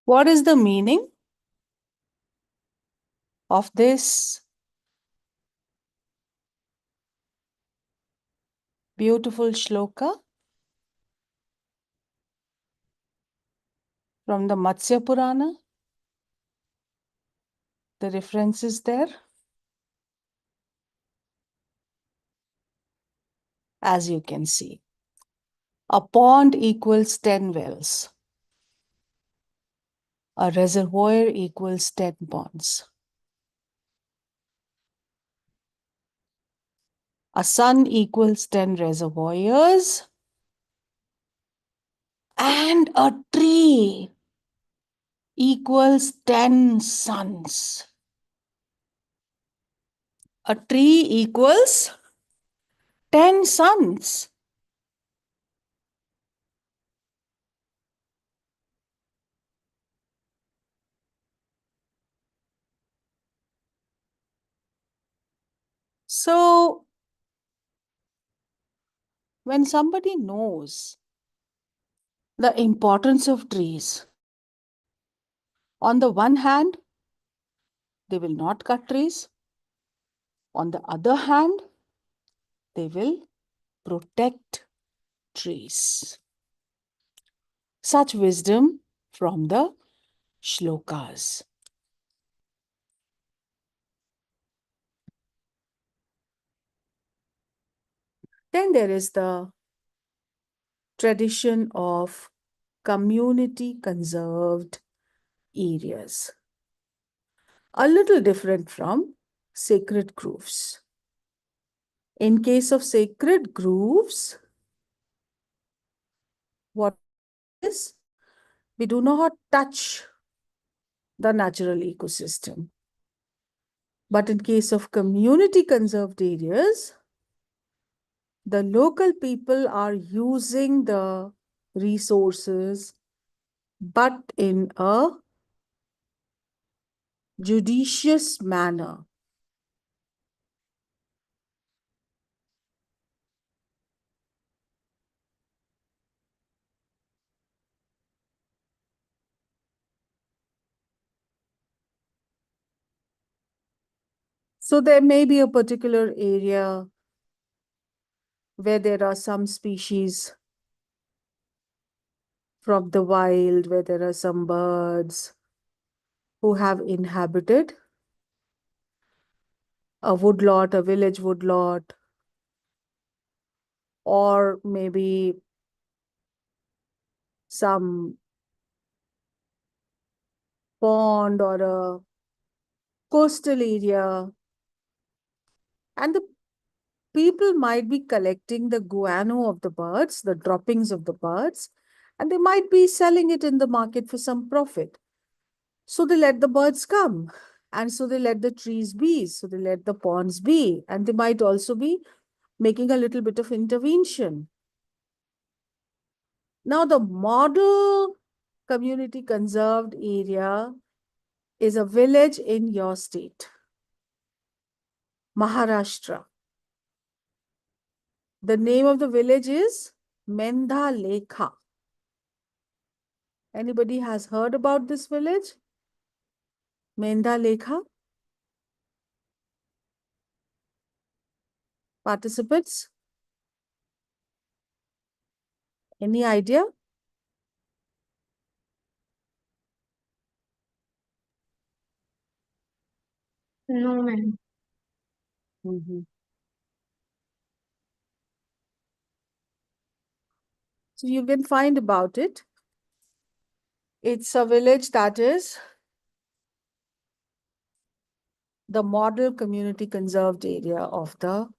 What is the meaning of this beautiful shloka from the Matsya Purana? The reference is there, as you can see. A pond equals 10 wells. A reservoir equals 10 ponds. A sun equals 10 reservoirs. And a tree equals 10 suns. A tree equals 10 suns. So, when somebody knows the importance of trees, on the one hand, they will not cut trees. On the other hand, they will protect trees. Such wisdom from the shlokas. Then there is the tradition of community conserved areas. A little different from sacred groves. In case of sacred groves, what is? We do not touch the natural ecosystem. But in case of community conserved areas, the local people are using the resources, but in a judicious manner. So there may be a particular area where there are some species from the wild, where there are some birds who have inhabited a woodlot, a village woodlot, or maybe some pond or a coastal area. And the people might be collecting the guano of the birds, the droppings of the birds, and they might be selling it in the market for some profit. So they let the birds come, and so they let the trees be, so they let the ponds be, and they might also be making a little bit of intervention. Now, the model community conserved area is a village in your state, Maharashtra. The name of the village is Mendha Lekha. Anybody has heard about this village? Mendha Lekha? Participants? Any idea? No, ma'am. So you can find about it. It's a village that is the model community conserved area of the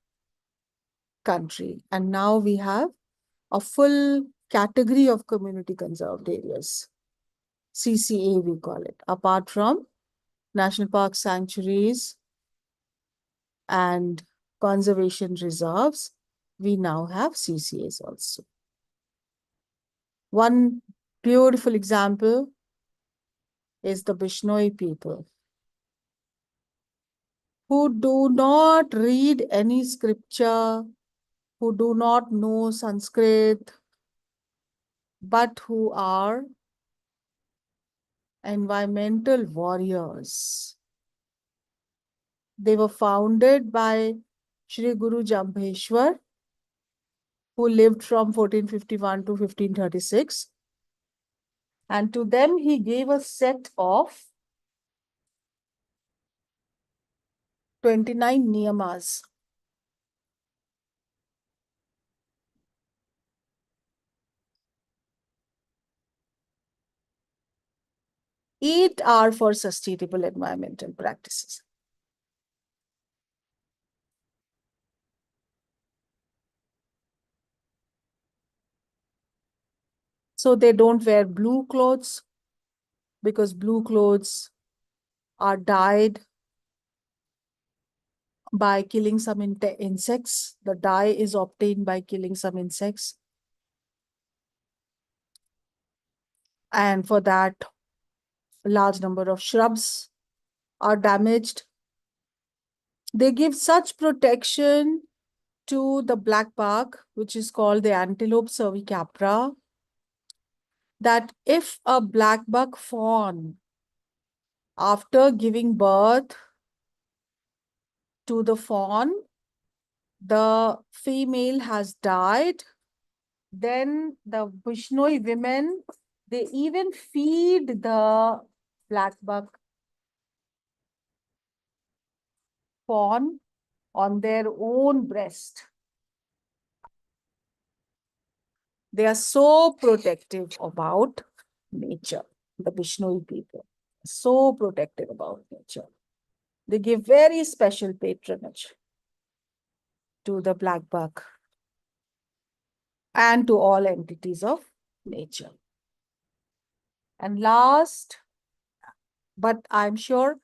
country. And now we have a full category of community conserved areas. CCA, we call it. Apart from national park sanctuaries and conservation reserves, we now have CCAs also. One beautiful example is the Bishnoi people, who do not read any scripture, who do not know Sanskrit, but who are environmental warriors. They were founded by Shri Guru Jambheshwar, who lived from 1451 to 1536. And to them, he gave a set of 29 niyamas. Eight are for sustainable environmental practices. So they don't wear blue clothes, because blue clothes are dyed by killing some insects. The dye is obtained by killing some insects. And for that, a large number of shrubs are damaged. They give such protection to the black buck, which is called the antelope cervicapra, that if a black buck fawn, after giving birth to the fawn, the female has died, then the Bishnoi women, they even feed the black buck fawn on their own breast. They are so protective about nature, the Bishnoi people. So protective about nature. They give very special patronage to the black buck and to all entities of nature. And last, but I'm sure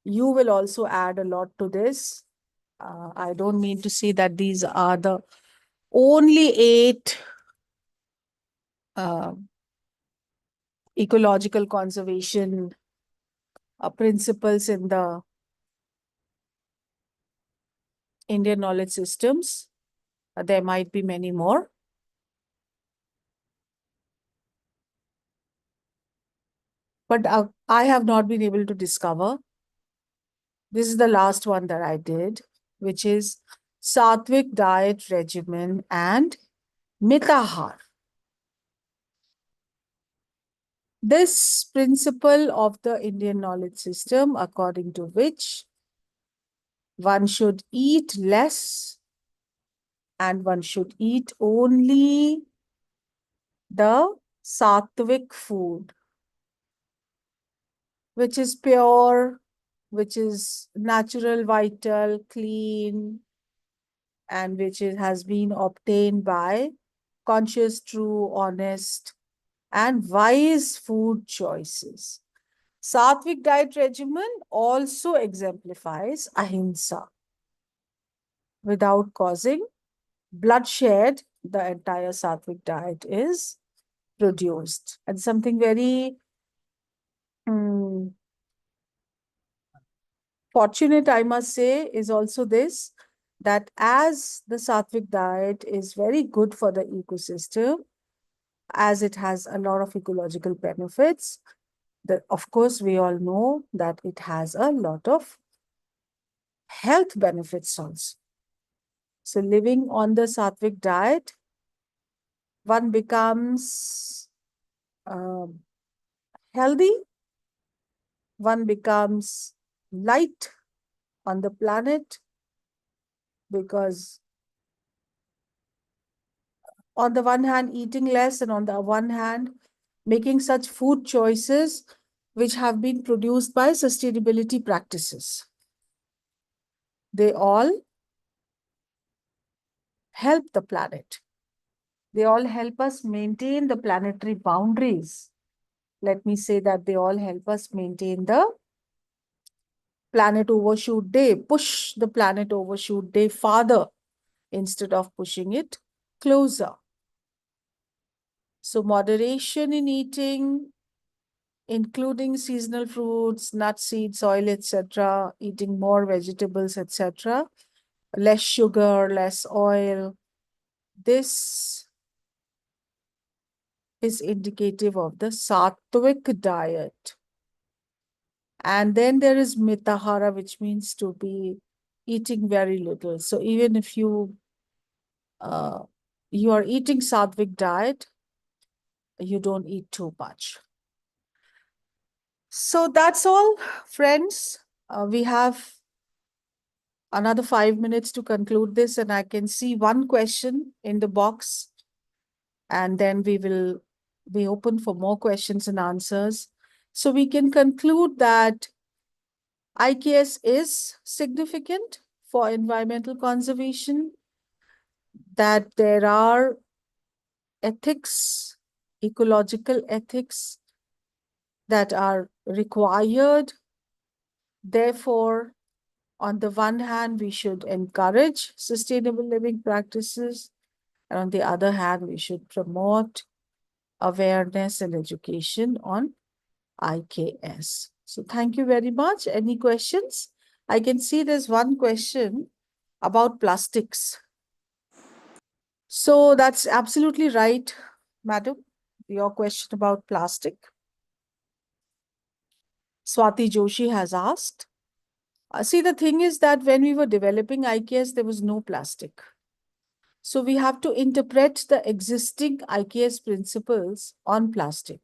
you will also add a lot to this. I don't mean to say that these are the only 8 ecological conservation principles in the Indian knowledge systems. There might be many more. But I have not been able to discover. This is the last one that I did, which is Sattvic diet regimen and Mitahar. This principle of the Indian knowledge system, according to which one should eat less and one should eat only the sattvic food, which is pure, which is natural, vital, clean, and which has been obtained by conscious, true, honest, and wise food choices. Sattvic diet regimen also exemplifies ahimsa. Without causing bloodshed, the entire sattvic diet is produced. And something very fortunate, I must say, is also this, that as the sattvic diet is very good for the ecosystem, as it has a lot of ecological benefits, of course, we all know that it has a lot of health benefits also. So living on the sattvic diet, one becomes healthy, one becomes light, on the planet, because on the one hand, eating less, and on the one hand, making such food choices which have been produced by sustainability practices. They all help the planet. They all help us maintain the planetary boundaries. Let me say that they all help us maintain the planet overshoot day, push the planet overshoot day farther instead of pushing it closer. So moderation in eating, including seasonal fruits, nuts, seeds, oil, etc., eating more vegetables, etc., less sugar, less oil. This is indicative of the sattvic diet. And then there is mitahara, which means to be eating very little. So even if you are eating sattvic diet, you don't eat too much. So that's all, friends. We have another 5 minutes to conclude this, and I can see one question in the box, and then we will be open for more questions and answers. So we can conclude that IKS is significant for environmental conservation, that there are ethics, ecological ethics that are required. Therefore, on the one hand, we should encourage sustainable living practices, and on the other hand, we should promote awareness and education on IKS. So thank you very much. Any questions? I can see there's one question about plastics. So that's absolutely right, madam. Your question about plastic. Swati Joshi has asked. See, the thing is that when we were developing IKS, there was no plastic. So we have to interpret the existing IKS principles on plastic.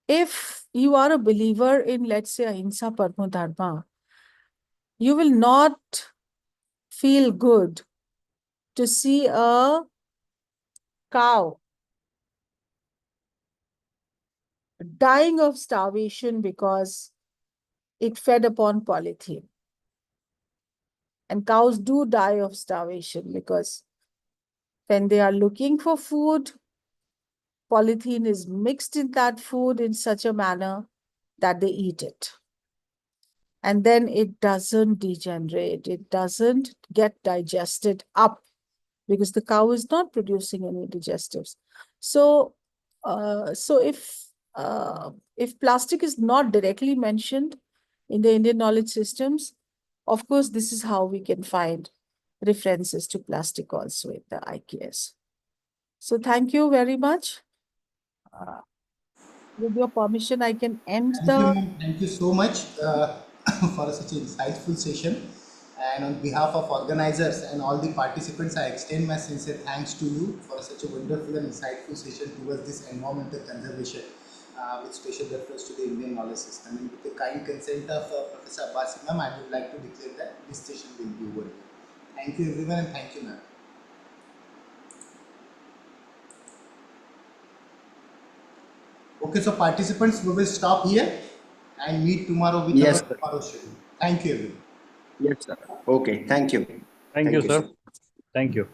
If you are a believer in, let's say, Ahimsa Paramo Dharma, you will not feel good to see a cow dying of starvation because it fed upon polythene. And cows do die of starvation because when they are looking for food, polythene is mixed in that food in such a manner that they eat it. And then it doesn't degenerate. It doesn't get digested up because the cow is not producing any digestives. So, if plastic is not directly mentioned in the Indian knowledge systems, of course, this is how we can find references to plastic also in the IKS. So thank you very much. With your permission, I can end Thank the... you, ma'am. Thank you so much for such an insightful session. And on behalf of organizers and all the participants, I extend my sincere thanks to you for such a wonderful and insightful session towards this environmental conservation with special reference to the Indian knowledge system. And with the kind consent of Professor Abbasi, ma'am, I would like to declare that this session will be over. Thank you, everyone, and thank you, ma'am. Okay, so participants, we will stop here and meet tomorrow with Yes, our sir. tomorrow schedule. Thank you, everyone. Yes, sir. Okay. Thank you. Thank you, sir. sir. Thank you.